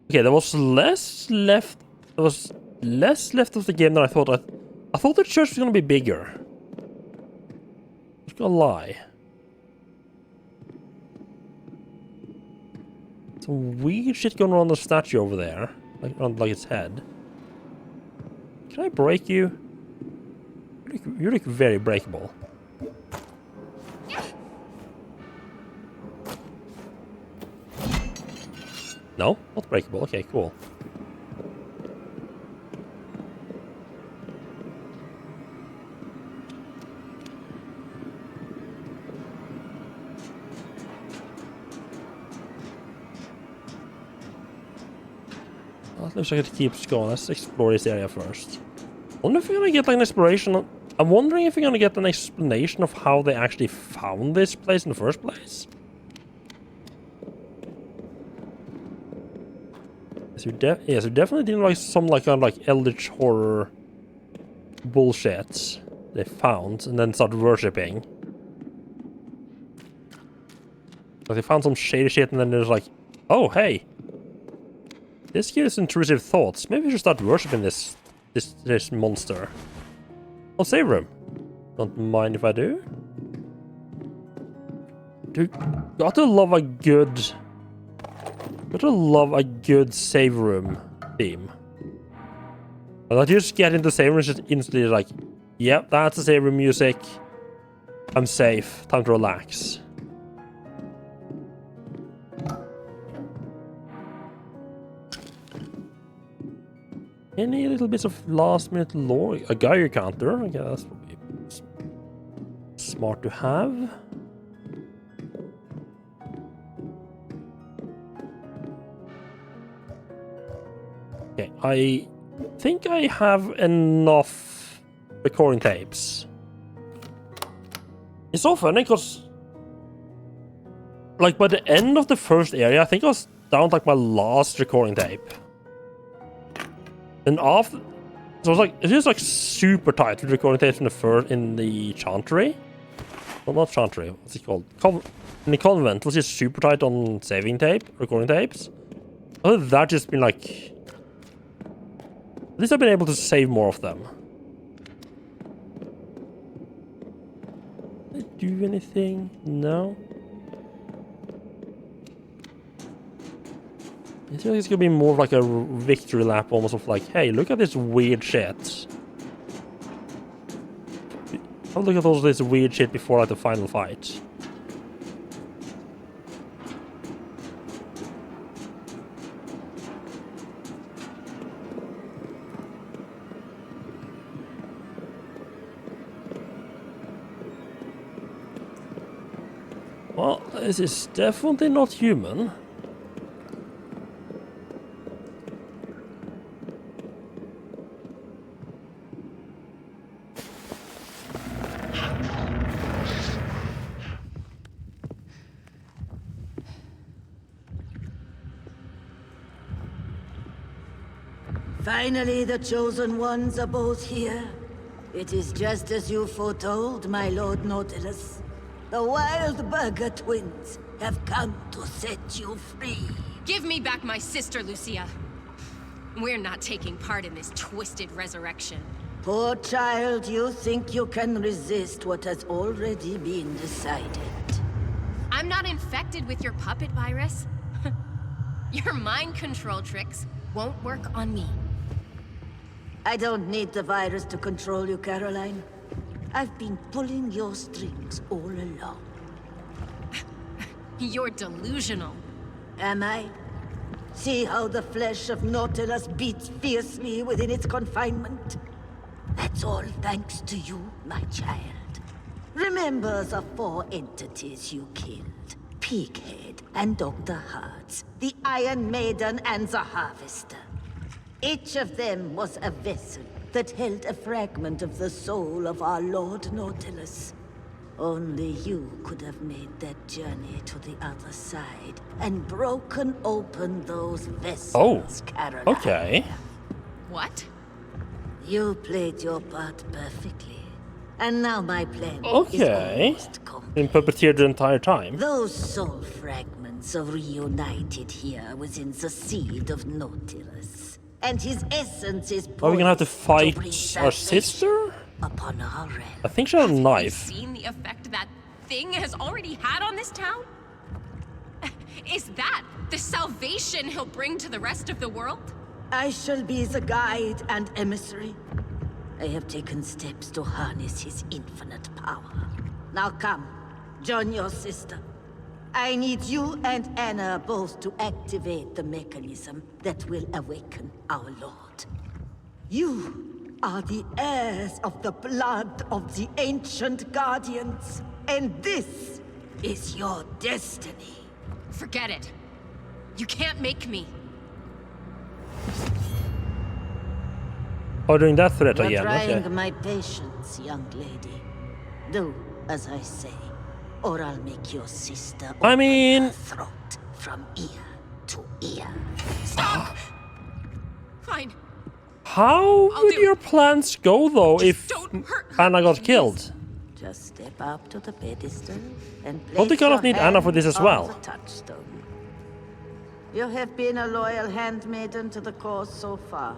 Okay, there was less left. There was less left of the game than I thought. I thought the church was gonna be bigger. I'm not gonna lie. Some weird shit going on the statue over there, like on its head. Can I break you? You look very breakable. No? Not breakable. Okay, cool. Well, it looks like it keeps going. Let's explore this area first. I wonder if we're gonna get like an exploration. I'm wondering if we're gonna get an explanation of how they actually found this place in the first place. So definitely didn't like some kind of like eldritch horror bullshit they found and then started worshipping. Like they found some shady shit and then there's like, oh hey, this gives intrusive thoughts. Maybe we should start worshipping this monster. Oh, save room. Don't mind if I do. Dude, gotta love a good save room theme. But I just get into save room and just instantly like, yep, that's the save room music. I'm safe. Time to relax. Any little bits of last minute lore? A Geiger counter. Okay, that's probably smart to have. Okay, I think I have enough recording tapes. It's so funny because, like, by the end of the first area, I think I was down to like my last recording tape. And after, so it's just like super tight with recording tapes in the chantry. Well, not chantry. What's it called? In the convent was just super tight on recording tapes. Other than that, just been like, at least I've been able to save more of them. Did I do anything? No. I feel like it's gonna be more of like a victory lap, almost of like, hey, look at this weird shit. I'll look at all this weird shit before like the final fight. Well, this is definitely not human. Finally, the Chosen Ones are both here. It is just as you foretold, my Lord Nautilus. The Wild Burger twins have come to set you free. Give me back my sister, Lucia. We're not taking part in this twisted resurrection. Poor child, you think you can resist what has already been decided. I'm not infected with your puppet virus. Your mind control tricks won't work on me. I don't need the virus to control you, Caroline. I've been pulling your strings all along. You're delusional. Am I? See how the flesh of Nautilus beats fiercely within its confinement? That's all thanks to you, my child. Remember the 4 entities you killed. Pighead and Dr. Hearts, the Iron Maiden and the Harvester. Each of them was a vessel that held a fragment of the soul of our Lord Nautilus. Only you could have made that journey to the other side and broken open those vessels, Caroline. Okay. What? You played your part perfectly. And now my plan is almost complete. Been puppeteered the entire time. Those soul fragments are reunited here within the seed of Nautilus. And his essence is Are we gonna have to fight bring our salvation sister? upon our realm. I think she has a Have you knife. seen the effect that thing has already had on this town? Is that the salvation he'll bring to the rest of the world? I shall be the guide and emissary. I have taken steps to harness his infinite power. Now come, join your sister. I need you and Anna both to activate the mechanism that will awaken our Lord. You are the heirs of the blood of the ancient guardians, and this is your destiny. Forget it. You can't make me. Oh, doing that threat You're again. trying Okay. my patience, young lady. Do as I say, or I'll make your sister I mean, her throat from ear to ear. Stop! Fine. how I'll would do your plans go though Just if don't hurt her, Anna got please. killed? Just step up to the pedestal and place Don't they kind of your need Anna for hand this as on well? the touchstone. You have been a loyal handmaiden to the cause so far.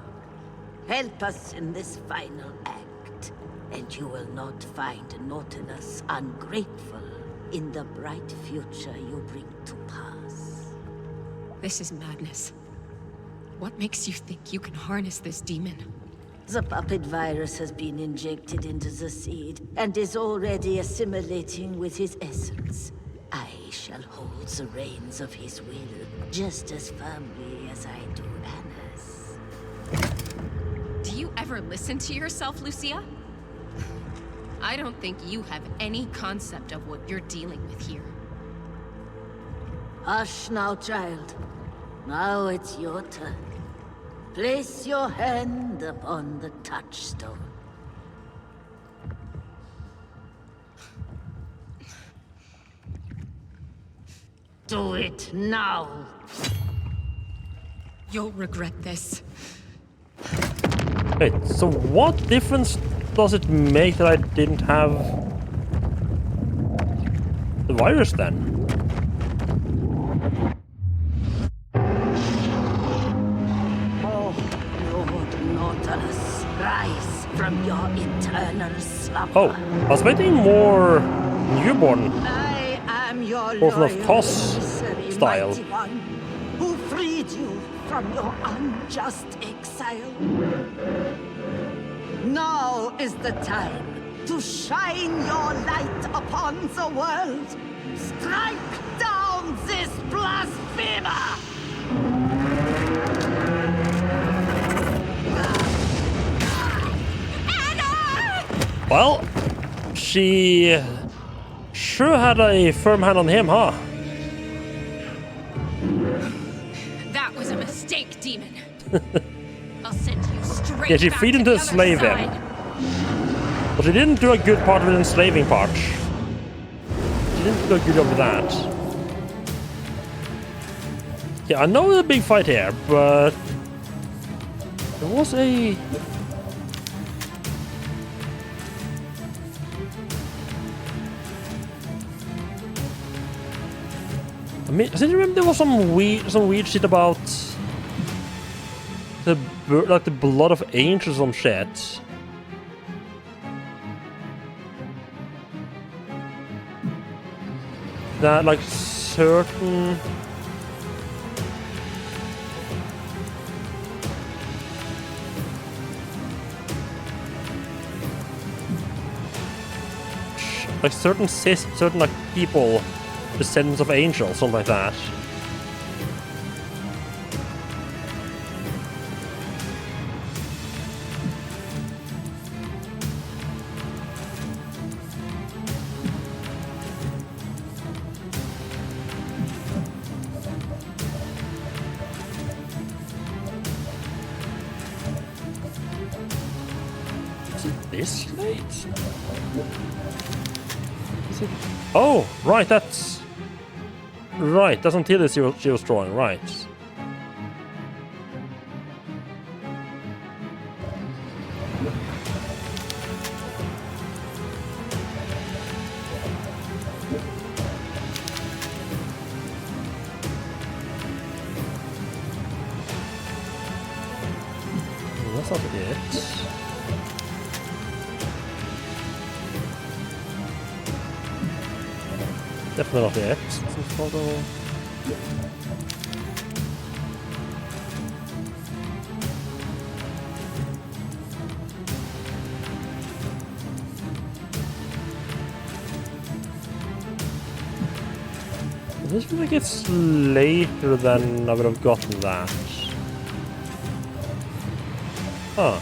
Help us in this final act, and you will not find Nautilus ungrateful in the bright future you bring to pass. This is madness. What makes you think you can harness this demon? The puppet virus has been injected into the seed and is already assimilating with his essence. I shall hold the reins of his will just as firmly as I do Anna's. Do you ever listen to yourself, Lucia? I don't think you have any concept of what you're dealing with here. Hush now, child. Now it's your turn. Place your hand upon the touchstone. Do it now. You'll regret this. Wait, so what difference does it make that I didn't have the virus then? Oh, Lord Nautilus, rise from your eternal slumber. Oh, I was waiting more newborn I am your Orphan of loyal Kos emissary, style. mighty one, who freed you from your unjust exile. Now is the time to shine your light upon the world. Strike down this blasphemer! Well, she sure had a firm hand on him, huh? That was a mistake, demon. I'll send you straight Yeah, she back freed to him the to other enslave him. side. But she didn't do a good part of the enslaving part. She didn't do a good job with that. Yeah, I know it's a big fight here, but there was a... I mean, I seem to remember there was some weird shit about the like the blood of angels or some shit. That like certain certain like people, descendants of angels, something like that. Is it this late? Is it? Oh, right, that's... Right, that's until she was drawing, right. That's not it. Definitely not it. Some photo. This feels like it's later than I would have gotten that. Huh.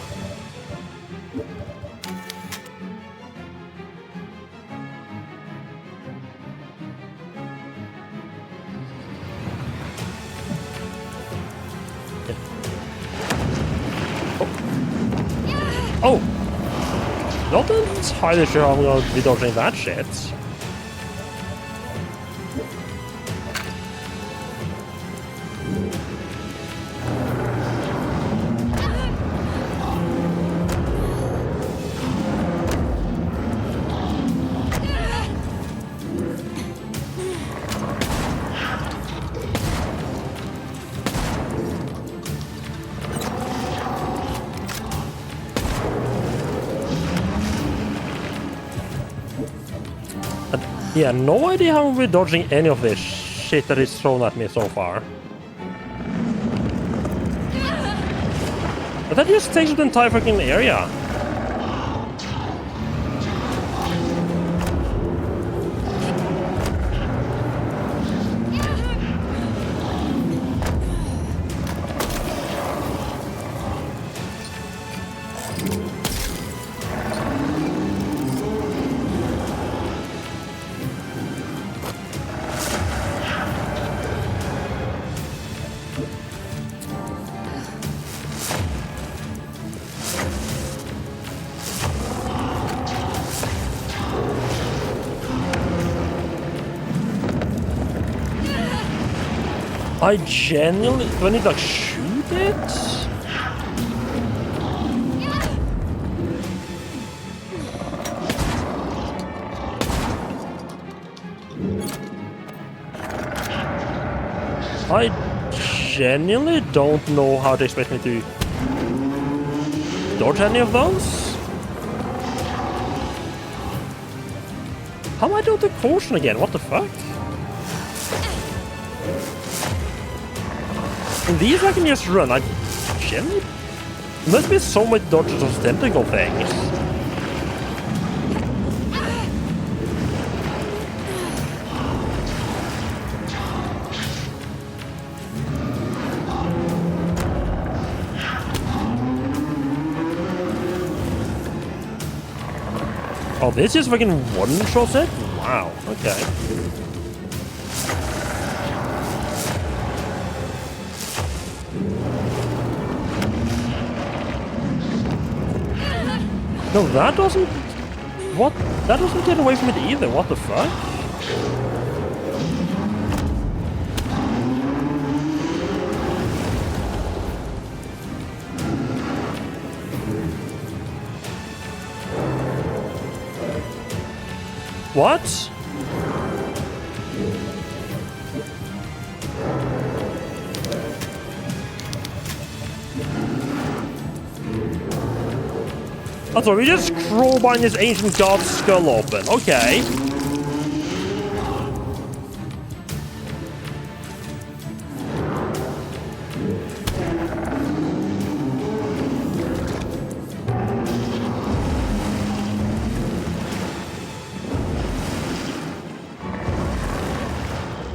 Oh! Not entirely sure how I'm going to be dodging that shit. Yeah, no idea how we're dodging any of this shit that is thrown at me so far. But that just takes up the entire fucking area. I genuinely... Do I need to, like, shoot it? I genuinely don't know how to expect me to dodge any of those. How am I doing the caution again? What the fuck? And these I can just run. I genuinely... Must be so much dodges of tentacle things. Oh, this is fucking one-shot it? Wow, okay. No, that doesn't... What? That doesn't get away from it either, what the fuck? What? That's all, we just crowbar this ancient god's skull open. Okay.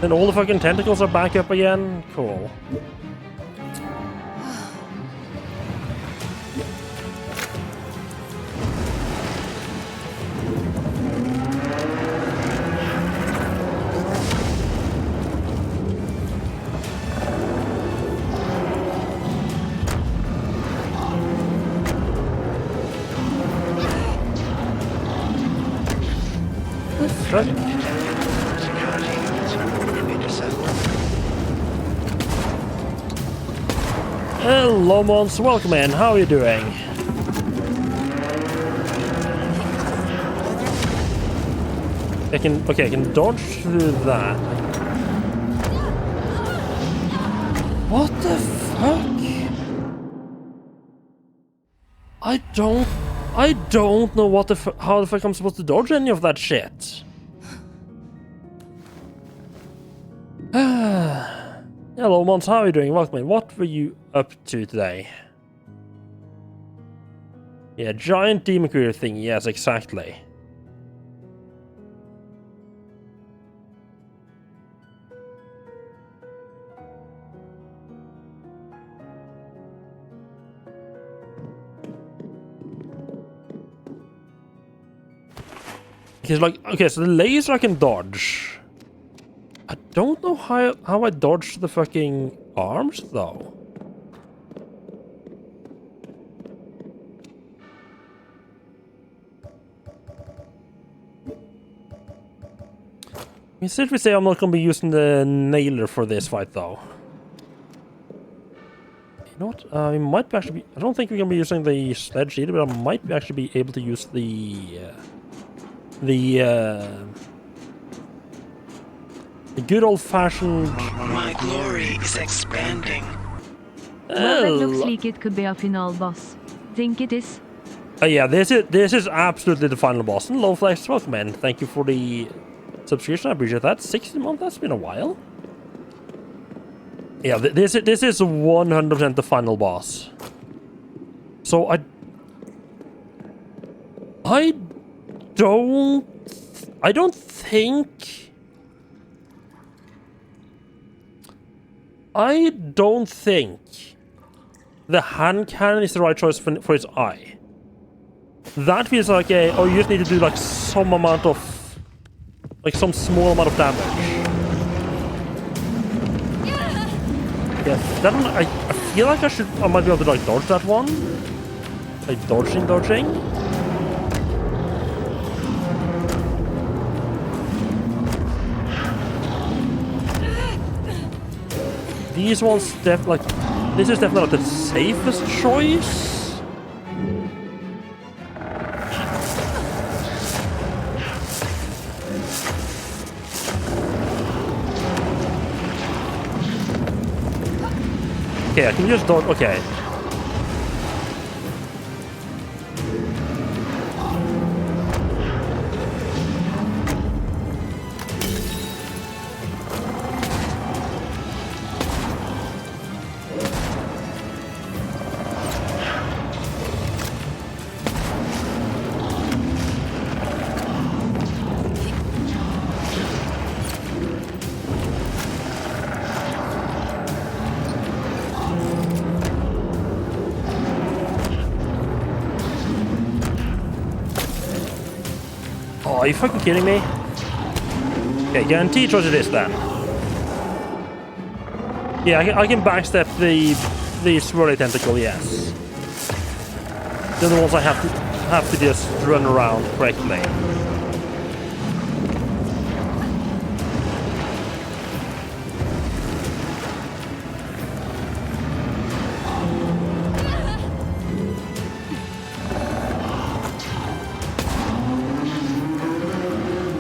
Then all the fucking tentacles are back up again? Cool. Hello, Mons. Welcome in. How are you doing? I can dodge through that. What the fuck? I don't know what how the fuck I'm supposed to dodge any of that shit. Hello, Mons. How are you doing? Welcome in. What were you up to today? Yeah, giant demon creature thing. Yes, exactly. Because, like, okay, so the laser I can dodge. I don't know how I dodged the fucking arms, though. Instead we say I'm not going to be using the nailer for this fight, though. You know what? We might actually be... I don't think we're going to be using the sledge either, but I might actually be able to use the good old-fashioned... My glory is expanding. Well, that looks like it could be a final boss. Think it is? Yeah, this is absolutely the final boss. And Lowflex, welcome in. Thank you for the subscription. I appreciate that. 60 months. That's been a while. Yeah, this is 100% the final boss. So I don't think the hand cannon is the right choice for its eye. That feels like oh, you just need to do like some amount of, like some small amount of damage. Yes, that one, I feel like I might be able to like dodge that one. Like dodging. These ones this is definitely not the safest choice. Okay, I can just dodge. Okay. Oh, are you fucking kidding me? Okay, guaranteed choice it is then. Yeah, I can backstep the swirly tentacle, yes. They're the ones I have to just run around correctly.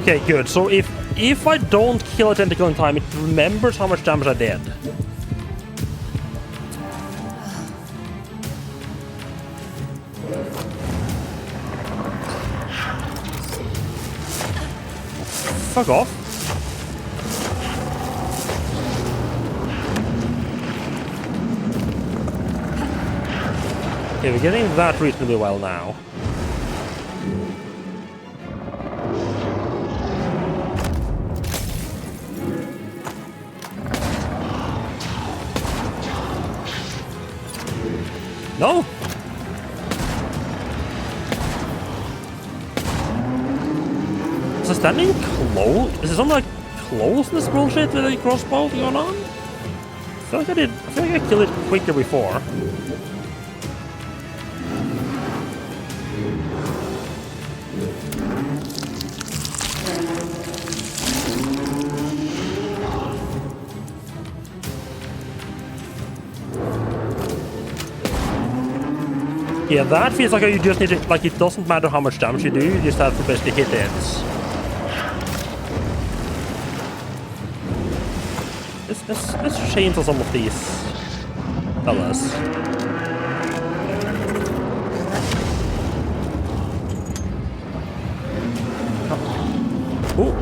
Okay, good. So if I don't kill a tentacle in time, it remembers how much damage I did. Fuck off. Okay, we're getting that reasonably well now. No! Is it standing close? Is there some like closeness bullshit with a crossbow going on? I feel like I killed it quicker before. Yeah, that feels like you just need to, like, it doesn't matter how much damage you do, you just have to basically hit it. Let's chainsaw some of these fellas. Oh.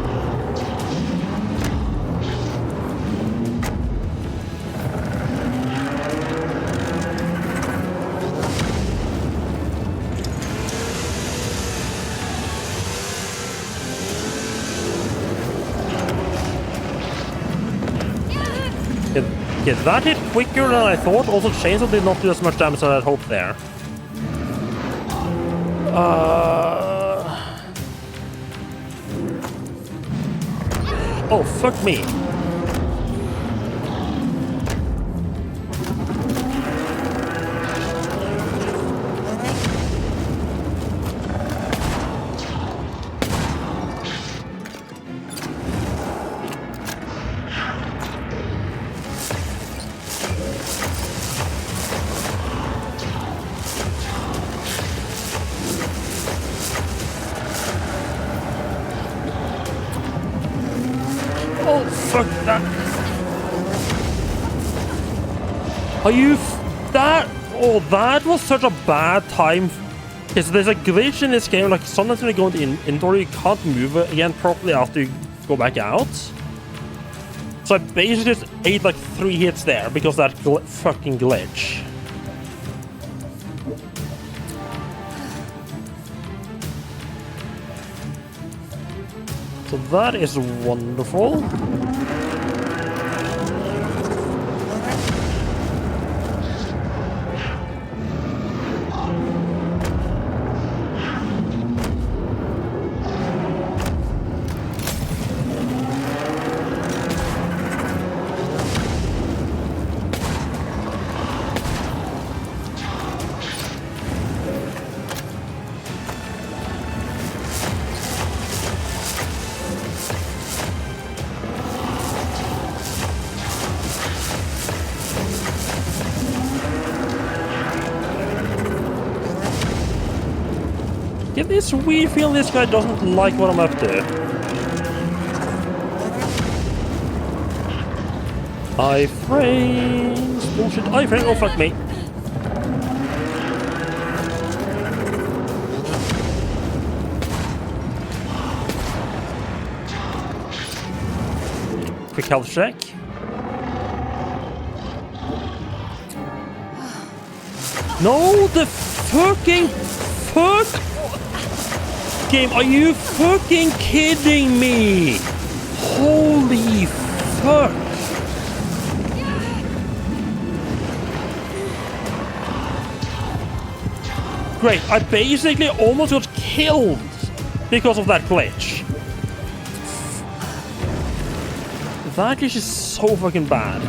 Okay, that hit quicker than I thought. Also, chainsaw did not do as much damage as I had hoped there. Oh, fuck me. Oh, fuck that. Are you... that... Oh, that was such a bad time. Okay, so there's a glitch in this game. Like, sometimes when you go into inventory, you can't move again properly after you go back out. So I basically just ate like 3 hits there because of that fucking glitch. So that is wonderful. Get this weird feeling this guy doesn't like what I'm up to. Iframes Bullshit iframe. Oh, fuck me. Quick health check. No, the fucking fuck game. Are you fucking kidding me? Holy fuck. Great, I basically almost got killed because of that glitch. That glitch is so fucking bad.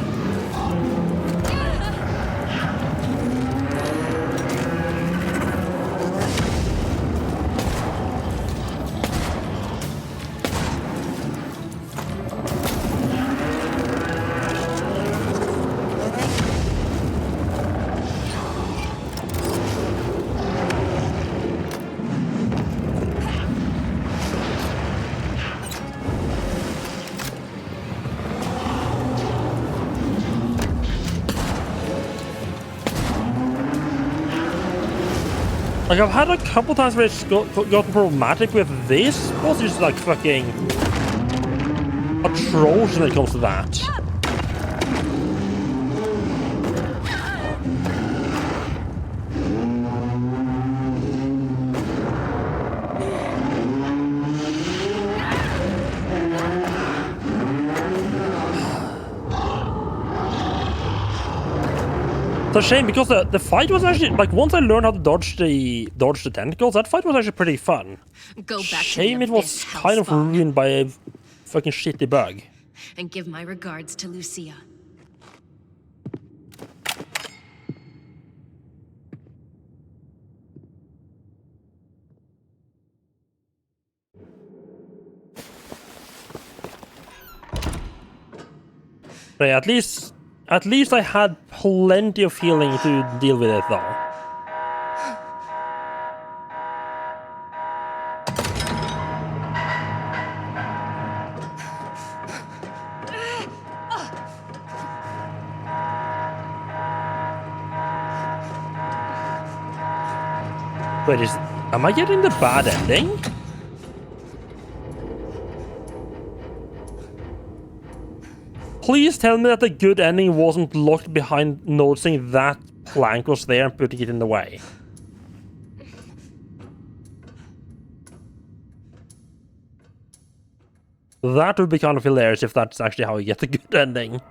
Like, I've had a couple times where it's gotten problematic with this, but it's just like fucking atrocious when it comes to that. It's a shame because the fight was actually like once I learned how to dodge the tentacles, that fight was actually pretty fun. Go back Shame to it was kind of ruined by a fucking shitty bug. And give my regards to Lucia. But yeah, at least I had plenty of healing to deal with it though. Wait, am I getting the bad ending? Please tell me that the good ending wasn't locked behind noticing that plank was there and putting it in the way. That would be kind of hilarious if that's actually how you get the good ending.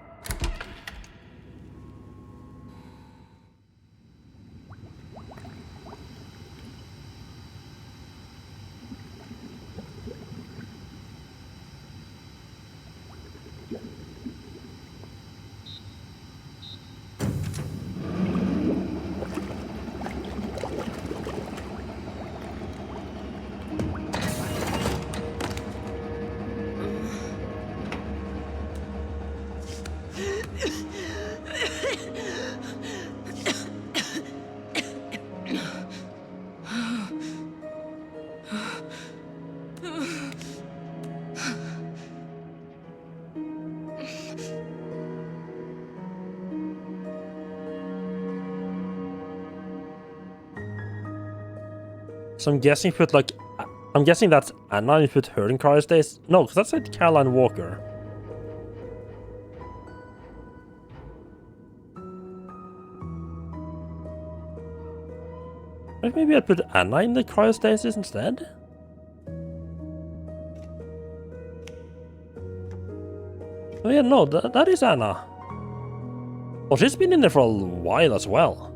So I'm guessing put like, I'm guessing that's Anna and put her in cryostasis. No, because that's like Caroline Walker. Like maybe I'd put Anna in the cryostasis instead? Oh yeah, no, that is Anna. Oh, she's been in there for a while as well.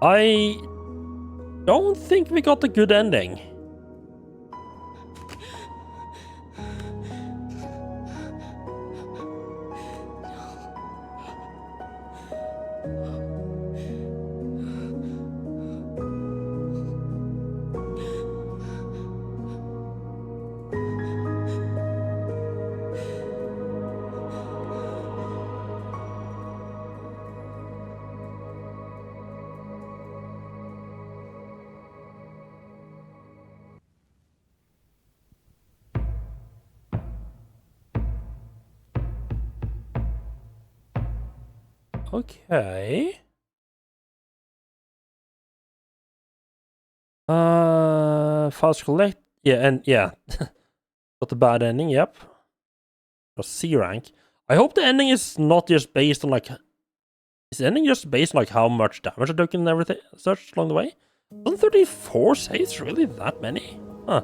I don't think we got the good ending. Okay. Files collect. Yeah, and yeah. Got the bad ending, yep. Got C rank. I hope the ending is not just based on like... Is the ending just based on like how much damage I took and everything such along the way? 134 saves? Really that many? Huh.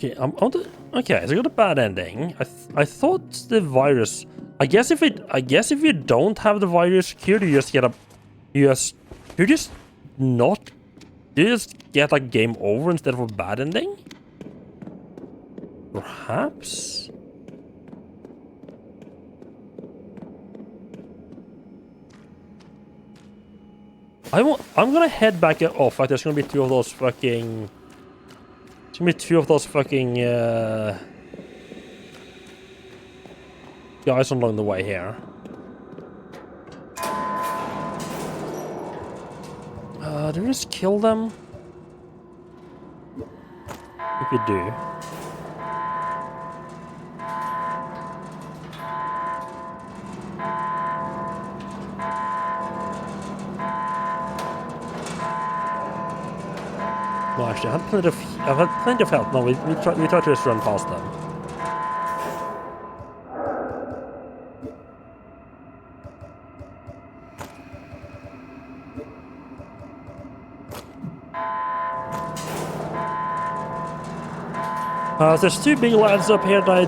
Okay, okay, so I got a bad ending. I thought the virus. I guess if you don't have the virus secured, you just get a. You just not. You just get like game over instead of a bad ending. Perhaps. I'm gonna head back off. Like there's gonna be two of those fucking. There's gonna be two of those fucking guys along the way here. Do we just kill them? If you do. No, actually, I've had plenty of health. No, we try to just run past them. There's two big lads up here that I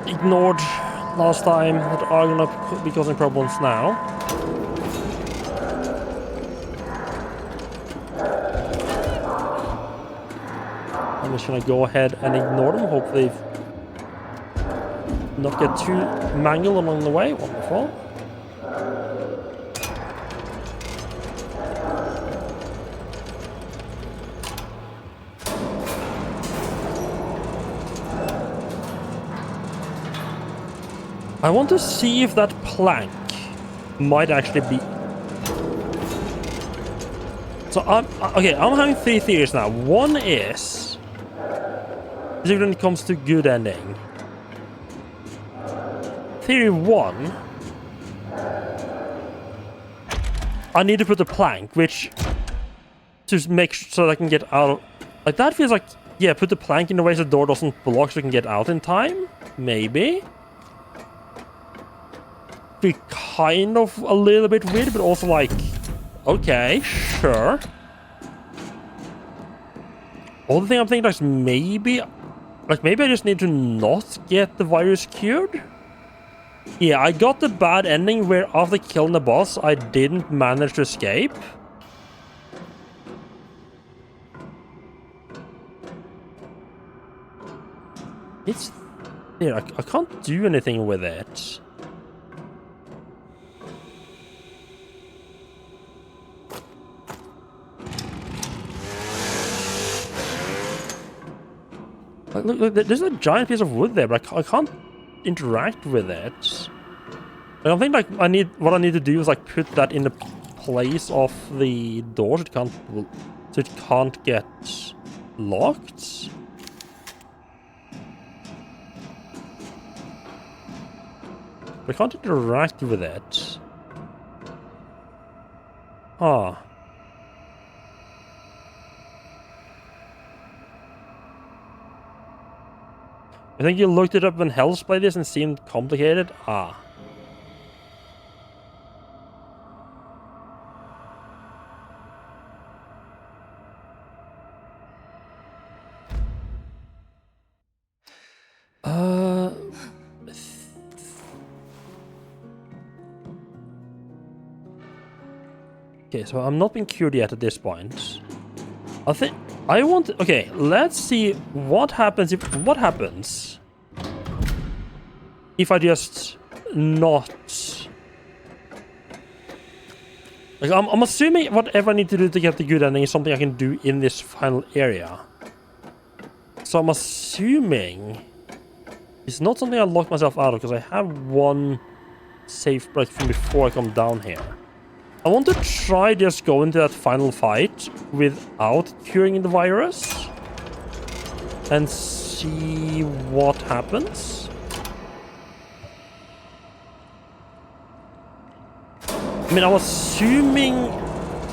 ignored last time that are gonna be causing problems now. I'm just gonna go ahead and ignore them. Hopefully, not get too mangled along the way. Wonderful. I want to see if that plank might actually be... So, I'm having three theories now. One is when it comes to good ending. Theory one, I need to put a plank, which to make so that I can get out of... Like, that feels like, yeah, put the plank in a way so the door doesn't block so we can get out in time? Maybe? Be kind of a little bit weird, but also like, okay, sure. Other thing I'm thinking is maybe I just need to not get the virus cured. Yeah, I got the bad ending where after killing the boss, I didn't manage to escape. It's there. I can't do anything with it. Look, there's a giant piece of wood there, but I can't interact with it. I don't think like what I need to do is like put that in the place of the door so it can't get locked. I can't interact with it. Ah. I think you looked it up when Hell's played this and seemed complicated. Ah. Okay, so I'm not being cured yet at this point. Okay, let's see what happens if I just not... Like, I'm assuming whatever I need to do to get the good ending is something I can do in this final area. So I'm assuming it's not something I locked myself out of because I have one safe break from before I come down here. I want to try just going to that final fight without curing the virus and see what happens. I mean, I'm assuming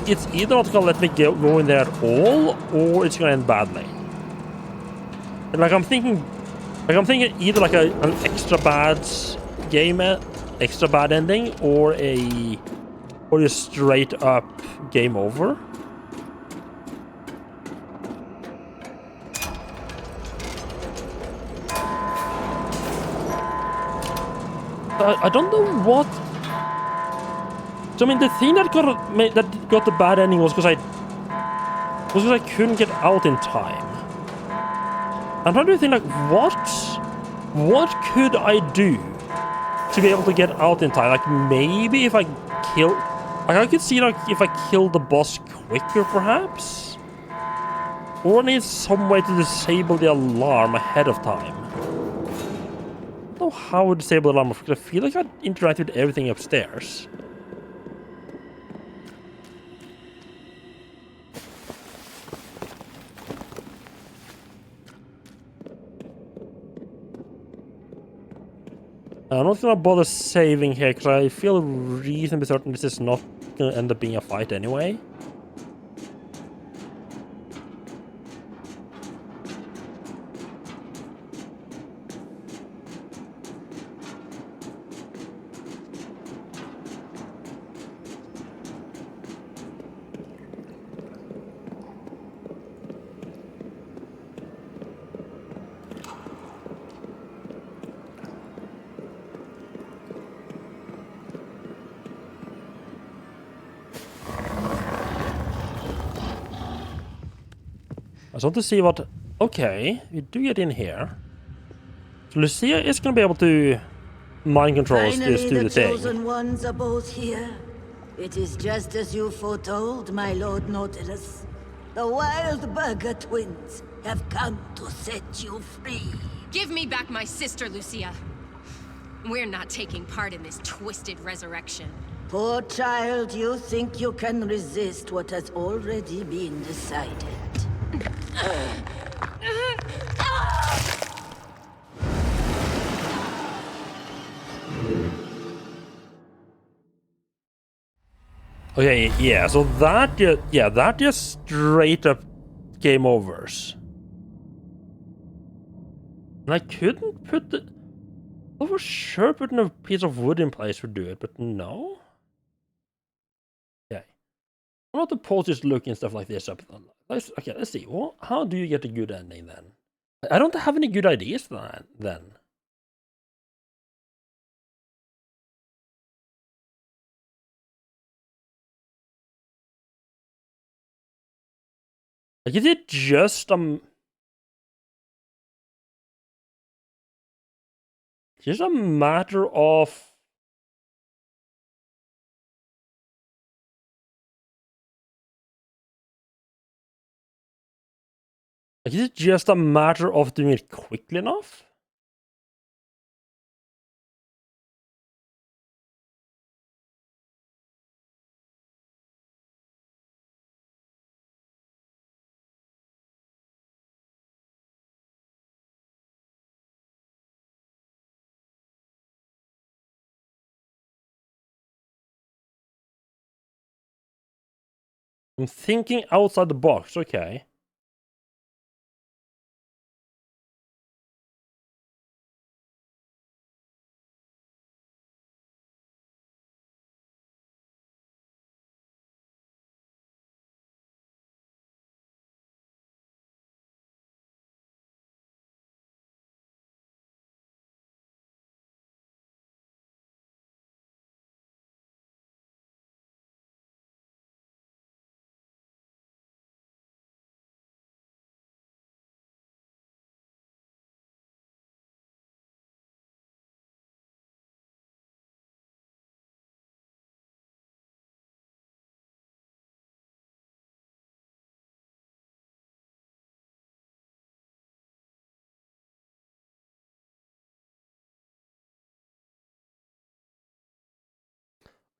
it's either not gonna let me go in there at all, or it's gonna end badly. And like I'm thinking either like an extra bad game, extra bad ending, or just straight up game over. I don't know what. So I mean, the thing that got the bad ending was because I couldn't get out in time. I'm trying to think like what could I do to be able to get out in time? Like maybe if I kill, like I could see like if I kill the boss quicker perhaps, or I need some way to disable the alarm ahead of time. I don't know how I would disable the alarm because I feel like I interact with everything upstairs. I'm not gonna bother saving here because I feel reasonably certain this is not gonna end up being a fight anyway. I just want to see what... Okay, we do get in here. So Lucia is going to be able to mind control us, just do the thing. Chosen ones are both here. It is just as you foretold, my Lord Nautilus. The Wild Burger twins have come to set you free. Give me back my sister, Lucia. We're not taking part in this twisted resurrection. Poor child, you think you can resist what has already been decided. Okay, yeah, so that just straight up game overs. And I couldn't put the... I was sure putting a piece of wood in place would do it, but no? Okay. I'm not opposed to just looking stuff like this up. Let's see. Well, how do you get a good ending then? I don't have any good ideas for that then. Like, is it just a matter of... Like, is it just a matter of doing it quickly enough? I'm thinking outside the box, okay.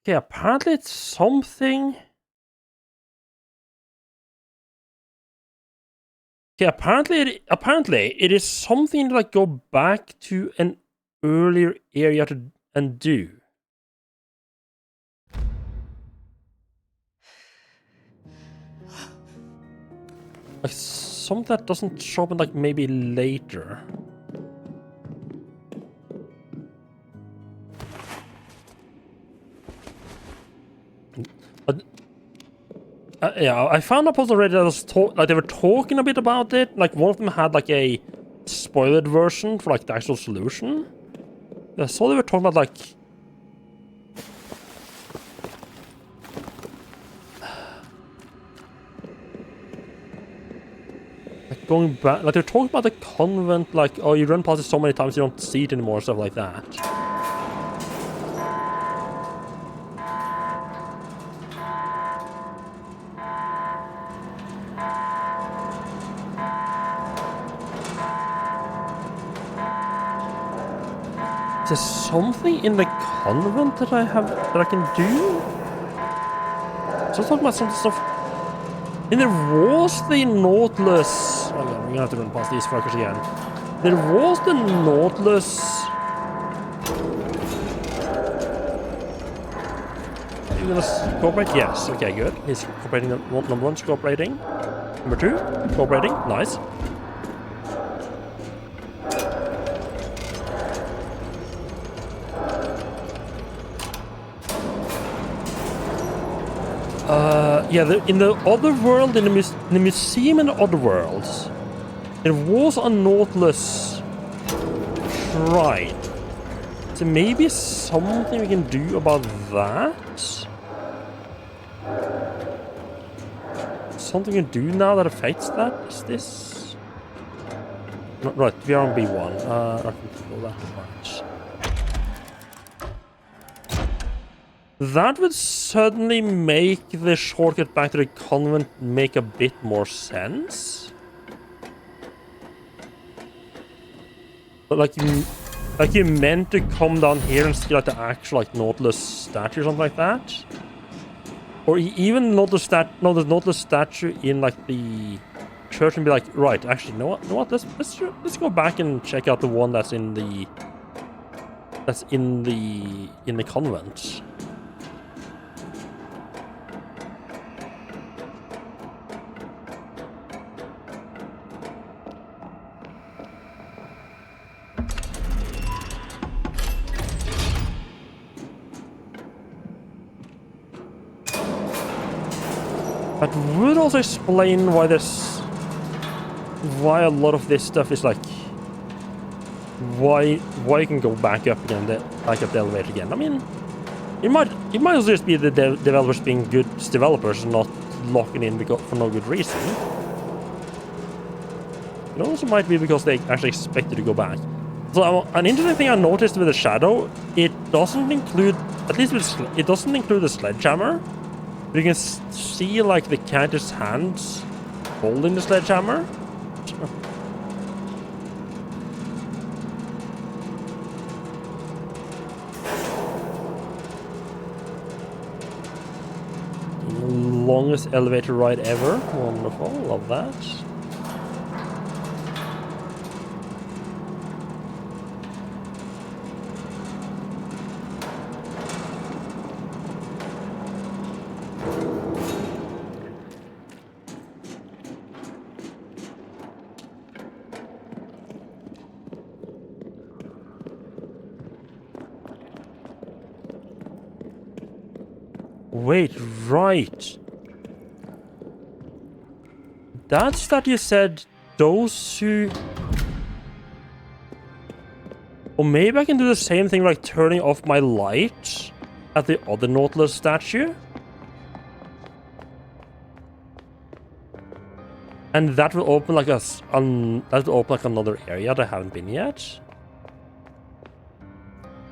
Okay, apparently it's something. Okay, apparently it is something to like go back to an earlier area to and do. Like something that doesn't show up in like maybe later. But yeah, I found a post already that was like they were talking a bit about it. Like one of them had like a spoiled version for like the actual solution. I saw they were talking about like going back, like they're talking about the convent, like, oh, you run past it so many times you don't see it anymore, stuff like that. Is there something in the convent that I can do? So I'm talking about some stuff. And there was the Nautilus. Oh yeah, we're gonna have to run past these fuckers again. There was the Nautilus. Are you gonna cooperate? Yes. Okay, good. He's cooperating. Number one's cooperating. Number two, cooperating. Nice. Yeah, in the other world, in the museum in the other worlds, there was a Nautilus shrine. So maybe something we can do about that? Something we can do now that affects that? Is this... No, right, we are on B1. I can control that much. That would suddenly make the shortcut back to the convent make a bit more sense. But like you meant to come down here and see like the actual like Nautilus statue or something like that, or even Nautilus statue in like the church and be like, right, actually, you know what? Let's go back and check out the one that's in the convent. That would also explain why a lot of this stuff is like, why you can go back up again, back up the elevator again. I mean, it might also just be the developers being good developers and not locking in for no good reason. It also might be because they actually expect you to go back. So an interesting thing I noticed with the shadow, it doesn't include, at least it doesn't include the sledgehammer. You can see like the character's hands holding the sledgehammer. Longest elevator ride ever. Wonderful, love that. Wait, right. That's that you said those who... Or maybe I can do the same thing like turning off my light at the other Nautilus statue. And that will open like another area that I haven't been yet.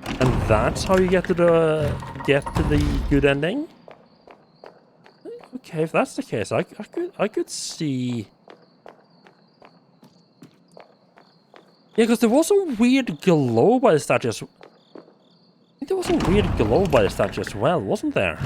And that's how you get to the good ending. Okay, if that's the case, I could see. Yeah, because there was some weird glow by the statues. think there was a weird glow by the statue as well, wasn't there?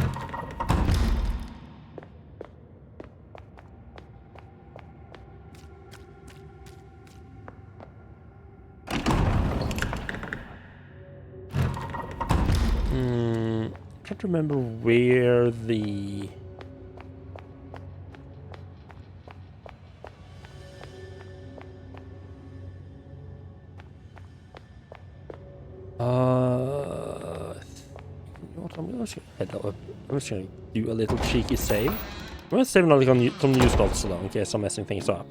I'm trying to remember where the... You know what, I'm just gonna head up. I'm just gonna do a little cheeky save. I'm gonna save some new slots though, in case I'm messing things up.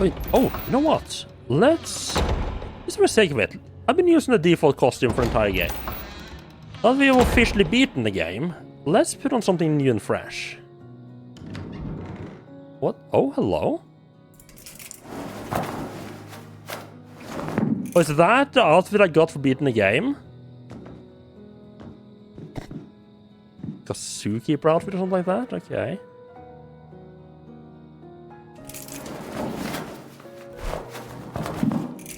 Wait, oh, you know what? Just for the sake of it, I've been using the default costume for the entire game. Now that we have officially beaten the game, let's put on something new and fresh. What? Oh, hello? Oh, is that the outfit I got for beating the game? Like a zookeeper outfit or something like that? Okay.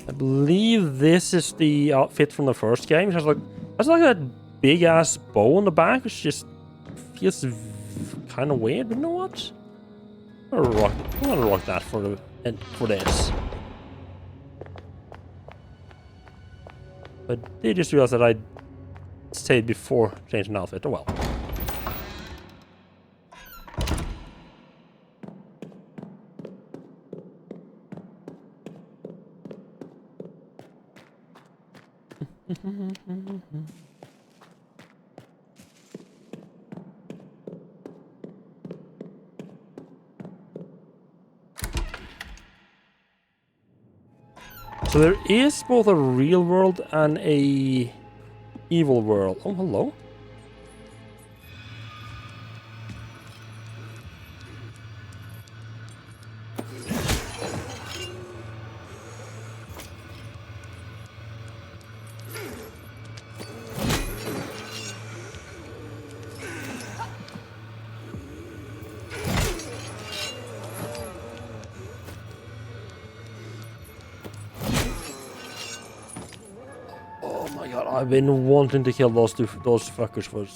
I believe this is the outfit from the first game. It has like that big ass bow on the back, which just feels kind of weird. But you know what? I'm gonna rock that for this. But they just realized that I stayed before changing outfit. Oh well. So there is both a real world and a evil world. Oh, hello. I've been wanting to kill those fuckers for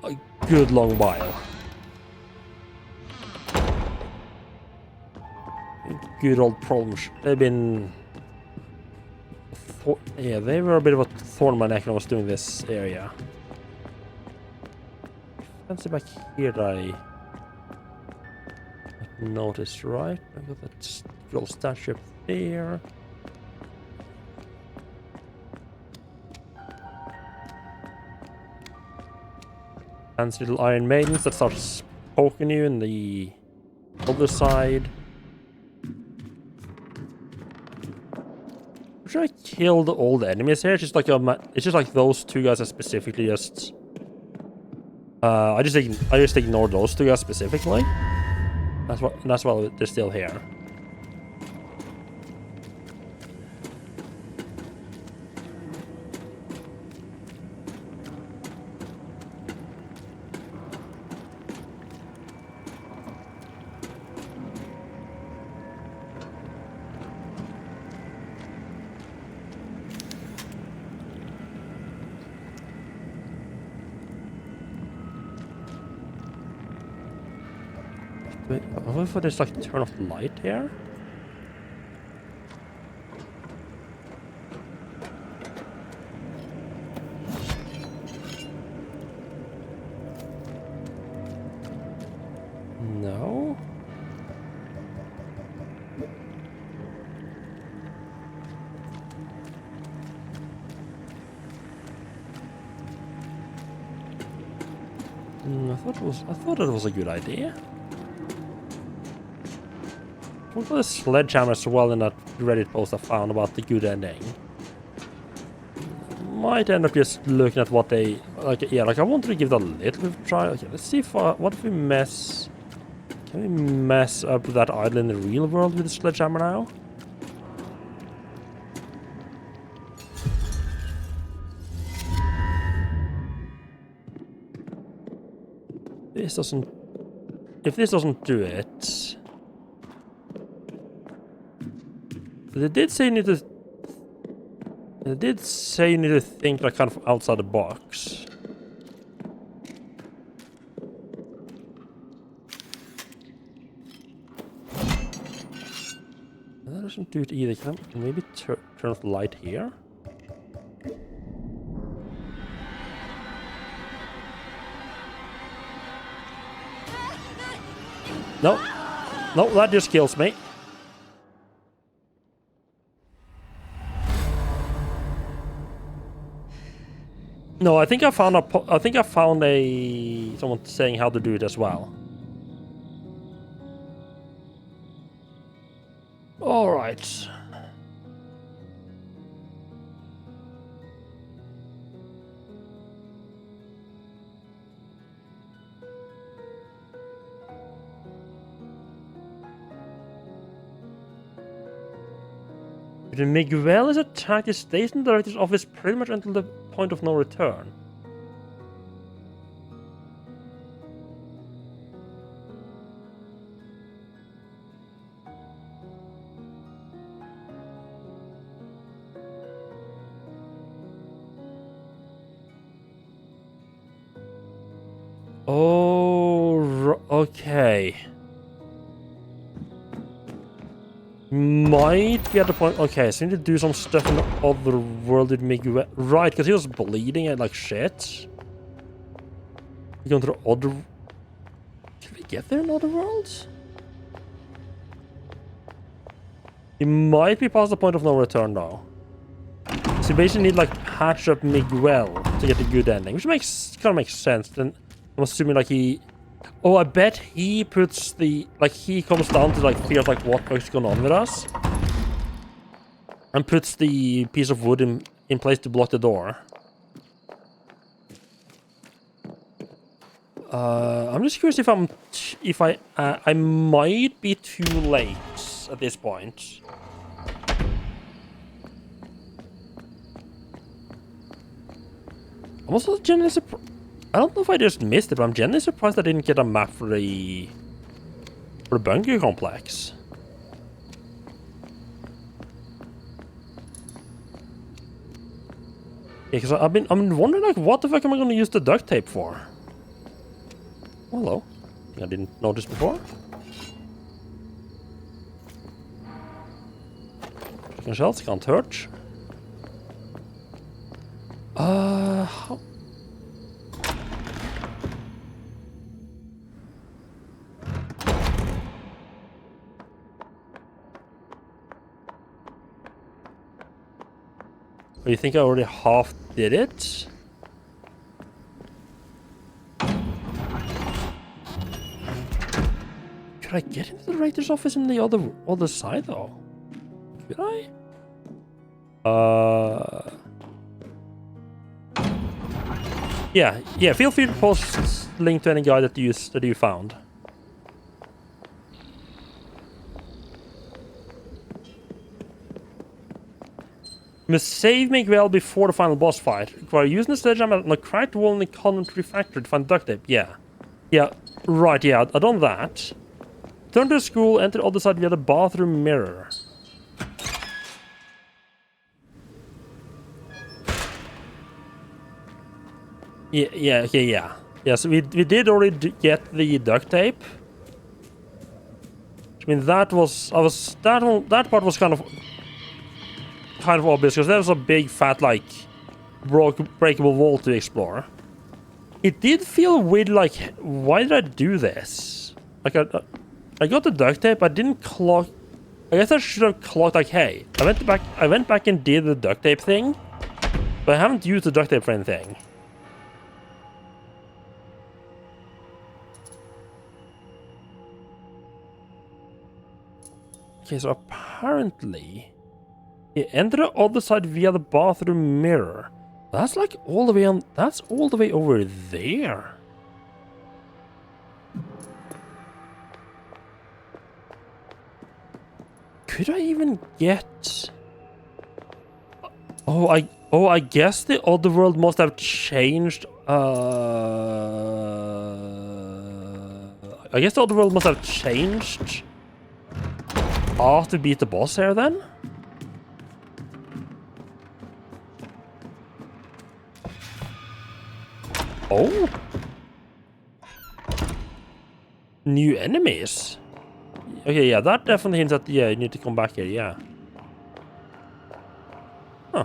a good long while. Good old problems. They've been... Yeah, they were a bit of a thorn in my neck when I was doing this area. Fancy back here that I noticed, right? I got that little statue up there. Fancy little iron maidens that starts poking you in the other side. I'm sure I killed all the enemies here. It's just like those two guys are specifically just. I just ignored those two guys specifically. That's why they're still here. Wait, what if I just like turn off the light here? No. I thought it was a good idea. We'll put a sledgehammer as well in that Reddit post I found about the good ending. Might end up just looking at what they like. Yeah, like I wanted to give that a little bit of a try. Okay, let's see if what if we mess. Can we mess up that idol in the real world with the sledgehammer now? This doesn't... If this doesn't do it... They did say you need to... They did say you need to think like kind of outside the box. That doesn't do it either. Can I maybe turn off the light here? No. No, that just kills me. No, I think I found a someone saying how to do it as well. All right. The Miguel is attacked. He stays in the director's office pretty much until the point of no return. Oh, okay. Might be at the point... Okay, so I need to do some stuff in the other world with Miguel. Right, because he was bleeding and like shit. We go into the other... Can we get there in other worlds? He might be past the point of no return now. So you basically need like patch up Miguel to get the good ending, which kind of makes sense. Then I'm assuming like he... Oh, I bet he puts the... Like, he comes down to, like, figure out, like, what's going on with us. And puts the piece of wood in place to block the door. I'm just curious if I might be too late at this point. I'm also genuinely surprised... I don't know if I just missed it, but I'm genuinely surprised I didn't get a map for the bunker complex. Yeah, because I'm wondering like what the fuck am I going to use the duct tape for? Hello. I didn't notice before. Chicken shells can't hurt. How? You think I already half did it? Could I get into the writer's office in the other side though? Could I? Yeah. Feel free to post link to any guy that you found. You must save Miguel before the final boss fight. Require using the sledgehammer on a cracked wall in the convent refactory to find duct tape. Yeah, right, yeah, I've done that. Turn to the school, enter the other side via the bathroom mirror. Yeah, so we did already get the duct tape. I mean, that part was kind of obvious because there was a big fat like breakable wall to explore. It did feel weird, like why did I do this? Like I got the duct tape, I didn't clock. I guess I should have clocked like, hey, I went back and did the duct tape thing, but I haven't used the duct tape for anything. Okay, so apparently you enter the other side via the bathroom mirror. That's like all the way on. That's all the way over there. Could I even get? Oh, I guess the other world must have changed. I guess the other world must have changed after we beat the boss here then? Oh. New enemies? Okay, yeah, that definitely hints that, yeah, you need to come back here, yeah. Huh.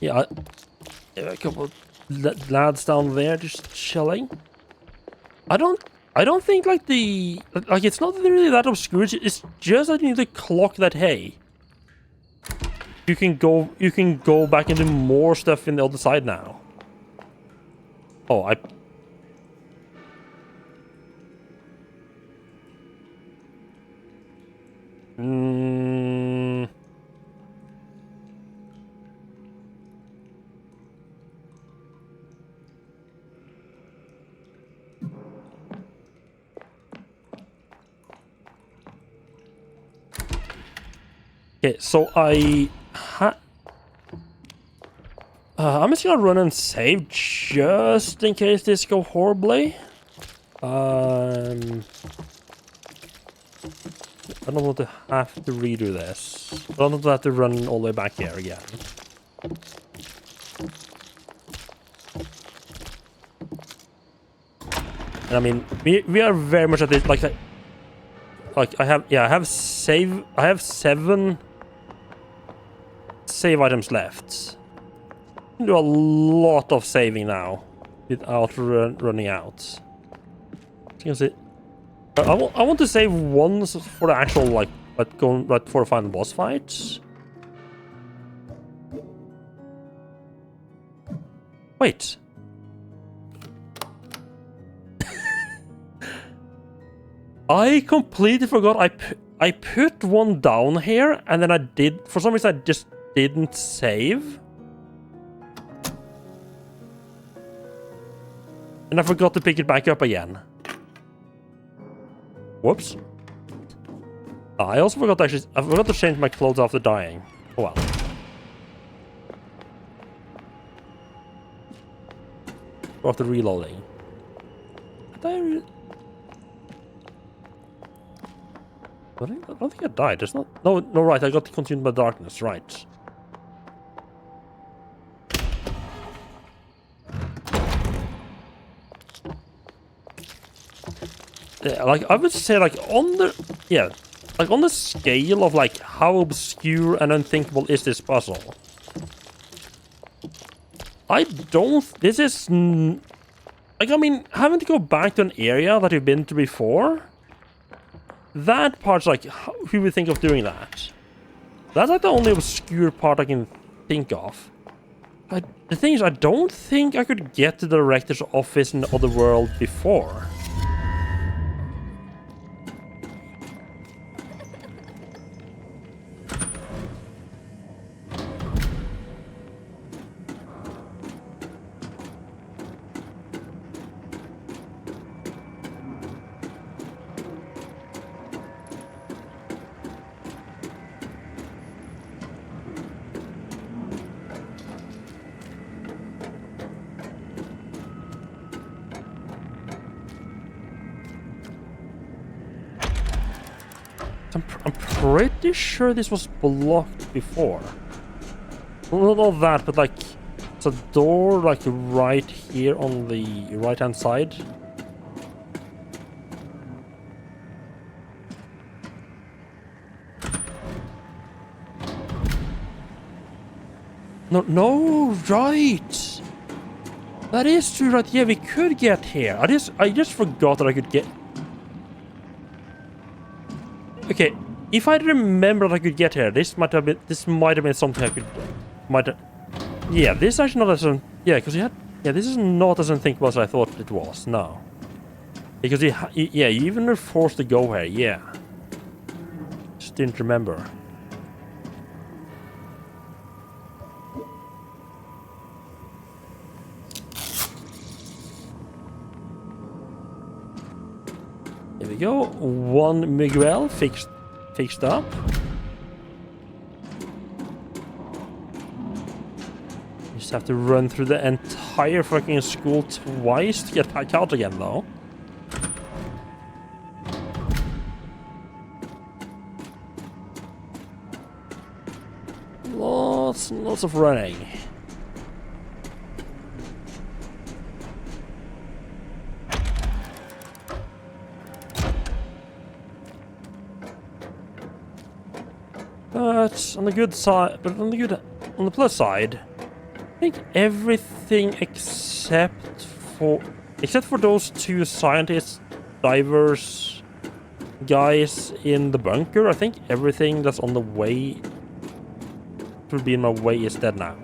Yeah, a couple of lads down there just chilling. I don't think like it's not really that obscure. It's just that you need to clock that, hey, you can go back and do more stuff in the other side now. Oh, Okay, so I'm just gonna run and save just in case this go horribly. I don't want to have to redo this. I don't want to have to run all the way back here again. And I mean, we are very much at this like I have 7 save items left. I can do a lot of saving now without running out. I want to save once for the actual like going right for the final boss fights. Wait. I completely forgot I put one down here and then for some reason I just didn't save. And I forgot to pick it back up again. Whoops. I also forgot I forgot to change my clothes after dying. Oh well. After reloading. I don't think I died. There's not... No, right. I got consumed by darkness. Right. Yeah, like, I would say, like, on the... Yeah. Like, on the scale of, like, how obscure and unthinkable is this puzzle? I don't... This is... Like, I mean, having to go back to an area that you've been to before... That part's like, who would think of doing that? That's like the only obscure part I can think of. The thing is, I don't think I could get to the director's office in the other world before. I'm pretty sure this was blocked before. Well, not that, but like it's a door like right here on the right-hand side. No, right. That is true, right? Yeah, we could get here. I just forgot that I could get. Okay, if I remember that I could get here, this might have been something I could yeah, this actually not as because this is not as unthinkable as I thought it was. No, because you even were forced to go here. Yeah, just didn't remember. Here we go. One Miguel fixed up. Just have to run through the entire fucking school twice to get back out again, though. Lots of running. But on the plus side, I think everything except for those two scientists, divers, guys in the bunker, I think everything that's on the way to be in my way is dead now.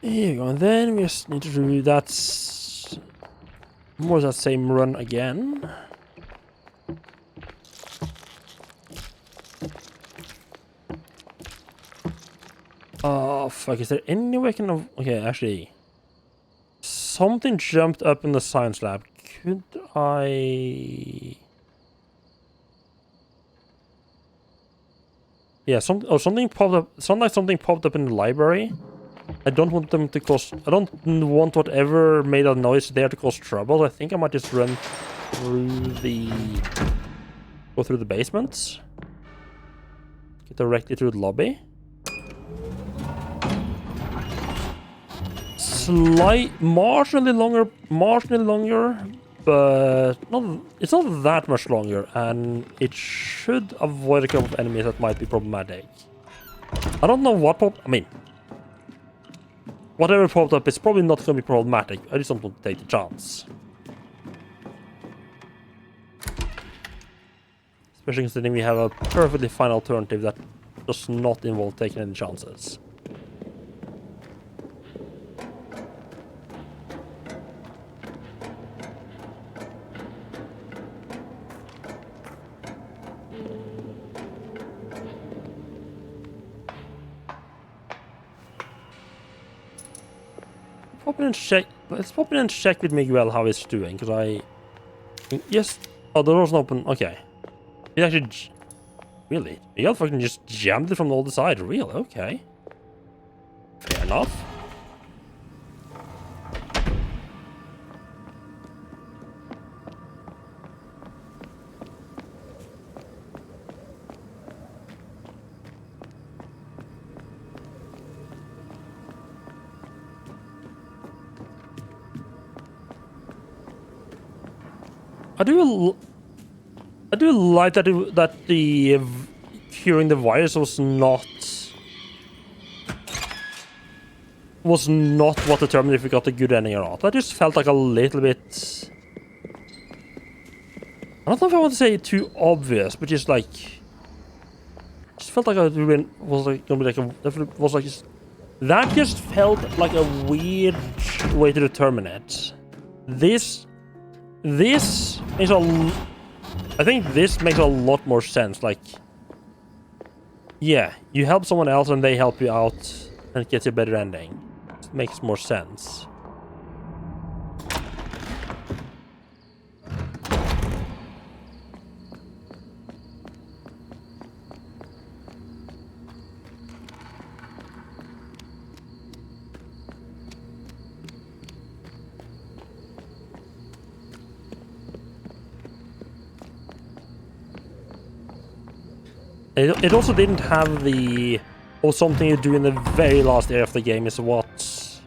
Here we go, and then we just need to do that more of that same run again. Oh fuck, is there any way I can okay, actually. Something jumped up in the science lab. Could I... Yeah, something popped up. Sounded like something popped up in the library. I don't want them to cause... I don't want whatever made a noise there to cause trouble. I think I might just run through the... Go through the basements. Get directly through the lobby. Marginally longer, but it's not that much longer, and it should avoid a couple of enemies that might be problematic. I don't know what I mean, whatever popped up is probably not going to be problematic. I just don't want to take the chance. Especially considering we have a perfectly fine alternative that does not involve taking any chances. Let's pop in and check with Miguel how he's doing, because yes. Oh, the door's open. Okay. It actually... Really? Miguel fucking just jammed it from the other side. Real? Okay. Fair enough. I do like that the curing the virus was not what determined if we got a good ending or not. That just felt like a little bit... I don't know if I want to say too obvious, but just like... Just felt like that just felt like a weird way to determine it. This makes I think this makes a lot more sense. Like, yeah, you help someone else and they help you out and it gets you a better ending. It makes more sense. It also didn't have the... Or something you do in the very last area of the game is what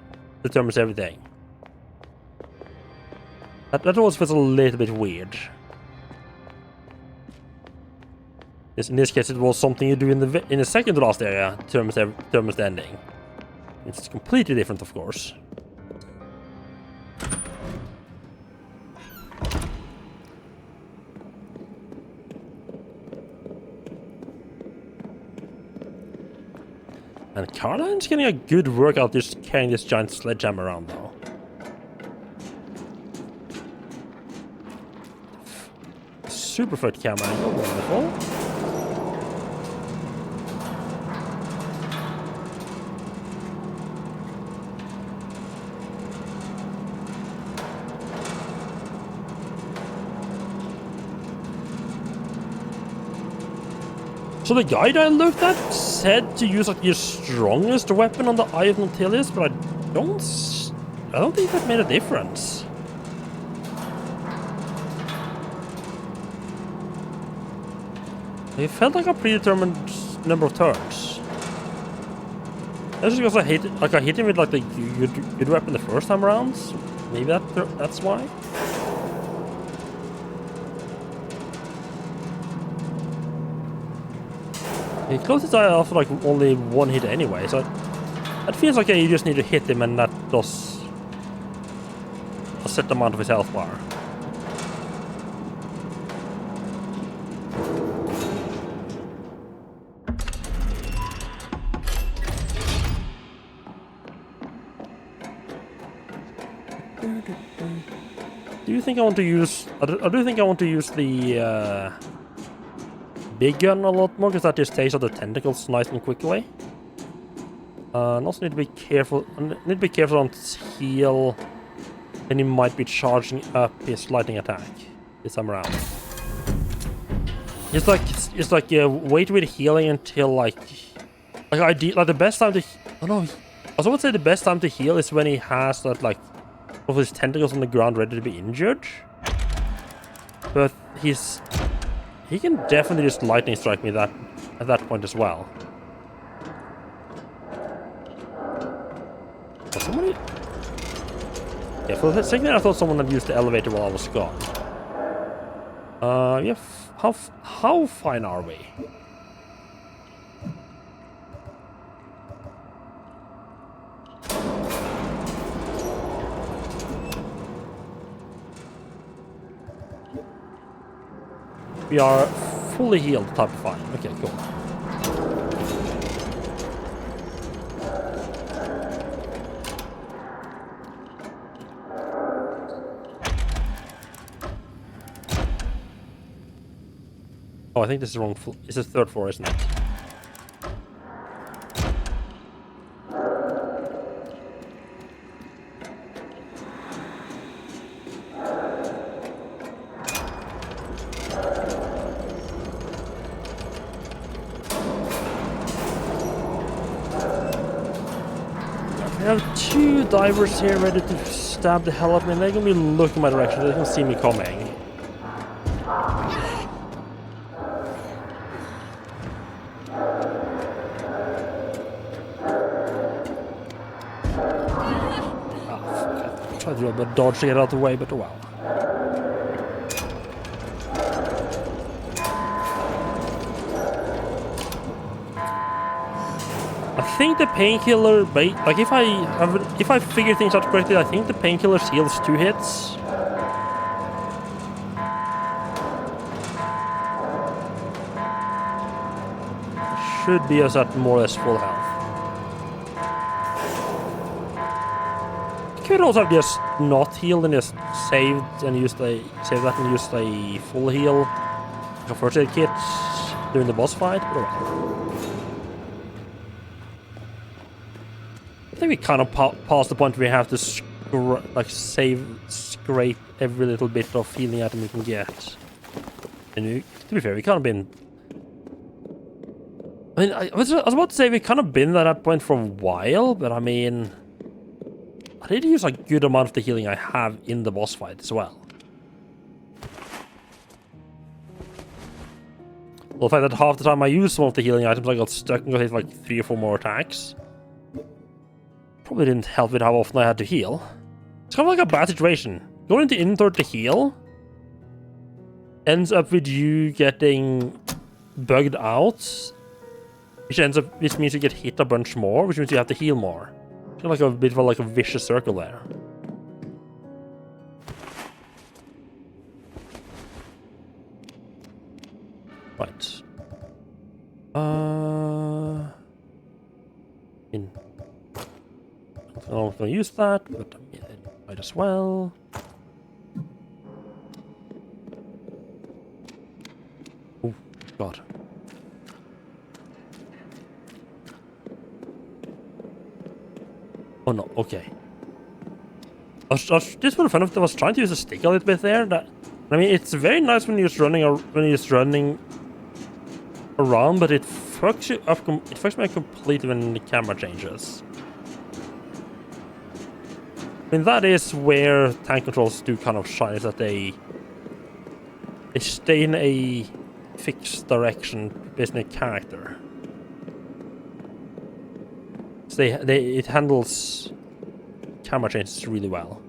determines everything. That always feels a little bit weird. In this case, it was something you do in the second to last area determines the ending. It's completely different, of course. And Caroline's getting a good workout just carrying this giant sledgehammer around, though. super foot camera angle. Wonderful. So the guide I looked at said to use like your strongest weapon on the Eye of Nautilus, but I don't think that made a difference. It felt like a predetermined number of turns. That's just because I hit him with like the good weapon the first time around. So maybe that's why. He closed his eye off like only one hit anyway, so it feels like you just need to hit him and that does a set amount of his health bar. Do you think I want to use... I do think I want to use the big gun a lot more, because that just takes out the tentacles nice and quickly. And also need to be careful. Need to be careful on heal. And he might be charging up his lightning attack this time around. It's like wait with healing until like the best time to. Oh no, I would say the best time to heal is when he has that like of his tentacles on the ground ready to be injured. But he can definitely just lightning strike me at that point as well. Was somebody? Yeah, for a second I thought someone had used the elevator while I was gone. Yeah, how fine are we? We are fully healed, type 5. Okay, cool. Oh, I think this is wrong. It's the third floor, isn't it? I have 2 divers here ready to stab the hell out of me, and they're gonna be looking my direction. They can see me coming. Try to do a bit of dodge to get out of the way, but oh well. I think the painkiller, like if I figure things out correctly, I think the painkiller heals 2 hits. Should be us at more or less full health. Could also have just not healed and just saved and used a full heal, like a first aid kit during the boss fight. But well. I think we kind of past the point where we have to scrape every little bit of healing item we can get. And to be fair, we kind of been. I mean, I was about to say we kind of been at that point for a while, but I mean, I did use a good amount of the healing I have in the boss fight as well. Well, the fact that half the time I used some of the healing items, I got stuck and got hit like 3 or 4 more attacks. Probably didn't help with how often I had to heal. It's kind of like a bad situation. Going into inventory to heal ends up with you getting bugged out, which means you get hit a bunch more, which means you have to heal more. It's kind of like a bit of a vicious circle there. Right. I'm not going to use that, but I might as well. God. Oh no, okay. Just for the fun of it, I was trying to use a stick a little bit there. I mean, it's very nice when you're just running around, but it fucks you up. It fucks me up completely when the camera changes. I mean, that is where tank controls do kind of shine, is that they stay in a fixed direction based on a character. So it handles camera changes really well.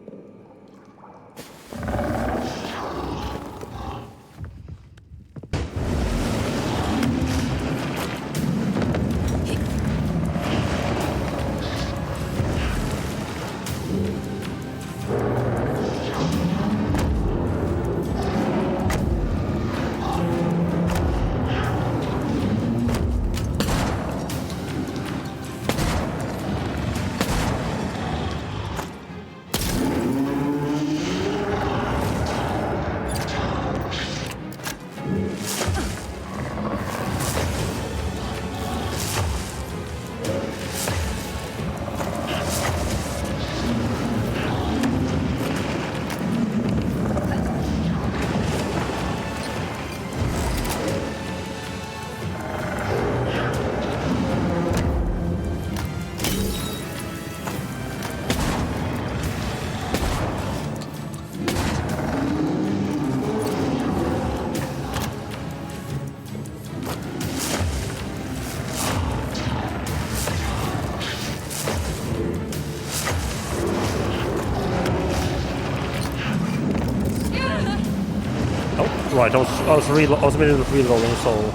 Right, I was in the middle of reloading, so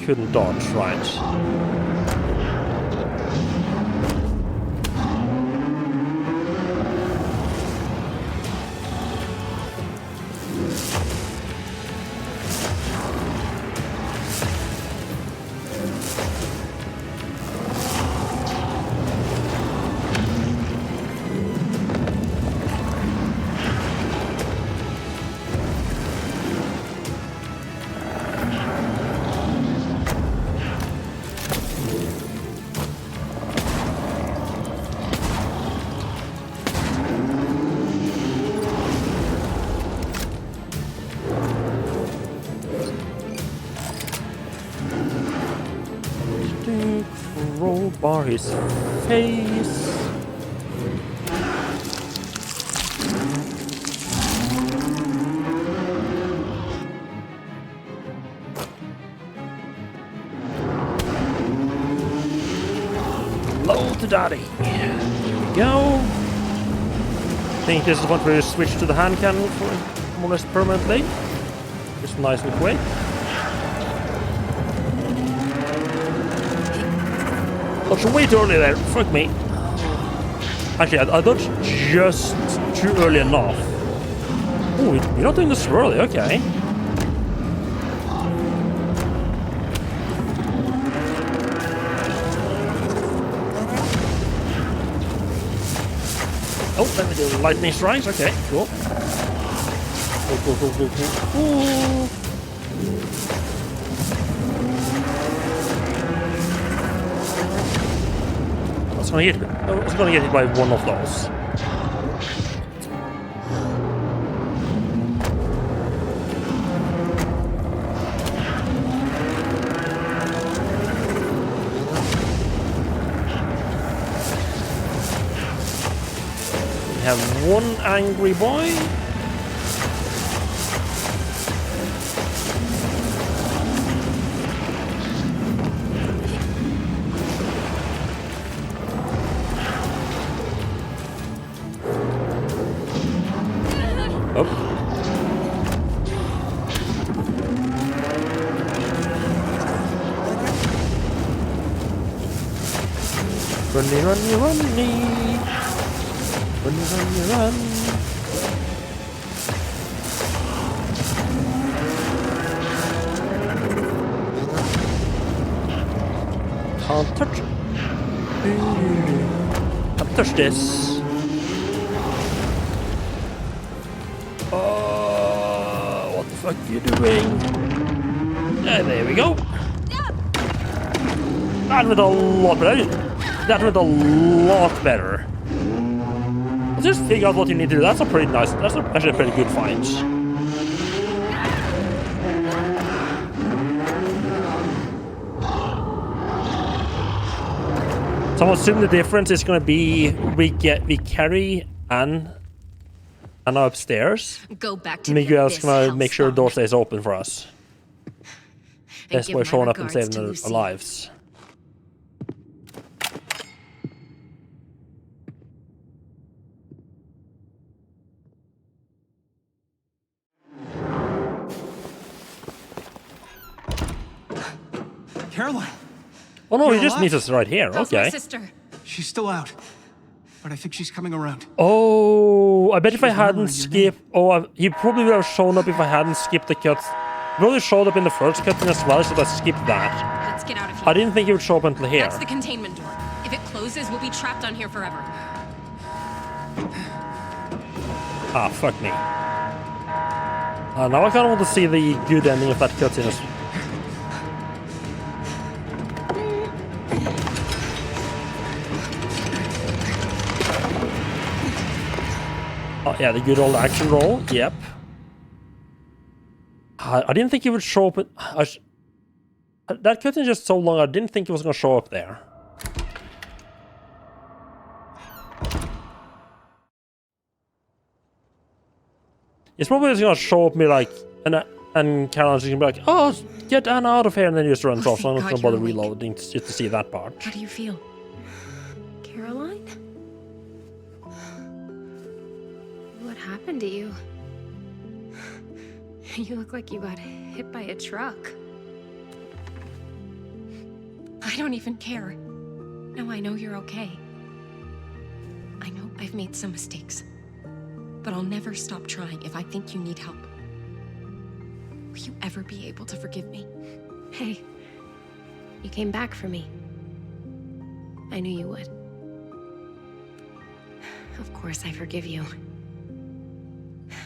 couldn't dodge, right. Crowbar his face. Load to daddy. Here we go. I think this is the point where you switch to the hand cannon for more or less permanently. Just nice and quick. Dodged way too early there. Fuck me. Actually, I dodged just too early enough. Oh, you're not doing this early. Okay. Oh, let me do lightning strikes. Okay, cool. Cool. I was gonna get hit by one of those. We have one angry boy. Run. Can't touch it. Can't touch this. What the fuck are you doing? And there we go. That went a lot better. That went a lot better. Let's just figure out what you need to do. That's a pretty nice. That's actually a pretty good find. So I'm assuming the difference is going to be we carry Anna upstairs. Go back to Miguel's the going to make sure the door hellspawn. stays open for us. And That's give why my showing up and regards saving to our Lucia. lives. Caroline, Oh no, he You're just alive? meets us right here. How's my Okay. sister? she's still out, but I think she's coming around. Oh, I bet if I was hadn't remembering your skipped... Oh, he probably would have shown up if I hadn't skipped the cut. He probably showed up in the first cutscene as well, so I skipped that. Let's get out of here. I didn't think he would show up until here. That's the containment door. If it closes, we'll be trapped on here forever. Ah, fuck me. Now I kind of want to see the good ending of that cutscene. Oh yeah, the good old action roll. Yep. I didn't think he would show up. That cutscene is just so long. I didn't think he was going to show up there. It's probably just going to show up me like, and Caroline's just going to be like, "Oh, get Anna out of here," and then he just runs Oh, off. So I'm not thank going to God bother you're awake. reloading just to see that part. How do you feel? Caroline? What happened to you? You look like you got hit by a truck. I don't even care. Now I know you're okay. I know I've made some mistakes, but I'll never stop trying if I think you need help. Will you ever be able to forgive me? Hey, you came back for me. I knew you would. Of course I forgive you.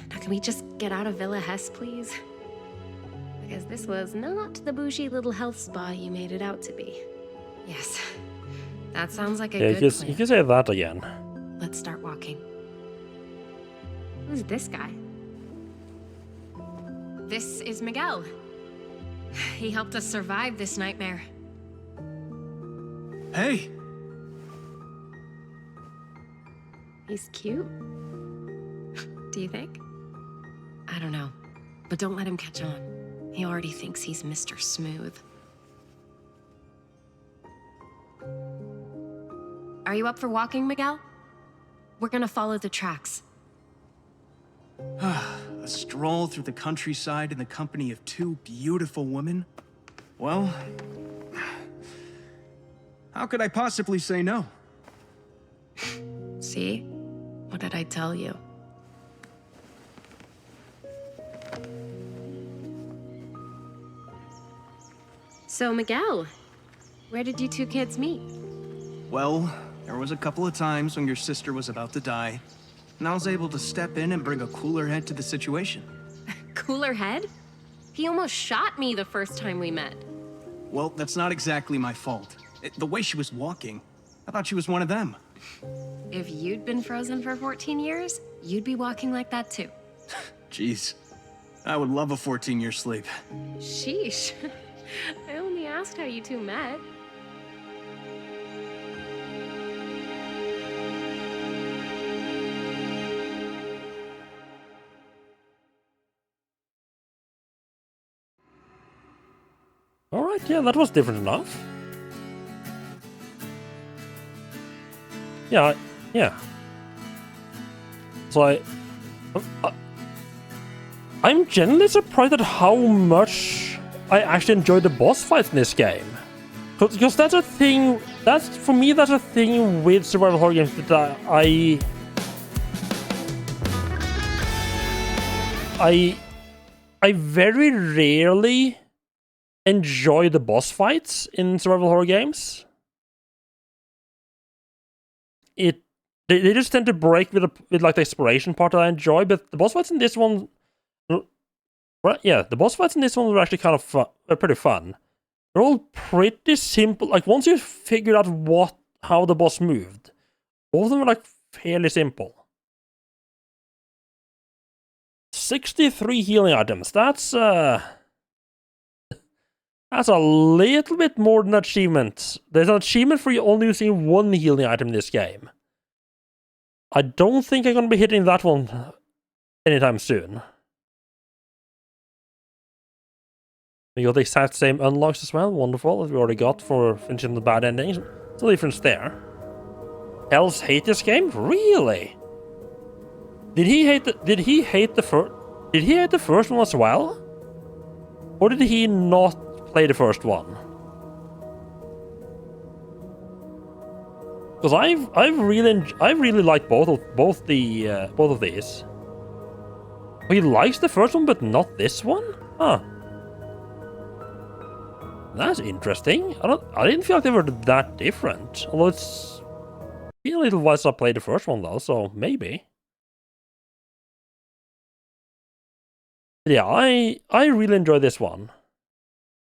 Now can we just get out of Villa Hess, please? Because this was not the bougie little health spa you made it out to be. Yes, that sounds like a Yeah, good you plan. can say that again. Let's start walking. Who's this guy? This is Miguel. He helped us survive this nightmare. Hey, He's cute. Do you think? I don't know. But don't let him catch on. He already thinks he's Mr. Smooth. Are you up for walking, Miguel? We're gonna follow the tracks. a stroll through the countryside in the company of two beautiful women? Well, how could I possibly say no? See? What did I tell you? So, Miguel, where did you two kids meet? Well, there was a couple of times when your sister was about to die, and I was able to step in and bring a cooler head to the situation. Cooler head? He almost shot me the first time we met. Well, that's not exactly my fault. The way she was walking, I thought she was one of them. If you'd been frozen for 14 years, you'd be walking like that too. Jeez, I would love a 14-year sleep. Sheesh. I only asked how you two met. Alright, yeah, that was different enough. Yeah. So I'm genuinely surprised at how much I actually enjoyed the boss fights in this game. Because that's a thing, for me, that's a thing with survival horror games that I very rarely enjoy the boss fights in survival horror games. They just tend to break with like the exploration part that I enjoy, but the boss fights in this one Well, yeah, the boss fights in this one were actually kind of fun, pretty fun. They're all pretty simple. Like, once you figured out how the boss moved, all of them were, like, fairly simple. 63 healing items. That's a little bit more than an achievement. There's an achievement for you only using one healing item in this game. I don't think I'm going to be hitting that one anytime soon. We got the exact same unlocks as well. Wonderful, that we already got for finishing the bad endings. There's no difference there. Hells hate this game? Really? Did he hate the first one as well? Or did he not play the first one? Because I really like both of these. He likes the first one, but not this one? Huh. That's interesting. I didn't feel like they were that different. Although it's been a little while since I played the first one though, so maybe. Yeah, I really enjoyed this one.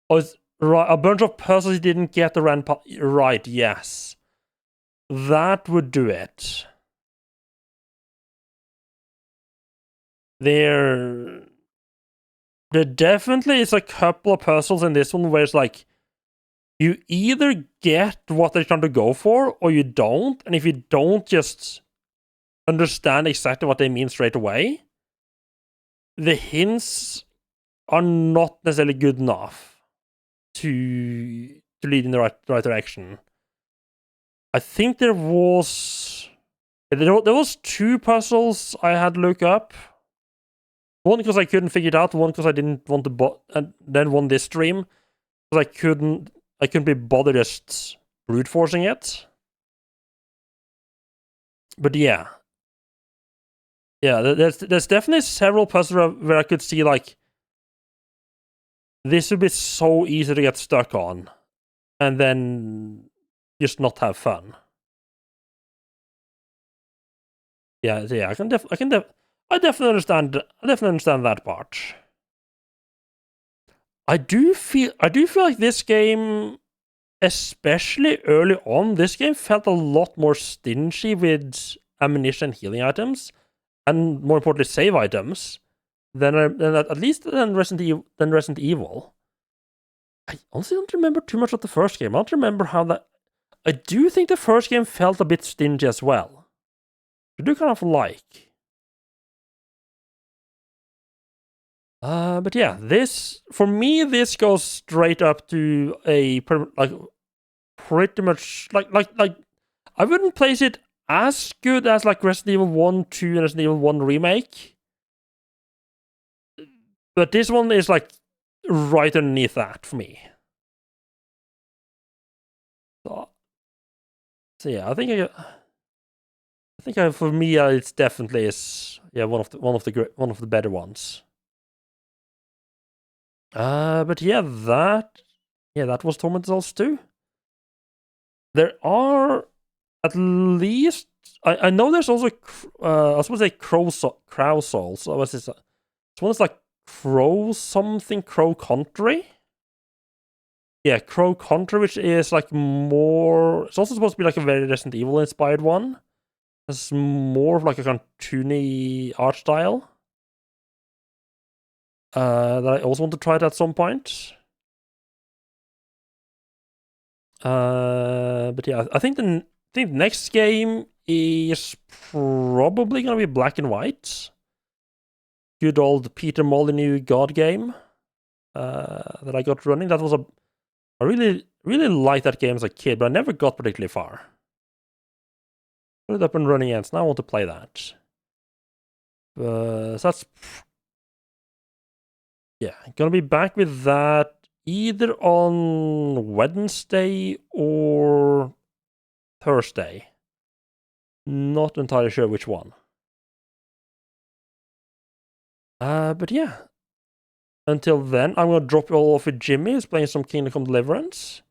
Oh, it's right, a bunch of puzzles you didn't get the right, yes. That would do it. There definitely is a couple of puzzles in this one where it's like, you either get what they're trying to go for, or you don't, and if you don't just understand exactly what they mean straight away, the hints are not necessarily good enough to lead in the right direction. I think there was two puzzles I had to look up. One because I couldn't figure it out, one because I didn't want to and then one this stream because I couldn't be bothered just brute forcing it. But yeah, there's definitely several puzzles where I could see like this would be so easy to get stuck on, and then just not have fun. Yeah, I definitely understand that part. I do feel like this game, especially early on, this game felt a lot more stingy with ammunition and healing items, and more importantly, save items, than at least than Resident Evil. I honestly don't remember too much of the first game. I don't remember how that. I do think the first game felt a bit stingy as well. I do kind of like. But yeah, for me, this goes straight up to a pretty much like I wouldn't place it as good as like Resident Evil 1, 2, and Resident Evil 1 Remake. But this one is like right underneath that for me. So yeah, I think for me it's definitely is one of the better ones. But yeah, that was Tormented Souls 2. There are at least I know there's also I was supposed to say Crow Souls. So what's this? One is like Crow Country. Yeah, Crow Country, which is like more. It's also supposed to be like a very Resident Evil inspired one. It's more of like a cartoony art style. That I also want to try it at some point. But yeah, I think the next game is probably gonna be Black and White. Good old Peter Molyneux God game that I got running. That was I really liked that game as a kid, but I never got particularly far. Put it up and running again, so now I want to play that. So that's gonna be back with that either on Wednesday or Thursday. Not entirely sure which one. But yeah. Until then, I'm gonna drop you all off with Jimmy, who's playing some Kingdom Come Deliverance.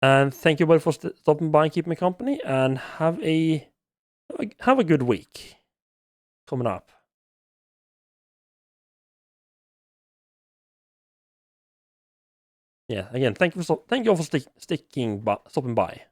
And thank you everybody for stopping by and keeping me company, and have a good week coming up. yeah, again, thank you all for stopping by.